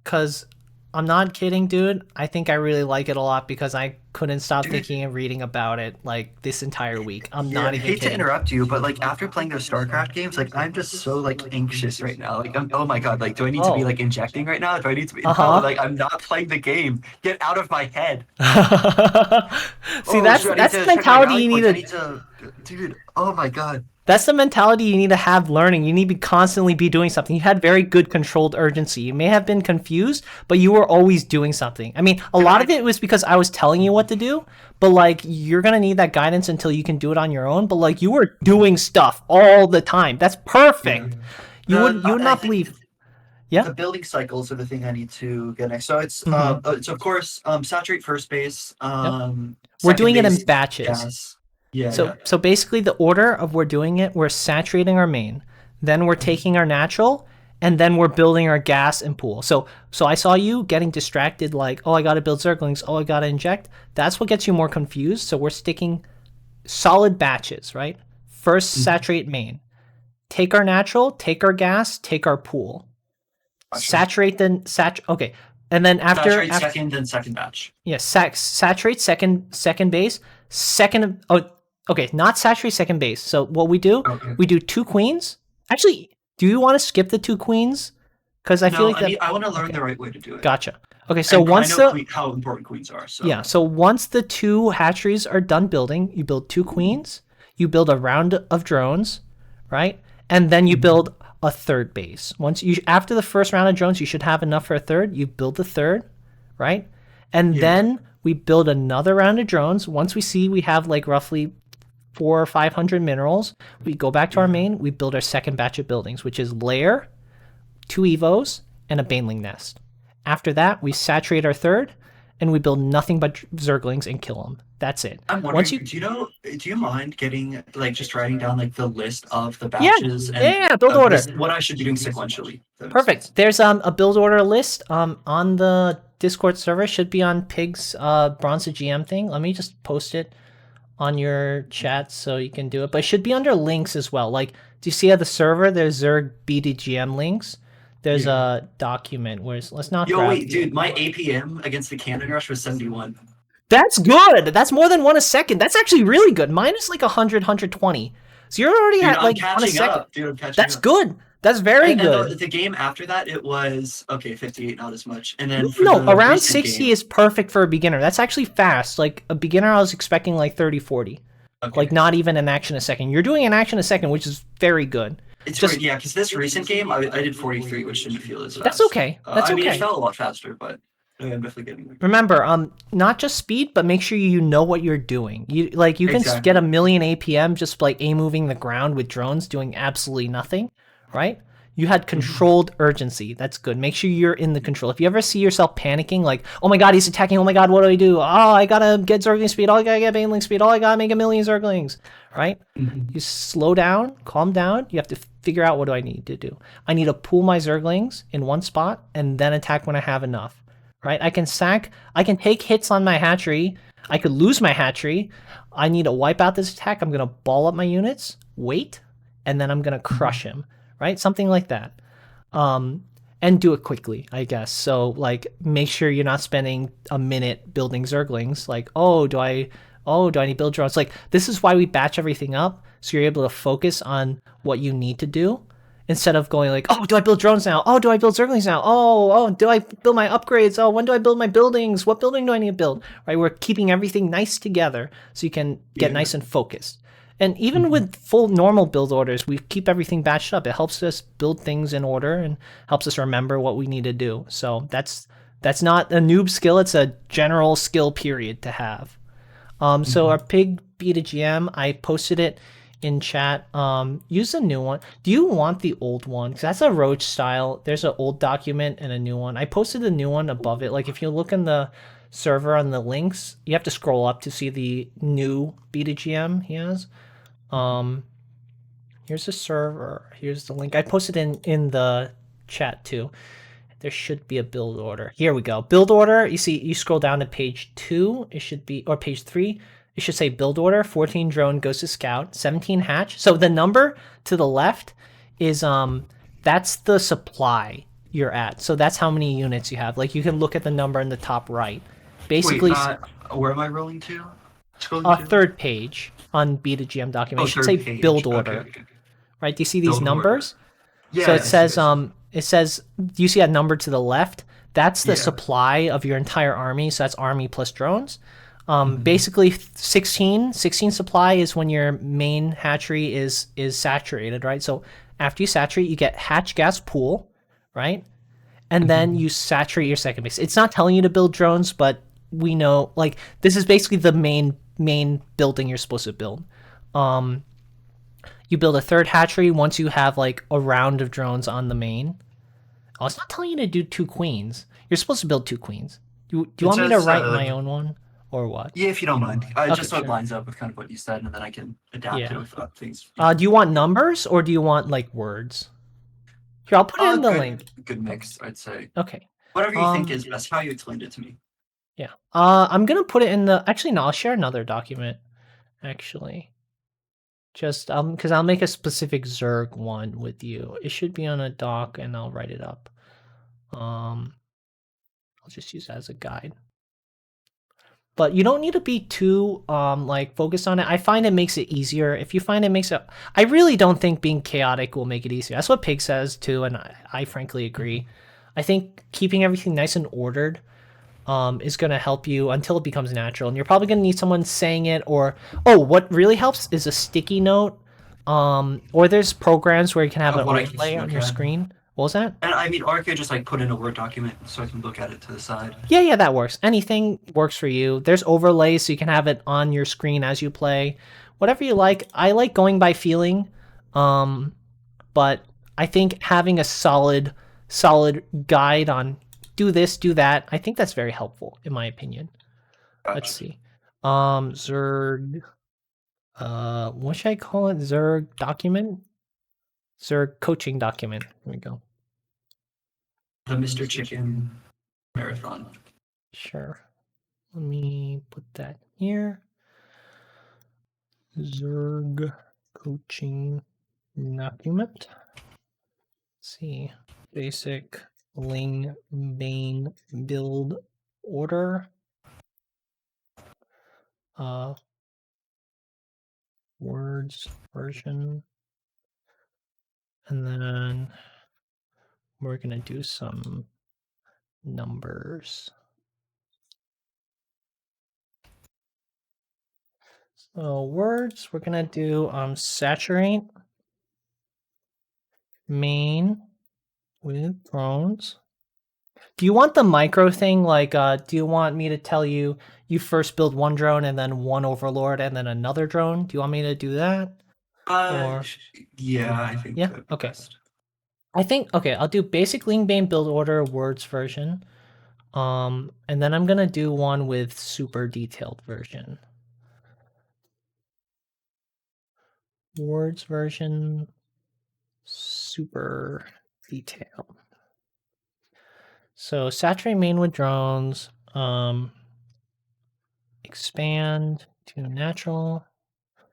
Cause I'm not kidding, dude. I think I really like it a lot because I couldn't stop Dude. thinking and reading about it like this entire week. I'm Yeah, not I even hate to kidding. interrupt you, but like after playing those StarCraft games, like I'm just so like anxious right now. Like oh my god, like do I need to be Oh. like injecting right now? Do I need to be? Uh-huh. No, like I'm not playing the game. Get out of my head. See, Oh, that's shoot, I need that's to the check my mentality rally you need points. to. I need to, dude. Oh my god. That's the mentality you need to have learning. You need to constantly be doing something. You had very good controlled urgency. You may have been confused, but you were always doing something. I mean, a lot of it was because I was telling you what to do, but like you're going to need that guidance until you can do it on your own. But like you were doing stuff all the time. That's perfect. You would I not think believe. Yeah. The building cycles are the thing I need to get next. So it's Mhm. it's of course saturate first base. We're second doing it in base, batches. gas. Yeah. So basically the order of we're doing it, we're saturating our main, then we're taking our natural, and then we're building our gas and pool. So I saw you getting distracted, like, oh, I gotta build zerglings, oh, I gotta inject. That's what gets you more confused. So we're sticking solid batches, right? First, saturate main. Take our natural, take our gas, take our pool. Gotcha. Saturate then okay, and then after Saturate second, then second batch. yeah, saturate second base, second. Oh, okay, not saturate second base. So what we do, we do 2 queens. Actually, do you want to skip the 2 queens? Because I feel like that. I want to learn the right way to do it. Gotcha. Okay, so And once I know the how important queens are. So yeah, so once the 2 hatcheries are done building, you build 2 queens. You build a round of drones, right? And then you build a third base. Once you after the first round of drones, you should have enough for a third. You build the third, right? And then we build another round of drones. Once we see we have like roughly 400 or 500 minerals, we go back to our main. We build our second batch of buildings, which is lair, 2 evos, and a baneling nest. After that, we saturate our third, and we build nothing but zerglings and kill them. That's it. I'm wondering, Once you do you mind getting like just writing down like the list of the batches build order. what I should be doing sequentially? Perfect. There's a build order list on the Discord server. Should be on Pig's Bronze GM thing. Let me just post it on your chat so you can do it. But it should be under links as well. Like, do you see at the server there's Zerg BDGM links? There's a document where let's not. Yo, wait, dude, my APM against the cannon rush was 71. That's good. That's more than 1 a second. That's actually really good. Mine is like 100, 120. So you're already at like 1 a second. Dude, I'm catching That's up. good. That's very And good. the game after that, it was 58, not as much. And then No, the around recent 60 game- is perfect for a beginner. That's actually fast. Like a beginner, I was expecting like 30, 40. Okay. Like not even an action a second. You're doing an action a second, which is very good. It's just- weird, yeah, because this recent game, I did 43, which didn't feel as fast. That's okay. That's I mean, okay. it felt a lot faster, but I'm definitely getting there. Remember, not just speed, but make sure you know what you're doing. You can Exactly. get a million APM just like moving the ground with drones doing absolutely nothing, right? You had controlled urgency. That's good. Make sure you're in the control. If you ever see yourself panicking, like, oh my god, he's attacking. Oh my god, what do I do? Oh, I gotta get Zergling speed. Oh, I gotta get Baneling speed. Oh, I gotta make a million Zerglings, right? You slow down, calm down. You have to figure out what do I need to do. I need to pool my Zerglings in one spot and then attack when I have enough, right? I can take hits on my hatchery. I could lose my hatchery. I need to wipe out this attack. I'm gonna ball up my units, wait, and then I'm gonna crush him. Right? Something like that. And do it quickly, I guess. So, like, make sure you're not spending a minute building Zerglings. Like, do I need to build drones? Like, this is why we batch everything up, so you're able to focus on what you need to do, instead of going like, oh, do I build drones now? Oh, do I build Zerglings now? Oh, do I build my upgrades? Oh, when do I build my buildings? What building do I need to build? Right? We're keeping everything nice together, so you can get nice and focused. And even with full normal build orders, we keep everything batched up. It helps us build things in order and helps us remember what we need to do. So that's not a noob skill. It's a general skill period to have. So our Pig Beta GM, I posted it in chat. Use the new one. Do you want the old one? Because that's a Roach style. There's an old document and a new one. I posted the new one above it. Like if you look in the server on the links, you have to scroll up to see the new Beta GM he has. Here's the server. Here's the link. I posted in the chat too. There should be a build order. Here we go. Build order. You see, you scroll down to page 2. It should be, or page 3. It should say build order. 14 drone goes to scout. 17 hatch. So the number to the left is that's the supply you're at. So that's how many units you have. Like you can look at the number in the top right. Basically, where am I rolling to? Scrolling to? Third page on Beta GM document. It should say page. build order. Okay. Right? Do you see these Build numbers? Yeah. So it says, do you see that number to the left? That's the supply of your entire army. So that's army plus drones. Basically 16 supply is when your main hatchery is saturated, right? So after you saturate, you get hatch gas pool, right? And then you saturate your second base. It's not telling you to build drones, but we know, like, this is basically the main building you're supposed to build. You build a third hatchery once you have like a round of drones on the main. Oh, it's not telling you to do 2 queens. You're supposed to build 2 queens. Do you want me to write my own one or what? Yeah, if you don't mind. Just so sure. it lines up with kind of what you said, and then I can adapt it with things. Do you want numbers or do you want like words? Here, I'll put it in the good, link. good mix, I'd say. Okay. Whatever you think is best. How you explained it to me. Yeah. I'm gonna put it in the. Actually, no. I'll share another document. Actually, just because I'll make a specific Zerg one with you. It should be on a doc, and I'll write it up. I'll just use that as a guide. But you don't need to be too like focused on it. I find it makes it easier. If you find it makes it, I really don't think being chaotic will make it easier. That's what Pig says too, and I frankly agree. I think keeping everything nice and ordered is going to help you until it becomes natural. And you're probably going to need someone saying it, or what really helps is a sticky note. Or there's programs where you can have Of an what I can overlay on look your at. screen. What was that? And I mean, or I could just like put in a Word document so I can look at it to the side. Yeah, that works. Anything works for you. There's overlays so you can have it on your screen as you play. Whatever you like. I like going by feeling. But I think having a solid guide on do this, do that, I think that's very helpful in my opinion. Gotcha. Let's see. Zerg what should I call it? Zerg document? Zerg coaching document. Here we go. The Mr. Chicken marathon. Sure. Let me put that here. Zerg coaching document. Let's see. Basic Ling Bane build order. Words version. And then we're gonna do some numbers. So words, we're gonna do saturate main with drones. Do you want the micro thing? Like, do you want me to tell you you first build one drone and then one overlord and then another drone? Do you want me to do that? Or- Yeah, I think. Yeah? that'd be Okay. best. I think, okay, I'll do basic Lingbane build order words version. And then I'm gonna do one with super detailed version. Words version, super detailed. So saturate main with drones, expand to natural.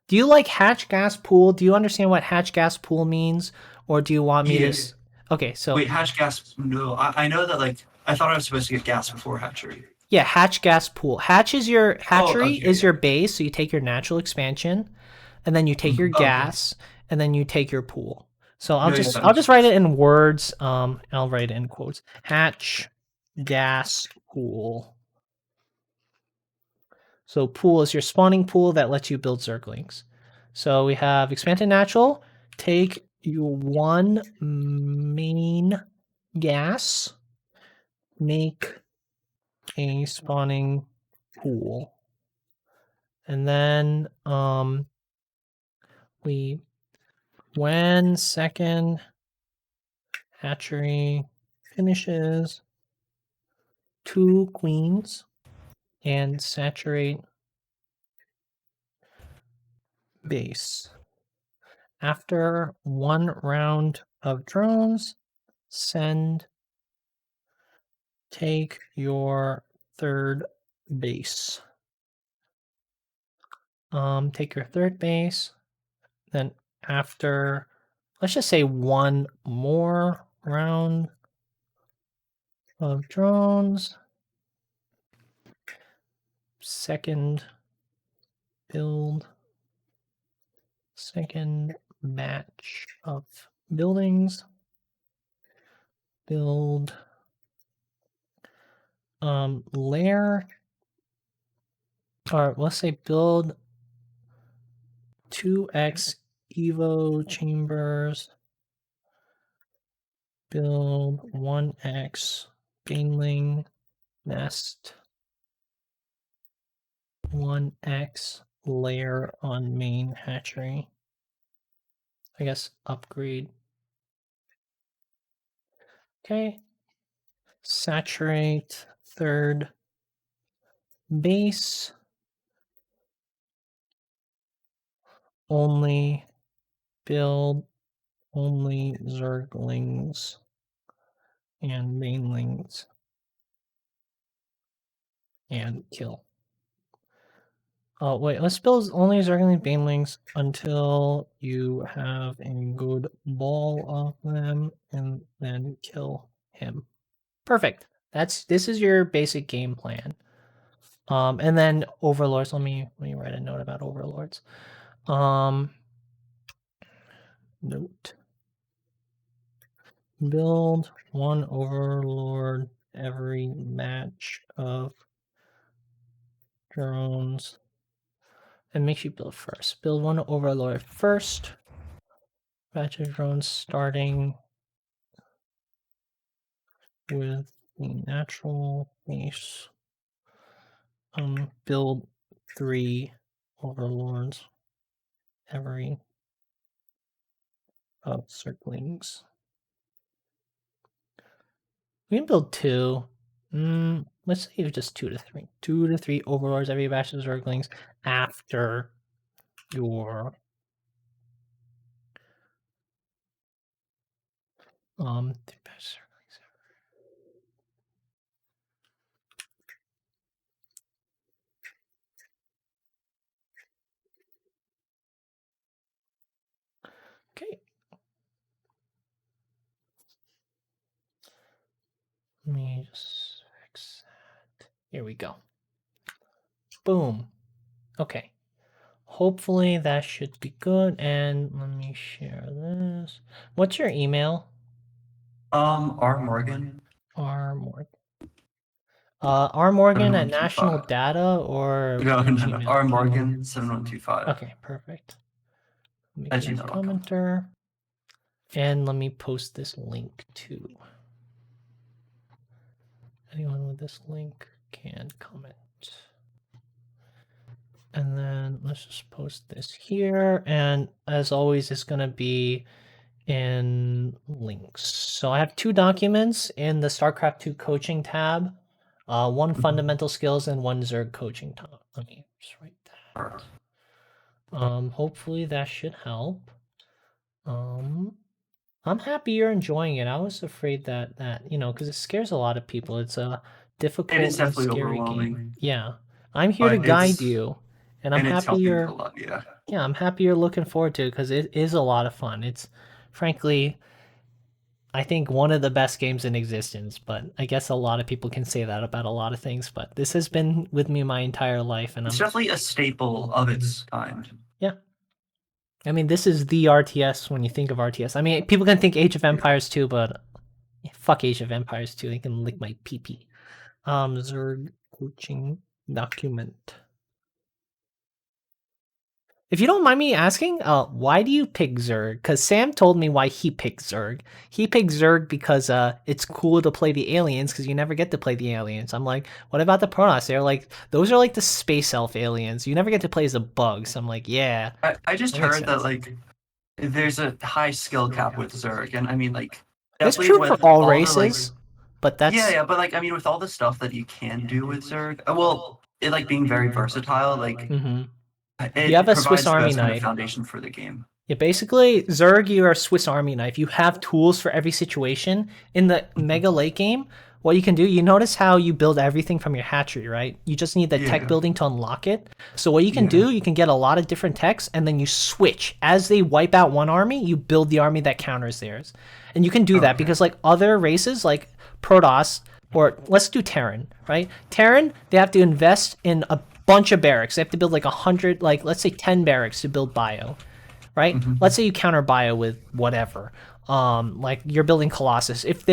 Do you like hatch gas pool? Do you understand what hatch gas pool means? Or do you want me to... Yeah. Okay, so... Wait, hatch gas? No, I know that. Like, I thought I was supposed to get gas before hatchery. Yeah, hatch gas pool. Hatch is your... Hatchery okay, is yeah. your base, so you take your natural expansion, and then you take your Okay. gas, and then you take your pool. So I'll No, yeah, just that I'll makes just write it in words. I'll write it in quotes. Hatch gas pool. So pool is your spawning pool that lets you build zerglings. So we have expanded natural. Take your one main gas. Make a spawning pool. And then when second hatchery finishes, 2 queens and saturate base. After 1 round of drones, take your 3rd base. Take your 3rd base. Then after, let's just say 1 more round of drones, 2nd build, 2nd batch of buildings, build layer, or let's say build 2x evo chambers, build 1x baneling nest, 1x layer on main hatchery. I guess upgrade. Okay. Saturate 3rd base. Only build only Zerglings and Banelings and kill. Oh wait, let's build only Zergling Banelings until you have a good ball of them, and then kill him. Perfect. This is your basic game plan. And then overlords. Let me write a note about overlords. Note. Build one overlord every match of drones. And make sure you build first. Build one overlord first. Batch of drones starting with the natural base. Build 3 overlords every of circlings. We can build 2. Let's say just 2 to 3. 2 to 3 overlords every batch of circlings after your 3 batch circlings. Okay. Let me just fix that. Here we go. Boom. Okay. Hopefully that should be good. And let me share this. What's your email? R Morgan. R Morgan. R Morgan at 7125. National Data or No, Gmail? R Morgan 7125. Okay, perfect. Let me At get a gmail.com. commenter. And let me post this link too. Anyone with this link can comment. And then let's just post this here. And as always, it's going to be in links. So I have 2 documents in the StarCraft 2 coaching tab. One fundamental skills and one Zerg coaching tab. Let me just write that. Hopefully that should help. I'm happy you're enjoying it. I was afraid that because it scares a lot of people. It's a difficult It is and definitely scary overwhelming. game. Yeah, I'm here to But guide it's- you, and I'm and it's happy helping you're. a lot, yeah. Yeah, I'm happy you're looking forward to it because it is a lot of fun. It's frankly, I think one of the best games in existence. But I guess a lot of people can say that about a lot of things. But this has been with me my entire life, and It's I'm. definitely a staple of its kind. Yeah. I mean, this is the RTS when you think of RTS. I mean, people can think Age of Empires too, but fuck Age of Empires 2. They can lick my pee-pee. Zerg coaching document. If you don't mind me asking, why do you pick Zerg? Because Sam told me why he picked Zerg. He picked Zerg because it's cool to play the aliens because you never get to play the aliens. I'm like, what about the Protoss? They're like, those are like the space elf aliens. You never get to play as the bugs. I'm like, yeah. I just That makes heard that sense. like there's a high skill cap with Zerg, and I mean like It's definitely true with for all the, like, races, but that's yeah, but like I mean with all the stuff that you can do with Zerg, well, it like being very versatile, like Mhm. it You have a provides Swiss the Army best kind of knife. foundation for the game. Yeah, basically, Zerg, you're a Swiss Army knife. You have tools for every situation. In the Mega Lake game, what you can do, you notice how you build everything from your hatchery, right? You just need the tech Yeah. building to unlock it. So what you can do, you can get a lot of different techs, and then you switch. As they wipe out one army, you build the army that counters theirs. And you can do that Okay. because like other races, like Protoss, or let's do Terran, right? Terran, they have to invest in a bunch of barracks. They have to build like 100, like let's say 10 barracks to build bio, right? Let's say you counter bio with whatever. Like you're building Colossus. If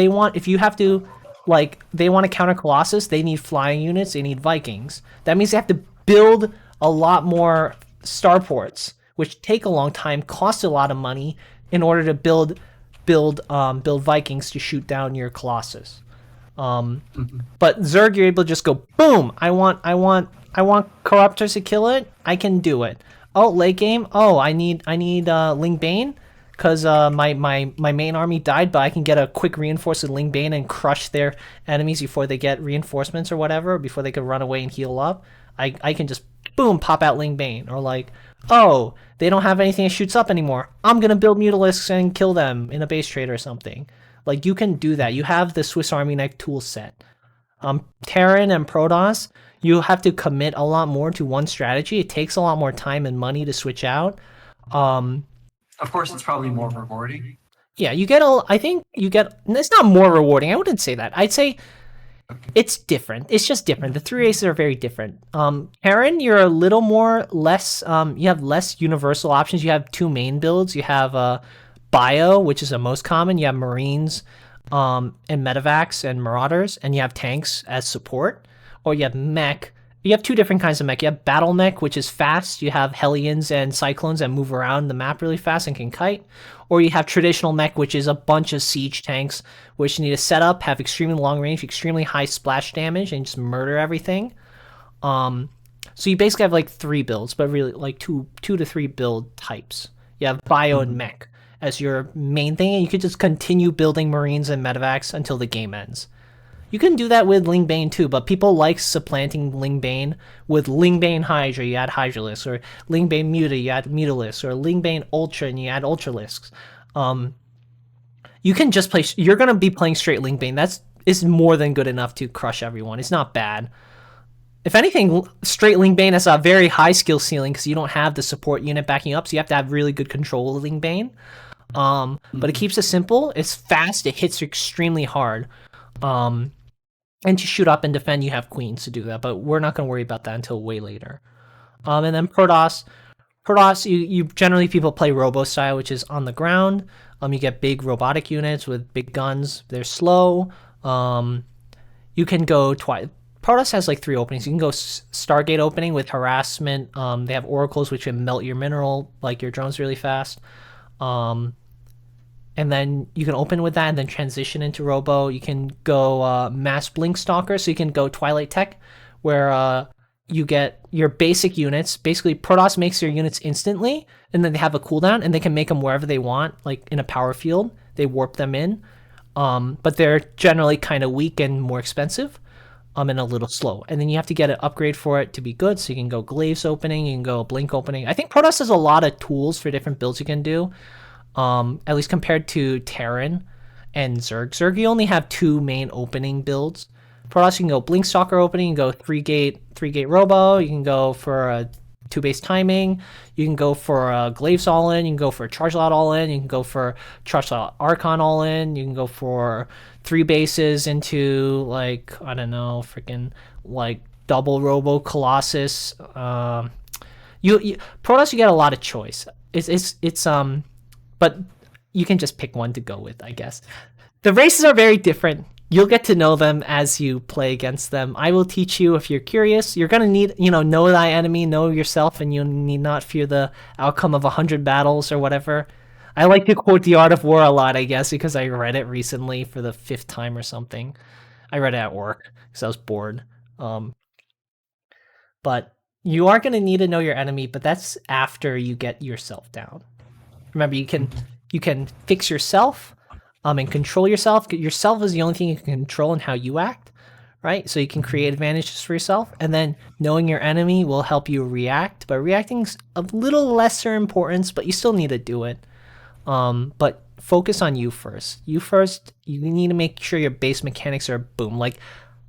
you have to, like they want to counter Colossus, they need flying units, they need Vikings. That means they have to build a lot more starports, which take a long time, cost a lot of money in order to build Vikings to shoot down your Colossus. But Zerg, you're able to just go boom. I want corruptors to kill it. I can do it. Oh, late game. Oh, I need Ling Bane because my main army died, but I can get a quick reinforce with Ling Bane and crush their enemies before they get reinforcements or whatever, before they can run away and heal up. I can just boom pop out Ling Bane, or like Oh, they don't have anything that shoots up anymore. I'm gonna build Mutalisks and kill them in a base trade or something. Like you can do that. You have the Swiss Army knife tool set. Terran and Protoss, you have to commit a lot more to one strategy. It takes a lot more time and money to switch out. Of course, it's probably more rewarding. Yeah, you get I think you get. It's not more rewarding. I wouldn't say that. I'd say it's different. It's just different. The three races are very different. Terran, you're a little more less. You have less universal options. You have two main builds. You have Bio, which is the most common. You have Marines, and Medivacs and Marauders, and you have tanks as support. Or you have Mech. You have two different kinds of mech. You have Battle Mech, which is fast. You have Hellions and Cyclones that move around the map really fast and can kite. Or you have Traditional Mech, which is a bunch of siege tanks, which need to set up, have extremely long range, extremely high splash damage, and just murder everything. So you basically have like three builds, but really like two to three build types. You have Bio and Mech as your main thing, and you could just continue building Marines and Medivacs until the game ends. You can do that with Lingbane too, but people like supplanting Lingbane with Lingbane Hydra, you add Hydralisks, or Lingbane Muta, you add Mutalisks, or Lingbane Ultra, and you add Ultralisks. You can just play, you're going to be playing straight Lingbane. Is more than good enough to crush everyone. It's not bad. If anything, straight Lingbane has a very high skill ceiling because you don't have the support unit backing up, so you have to have really good control of Lingbane. But it keeps it simple, it's fast, it hits extremely hard. And to shoot up and defend, you have queens to do that, but we're not going to worry about that until way later. And then Protoss, you generally people play Robo style, which is on the ground. You get big robotic units with big guns. They're slow. You can go twice. Protoss has like three openings. You can go Stargate opening with harassment. They have oracles, which can melt your mineral, like your drones, really fast. And then you can open with that and then transition into Robo. You can go Mass Blink Stalker, so you can go Twilight Tech, where you get your basic units. Basically, Protoss makes your units instantly, and then they have a cooldown, and they can make them wherever they want, like in a power field. They warp them in, but they're generally kind of weak and more expensive, and a little slow. And then you have to get an upgrade for it to be good, so you can go Glaives opening, you can go Blink opening. I think Protoss has a lot of tools for different builds you can do. At least compared to Terran and Zerg. Zerg, you only have two main opening builds. Protoss, you can go Blink Stalker opening, you can go 3-gate Robo, you can go for a 2-base timing, you can go for a Glaives all-in, you can go for a Charge Lot all-in, you can go for Charge Lot Archon all-in, you can go for 3 bases into, like, I don't know, freaking, like, double Robo Colossus. Protoss, you get a lot of choice. But you can just pick one to go with, I guess. The races are very different. You'll get to know them as you play against them. I will teach you if you're curious. You're going to need, know thy enemy, know yourself, and you need not fear the outcome of 100 battles or whatever. I like to quote The Art of War a lot, I guess, because I read it recently for the 5th time or something. I read it at work because I was bored. But you are going to need to know your enemy, but that's after you get yourself down. Remember, you can fix yourself and control yourself. Yourself is the only thing you can control in how you act, right? So you can create advantages for yourself, and then knowing your enemy will help you react. But reacting's a little lesser importance, but you still need to do it. But focus on you first. You need to make sure your base mechanics are boom. Like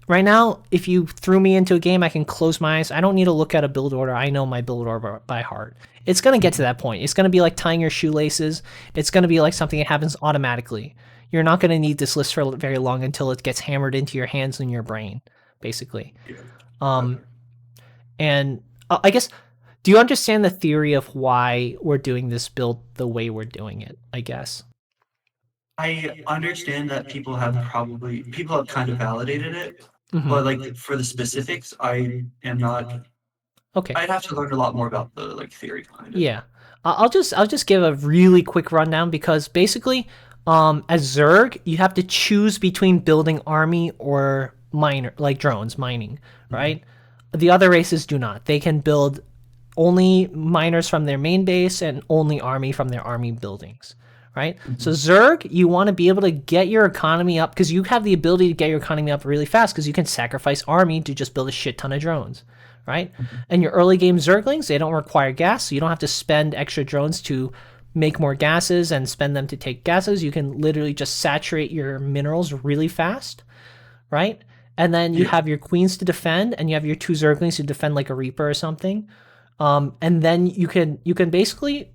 right now, if you threw me into a game, I can close my eyes. I don't need to look at a build order. I know my build order by heart. It's going to get to that point. It's going to be like tying your shoelaces. It's going to be like something that happens automatically. You're not going to need this list for very long until it gets hammered into your hands and your brain, basically. And I guess, do you understand the theory of why we're doing this build the way we're doing it, I guess? I understand that people have kind of validated it, but like for the specifics, I am not. Okay. I'd have to learn a lot more about the theory behind it. Yeah, I'll just give a really quick rundown because basically, as Zerg, you have to choose between building army or miner, like drones mining, right? The other races do not. They can build only miners from their main base and only army from their army buildings, right? So Zerg, you want to be able to get your economy up because you have the ability to get your economy up really fast because you can sacrifice army to just build a shit ton of drones, right? And your early game Zerglings, they don't require gas, so you don't have to spend extra drones to make more gases and spend them to take gases. You can literally just saturate your minerals really fast, right? And then you have your queens to defend, and you have your 2 Zerglings to defend like a Reaper or something. And then you can basically,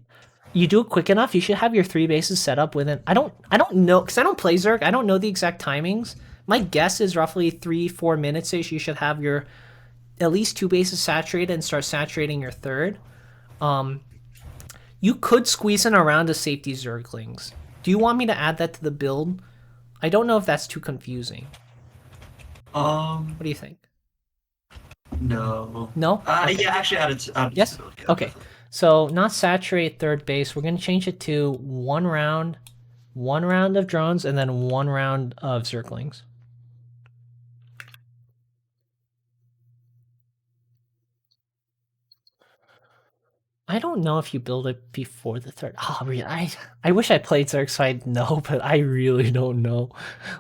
you do it quick enough, you should have your 3 bases set up within. I don't know, because I don't play Zerg. I don't know the exact timings. My guess is roughly 3-4 minutes ish. You should have your at least 2 bases saturated and start saturating your third. You could squeeze in a round of safety Zerglings. Do you want me to add that to the build? I don't know if that's too confusing. What do you think? No. No? Okay. Yeah, actually, add it. Yes? Okay. So, not saturate third base. We're going to change it to 1 round of drones, and then 1 round of Zerglings. I don't know if you build it before the third. Oh, I wish I played Zerg so I'd know, but I really don't know.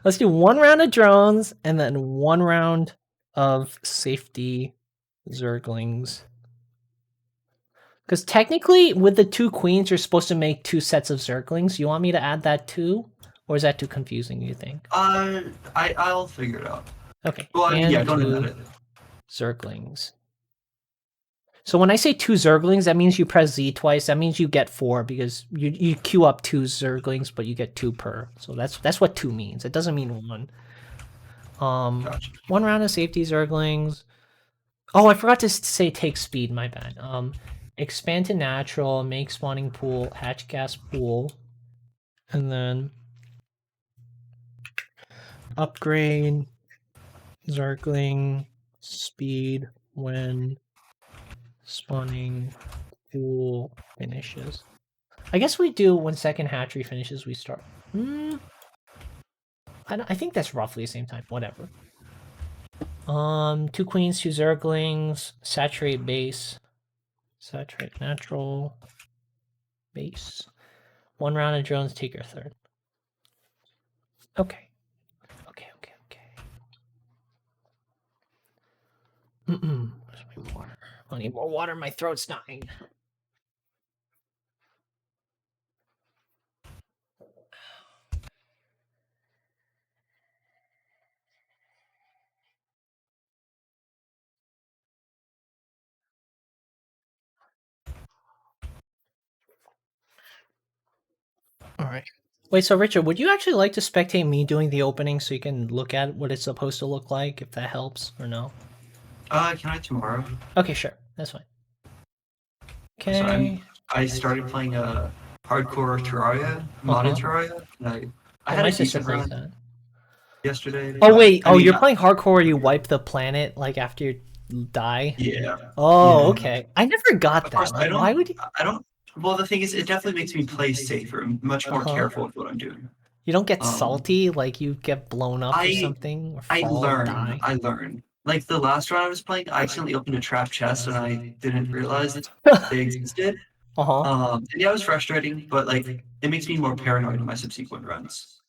Let's do 1 round of drones and then 1 round of safety Zerglings. Because technically, with the 2 queens, you're supposed to make 2 sets of Zerglings. You want me to add that too? Or is that too confusing, you think? I'll figure it out. Okay. Well, yeah, and don't 2 add it. Zerglings. So when I say 2 Zerglings, that means you press Z twice. That means you get 4 because you queue up 2 Zerglings, but you get 2 per. So that's what 2 means. It doesn't mean 1. Gotcha. 1 round of safety Zerglings. Oh, I forgot to say take speed. My bad. Expand to natural, make spawning pool, hatch gas pool, and then upgrade Zergling speed when spawning pool finishes. I guess we do when second hatchery finishes, we start. I think that's roughly the same time. Whatever. 2 queens, 2 Zerglings, saturate base, saturate natural, base. 1 round of drones, take your third. Okay. Where's my water? I need more water. My throat's dying. All right. Wait, so Richard, would you actually like to spectate me doing the opening so you can look at what it's supposed to look like, if that helps, or no? Can I tomorrow? Okay, sure. That's fine. Okay. So I started playing a hardcore Terraria, modded Terraria. And I had my a sister decent plays run that. yesterday. Oh wait, I mean, you're playing hardcore where you wipe the planet like after you die? Yeah. Oh, Yeah. okay. I never got Of course, that. Like, why would you? I don't. Well, the thing is, it definitely makes me play safer, and much more careful with what I'm doing. You don't get salty, like you get blown up or something, or fall, die? I learned. Like the last round I was playing, I accidentally opened a trap chest and I didn't realize they existed. And yeah, it was frustrating, but like it makes me more paranoid in my subsequent runs.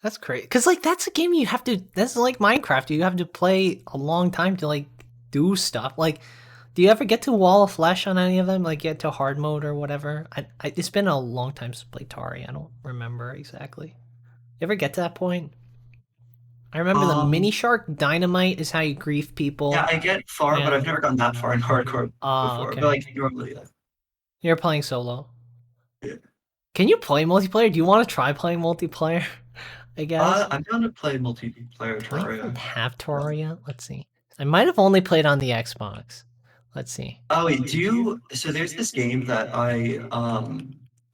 That's great, cause like that's a game you have to. That's like Minecraft. You have to play a long time to like do stuff. Like, do you ever get to Wall of Flesh on any of them? Like get to hard mode or whatever? It's been a long time since I played Tari. I don't remember exactly. You ever get to that point? I remember the mini shark dynamite is how you grief people. Yeah, I get far, but I've never gotten that far in hardcore before. Okay. But like normally, You're playing solo. Yeah. Can you play multiplayer? Do you want to try playing multiplayer? I guess. I'm down to play multiplayer Do I even Terraria. have Terraria? Let's see. I might have only played on the Xbox. Let's see. Oh wait, so there's this game that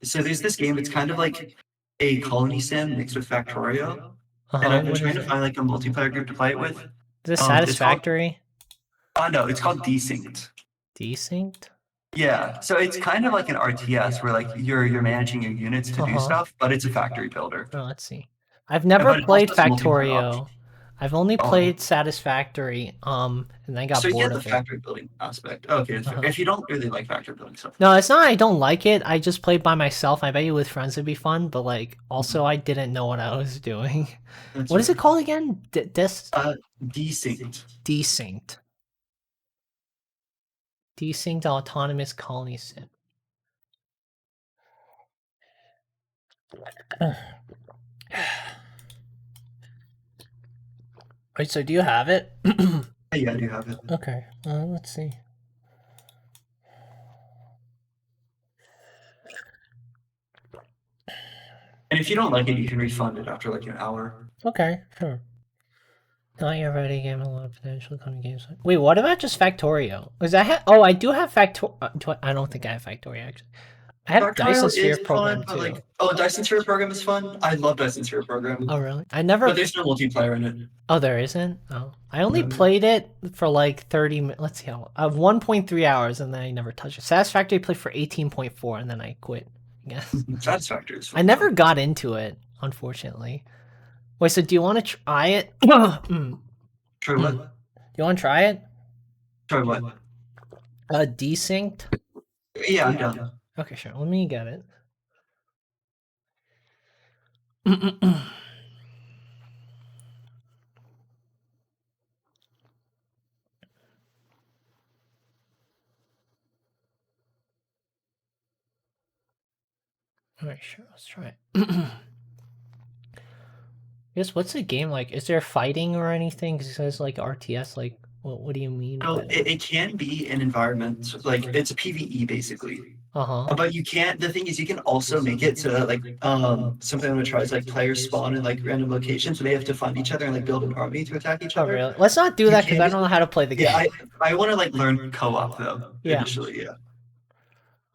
so there's this game, it's kind of like a colony sim mixed with Factorio. And I've been trying to find like a multiplayer group to play it with. Is this Satisfactory? No, it's called Desynced. Desynced? Yeah, so it's kind of like an RTS where like you're managing your units to do stuff, but it's a factory builder. Oh, let's see. I've never it played also has multiplayer Factorio. I've only played Satisfactory, and I got So you bored get the of it. factory building aspect. Okay, that's fair. If you don't really like factory building stuff. No, it's not I don't like it. I just played by myself. I bet you with friends it'd be fun, but like also I didn't know what I was doing. What is it called again? Desynced. Desynced. Desynced autonomous colony sim. Wait, so do you have it? Yeah, I do have it. Okay, let's see. And if you don't like it, you can refund it after like an hour. Okay, sure. Not yet ready game, a lot of potential coming games. Wait, what about just Factorio? Is that oh, I do have Factorio. I don't think I have Factorio actually. I have Dyson Factorial Sphere is program fun, too. but like, oh, Dyson Sphere program is fun. I love Dyson Sphere program. Oh really? I never. But there's no multiplayer in it. Oh, there isn't. Oh, I only No. played it for like 30 minutes. Let's see how. 1.3 hours, and then I never touched it. Satisfactory played for 18.4, and then I quit. I guess. Satisfactory is fun. I never got into it, unfortunately. Wait, so do you want to try it? Do Try what? you want to try it? Try what? Desynced. Yeah, I'm down. Okay, sure. Let me get it. Alright, sure. Let's try it. Yes, what's the game like? Is there fighting or anything? 'Cause it says like RTS. Like, what do you mean? No, it can be an environment. So, like, it's a PvE basically. Uh-huh. But you can't. The thing is, you can also make it so that like something I'm gonna try is like players spawn in like random locations, so they have to find each other and like build an army to attack each Oh, other. really? Let's not do that because I can't don't know how to play the game. Yeah, I want to like learn co-op though. Yeah. Initially, yeah.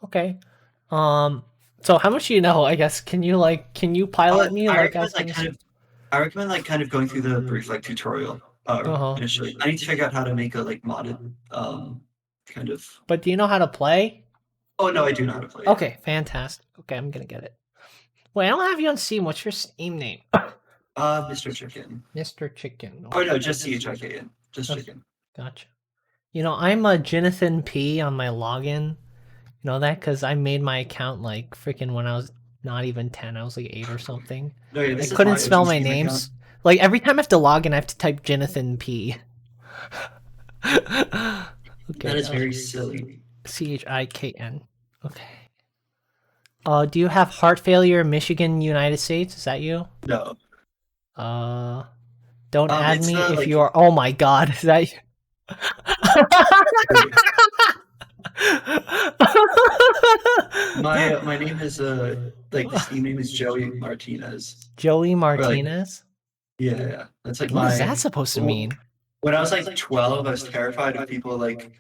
Okay. So how much do you know? I guess can you pilot me I like recommend as like kind of going through the brief like tutorial initially. I need to figure out how to make a like modded kind of. But do you know how to play? Oh no, I do know how to play. Okay, fantastic. Okay, I'm gonna get it. Wait, I don't have you on Steam. What's your Steam name? Mr. Chicken. Mr. Chicken. Oh no, just CHIKN. Just Okay. Chicken. Gotcha. You know, I'm a Jonathan P on my login. You know that? Because I made my account like freaking when I was not even 10. I was like 8 or something. No, yeah, I this is couldn't my spell OG my Steam names. account. Like every time I have to log in, I have to type Jonathan P. Okay. That is very silly. CHIKN. Okay. Do you have heart failure, Michigan, United States? Is that you? No. Don't add it's me the, if like- you are. Oh my God, is that you? My name is like the Steam name is Joey Martinez. Joey Martinez. Yeah. That's like What is my. that supposed to well, mean? When I was like 12, I was terrified of people like,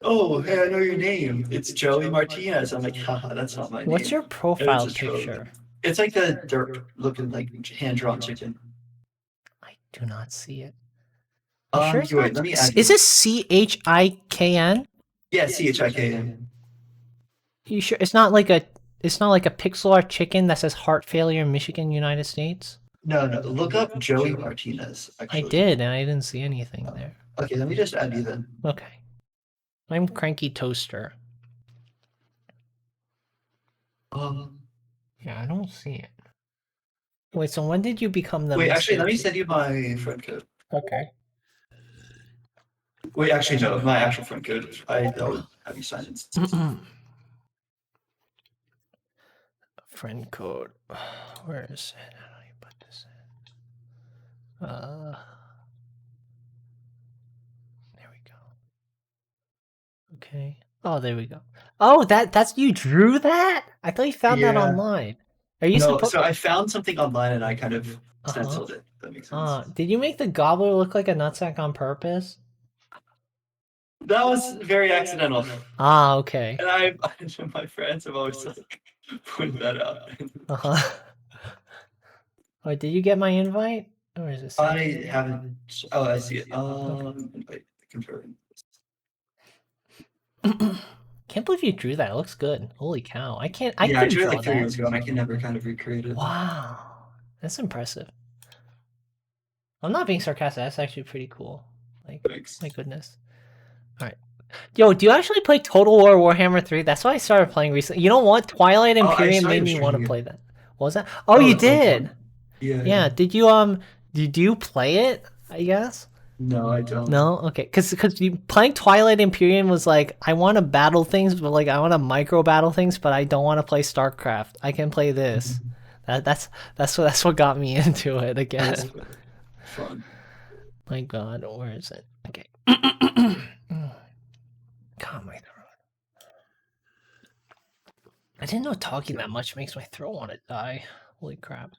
oh, hey, I know your name. It's Joey Martinez. I'm like, haha, that's not my name. What's your profile It's a troll. picture? It's like the derp looking like hand drawn chicken. I do not see it. You sure it's Wait, not- let me add Is you. this CHIKN? Yeah, CHIKN. You sure it's not like a pixel art chicken that says heart failure, Michigan, United States? No, look up Joey Martinez. I Actually. did, and I didn't see anything there. Okay, let me just add you then. Okay. I'm Cranky Toaster. Yeah, I don't see it. Wait, so when did you become the Wait, actually, Mr. let me P- send you my friend code. Okay. Wait, actually, no, my actual friend code. I'll have you sign in. Friend code. Where is it? How do you put this in? There we go. Okay. Oh, there we go. Oh, that's you drew that? I thought you found that Yeah. online. Are you No, supposed? so I found something online and I kind of stenciled it. That makes sense. Did you make the gobbler look like a nutsack on purpose? That was very accidental. Ah, okay. And my friends have always like pointed that out. Uh-huh. Oh, did you get my invite? Or is it? I haven't. Oh, I see it. Invite confirm. Can't believe you drew that. It looks good. Holy cow! I Yeah, I couldn't drew it draw like 3 years that. ago and I can never kind of recreate it. Wow, that's impressive. I'm not being sarcastic. That's actually pretty cool. Like, Thanks. my goodness. All right. Yo, do you actually play Total War Warhammer 3? That's why I started playing recently. You know what? Twilight I Imperium saw made you me want to streaming it. play that. What was that? Oh, you that's did. fun. Yeah. Yeah. Did you play it? I guess. No, I don't. No, okay, because you playing Twilight Imperium was like I want to battle things, but like I want to micro battle things, but I don't want to play StarCraft. I can play this. That's what got me into it That's again. fun. My God, where is it? Okay. God, my throat. I didn't know talking that much makes my throat want to die. Holy crap.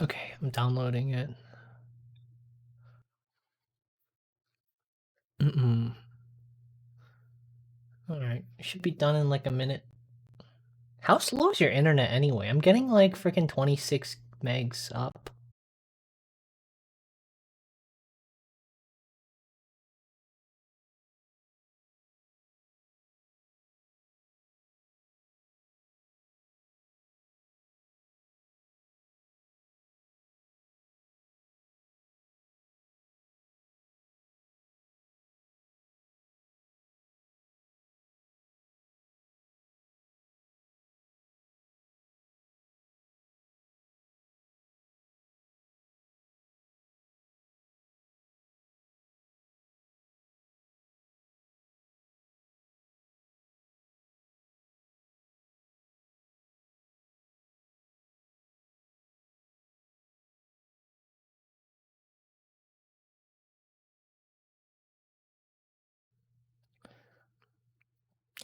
Okay, I'm downloading it. Alright, it should be done in like a minute. How slow is your internet anyway? I'm getting like freaking 26 megs up.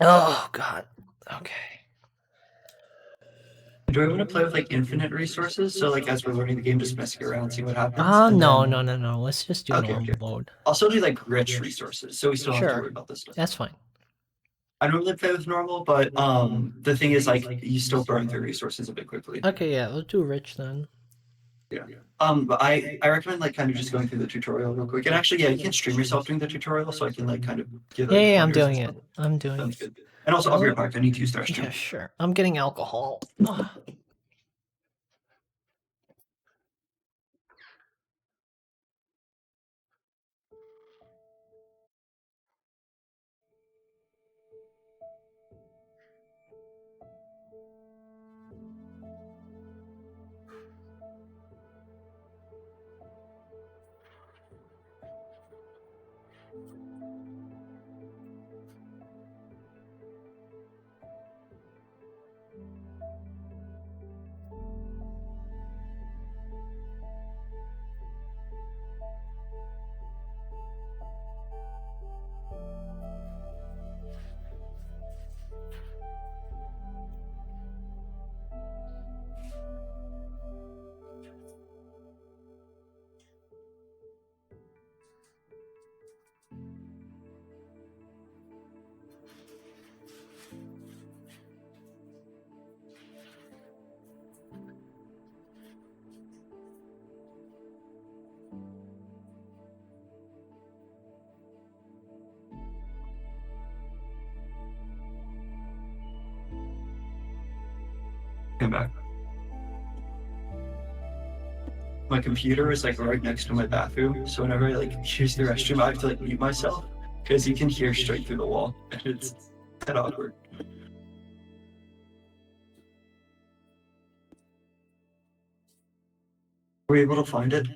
Oh god. Okay. Do we want to play with like infinite resources? So like as we're learning the game, just messing around, see what happens. Oh and no, then no, no, no. Let's just do Okay, normal okay. mode. Also do like rich resources, so we still don't have to Sure. worry about this stuff. That's fine. I don't really play with normal, but the thing is like you still burn through resources a bit quickly. Okay, yeah, let's do rich then. Yeah. But I recommend like kind of just going through the tutorial real quick. And actually, yeah, you can stream yourself doing the tutorial, so I can like kind of give like Yeah, I'm pointers and doing it. stuff. I'm doing Sounds it. good. And also, I'll be right back. I need to use the restroom. Yeah, sure. I'm getting alcohol. Come back. My computer is like right next to my bathroom, so whenever I like use the restroom, I have to like mute myself because you can hear straight through the wall, and it's kind of awkward. Were you able to find it?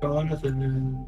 Jonathan.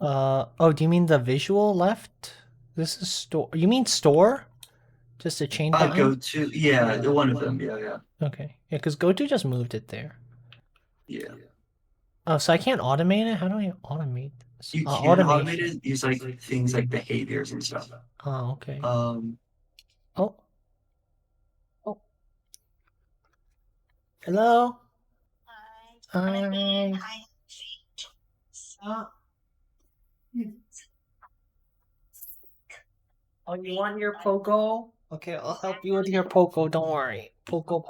Oh, do you mean the visual left? This is store. You mean store? Just a chain button? Go to, yeah, one of them. Yeah. Okay. Yeah, because go to just moved it there. Yeah. Oh, so I can't automate it? How do I automate this? You can Automation. automate it, use like things like behaviors and stuff. Oh, okay. Oh, Oh. Hello? Hi. Hi. Oh, you want your Pogo? Okay, I'll help you with your Pogo. Don't worry. Pogo.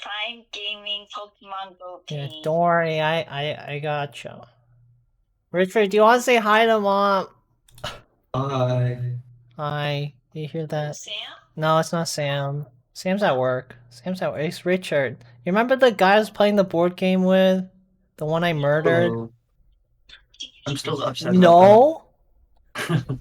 Prime Gaming Pokemon Go Yeah, page. don't worry. I gotcha. Richard, do you want to say hi to mom? hi. Hi. Do you hear that? Sam? No, it's not Sam. Sam's at work. It's Richard. You remember the guy I was playing the board game with? The one I murdered? Hello. I'm still upset No. about that.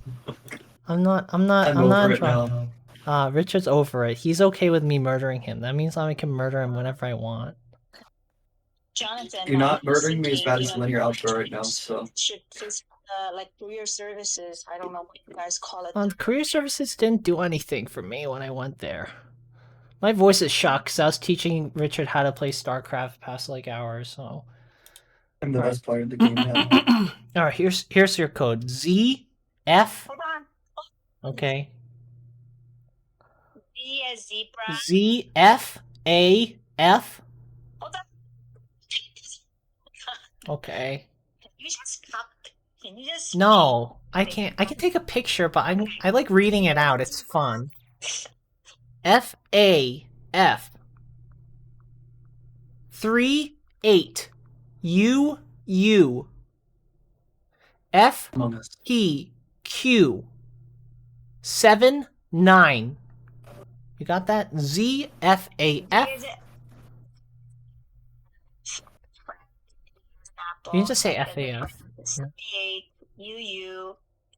I'm not I'm in over it trouble. now. Richard's over it. He's okay with me murdering him. That means I can murder him whenever I want. Jonathan, You're not murdering me as thinking, bad as linear algebra right now, so. should this, like career services, I don't know what you guys call it. Career services didn't do anything for me when I went there. My voice is shocked because I was teaching Richard how to play StarCraft past like hours, so. I'm the best player in the game now. Alright, here's your code. Z F. Hold on. Okay. Z as zebra. Z F A F. Hold on. Okay. Can you just stop? Can you just? No, I can't. I can take a picture, but I like reading it out. It's fun. F A F 3 8 U U F Among Us. P Q 7 9. You got that? Z F A F. You can just say FAF. A U U.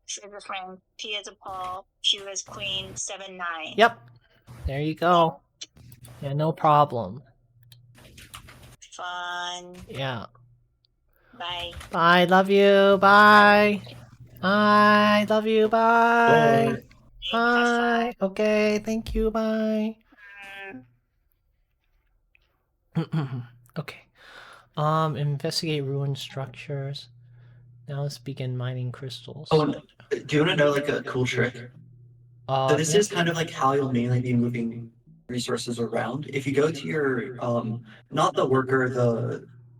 Sugar friend. P as a Paul. Q as Queen. 7 9. Yep. There you go. Yeah, no problem. Fun. Yeah. Bye. Bye. Love you. Bye. Bye. Love you. Bye. Bye. Okay. Thank you. Bye. Okay. Investigate ruined structures. Now let's begin mining crystals. Oh, do you want to know like a cool trick? So this is kind of like how you'll mainly be moving resources around. If you go to your not the worker,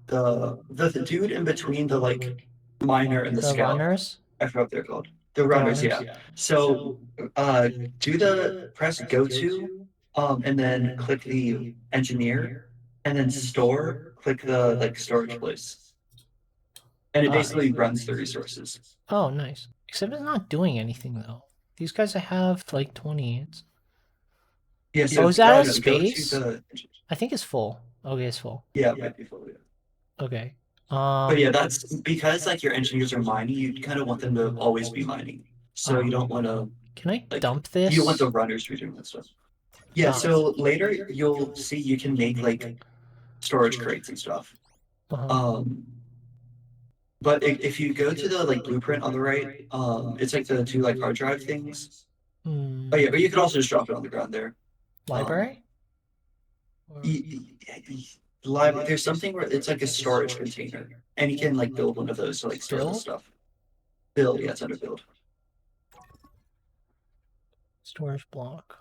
the dude in between the like miner and the scout. runners. I forgot what they're called. The runners, yeah. So press go to and then click the engineer and then store, click the like storage place. And it basically runs the resources. Oh, nice. Except it's not doing anything though. These guys have like 20. It's... Yeah, so is that a go to space? the- I think it's full. Okay, it's full. Yeah, it might be full, yeah. Okay. But yeah, that's because like your engineers are mining, you kind of want them to always be mining. So you don't want to. Can I like, dump this? You want the runners to be doing that stuff. Yeah, so later you'll see you can make like storage crates and stuff. But if you go to the like blueprint on the right, it's like the two like hard drive things. Oh yeah, but you can also just drop it on the ground there. Library? Library. There's something where it's like a storage container, and you can like build one of those to like store the stuff. Build, yeah, it's under build. Storage block.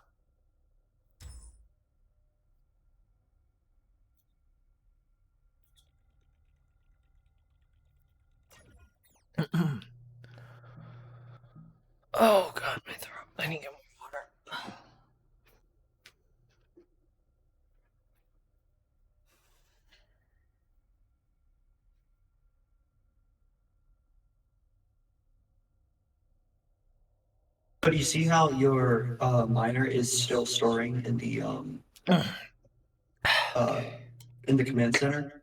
Oh god, my throat. I need to get more water. But you see how your miner is still storing in the command center?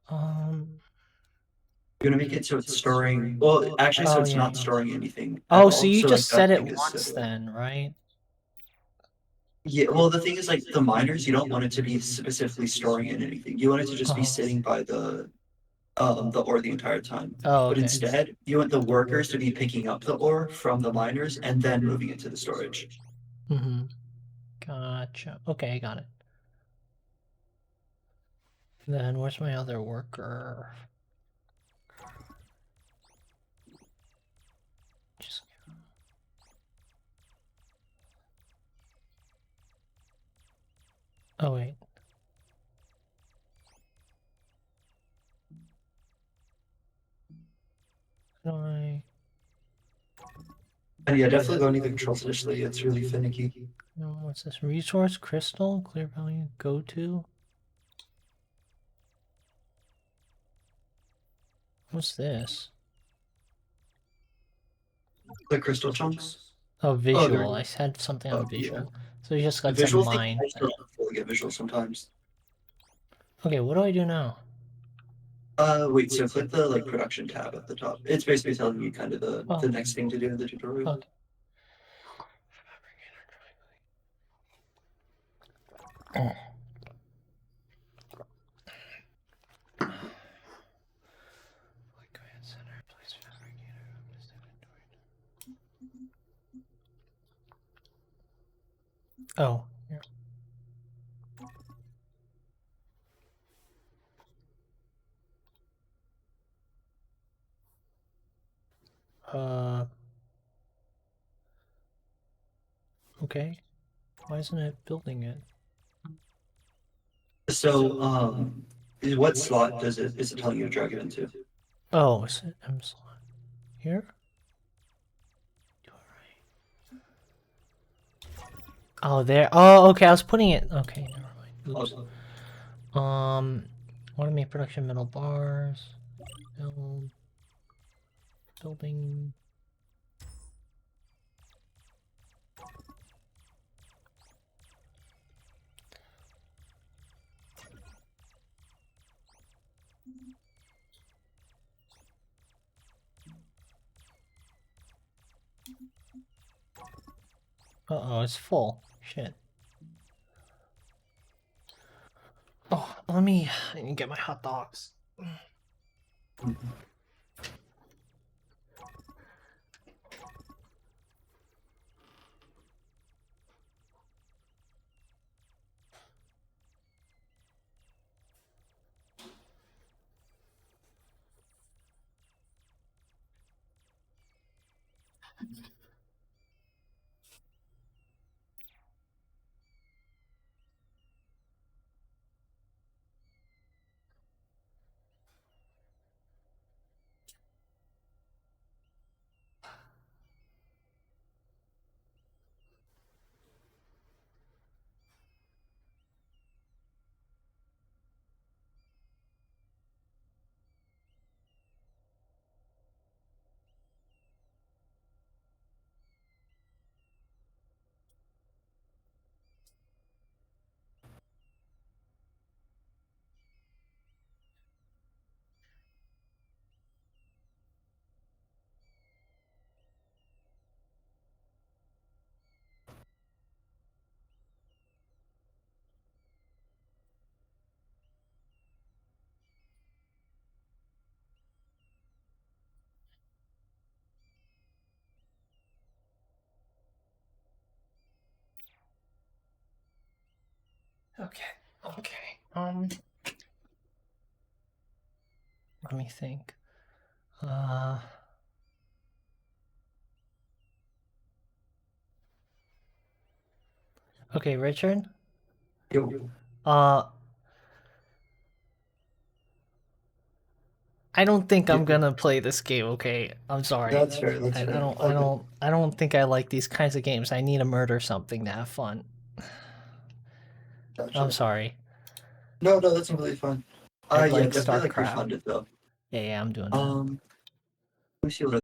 You're gonna make it so it's storing. Well, actually, so it's not storing anything. Oh, so you like, just that set it thing is once set. then, right? Yeah. Well, the thing is, like the miners, you don't want it to be specifically storing in anything. You want it to just be sitting by the the ore the entire time. Oh, But okay. instead, you want the workers to be picking up the ore from the miners and then moving it to the storage. Mm-hmm. Gotcha. Okay, got it. Then where's my other worker? Just... Oh, wait. How do I... And yeah, definitely learning the controls initially, it's really finicky. No, what's this? Resource, crystal, clear value, go to? What's this? The crystal chunks. Oh, they're- visual. I had something on Oh, visual. yeah. So you just The got some visual mine. thing, I still don't get visual sometimes. Okay, what do I do now? Wait, so click the like production tab at the top. It's basically telling you kind of the Oh. next thing to do in the tutorial. Okay. Oh. Oh, yeah. Okay. Why isn't it building it? So, what slot is it telling you to drag it into? Oh, is it M slot? Here? Do it right. Oh, there. Oh, okay. I was putting it. Okay, never mind. Oops. Automate production metal bars. Building. Uh-oh, it's full. Shit. Oh, I need to get my hot dogs. Okay. Let me think. Okay, Richard. Yo. I don't think I'm gonna play this game. Okay, I'm sorry. That's fair. That's I fair. don't. Okay. I don't think I like these kinds of games. I need to murder something to have fun. Gotcha. I'm sorry. No, that's completely fine. I'd Yeah, like definitely like StarCraft. refund it though. Yeah, I'm doing that. Let me see what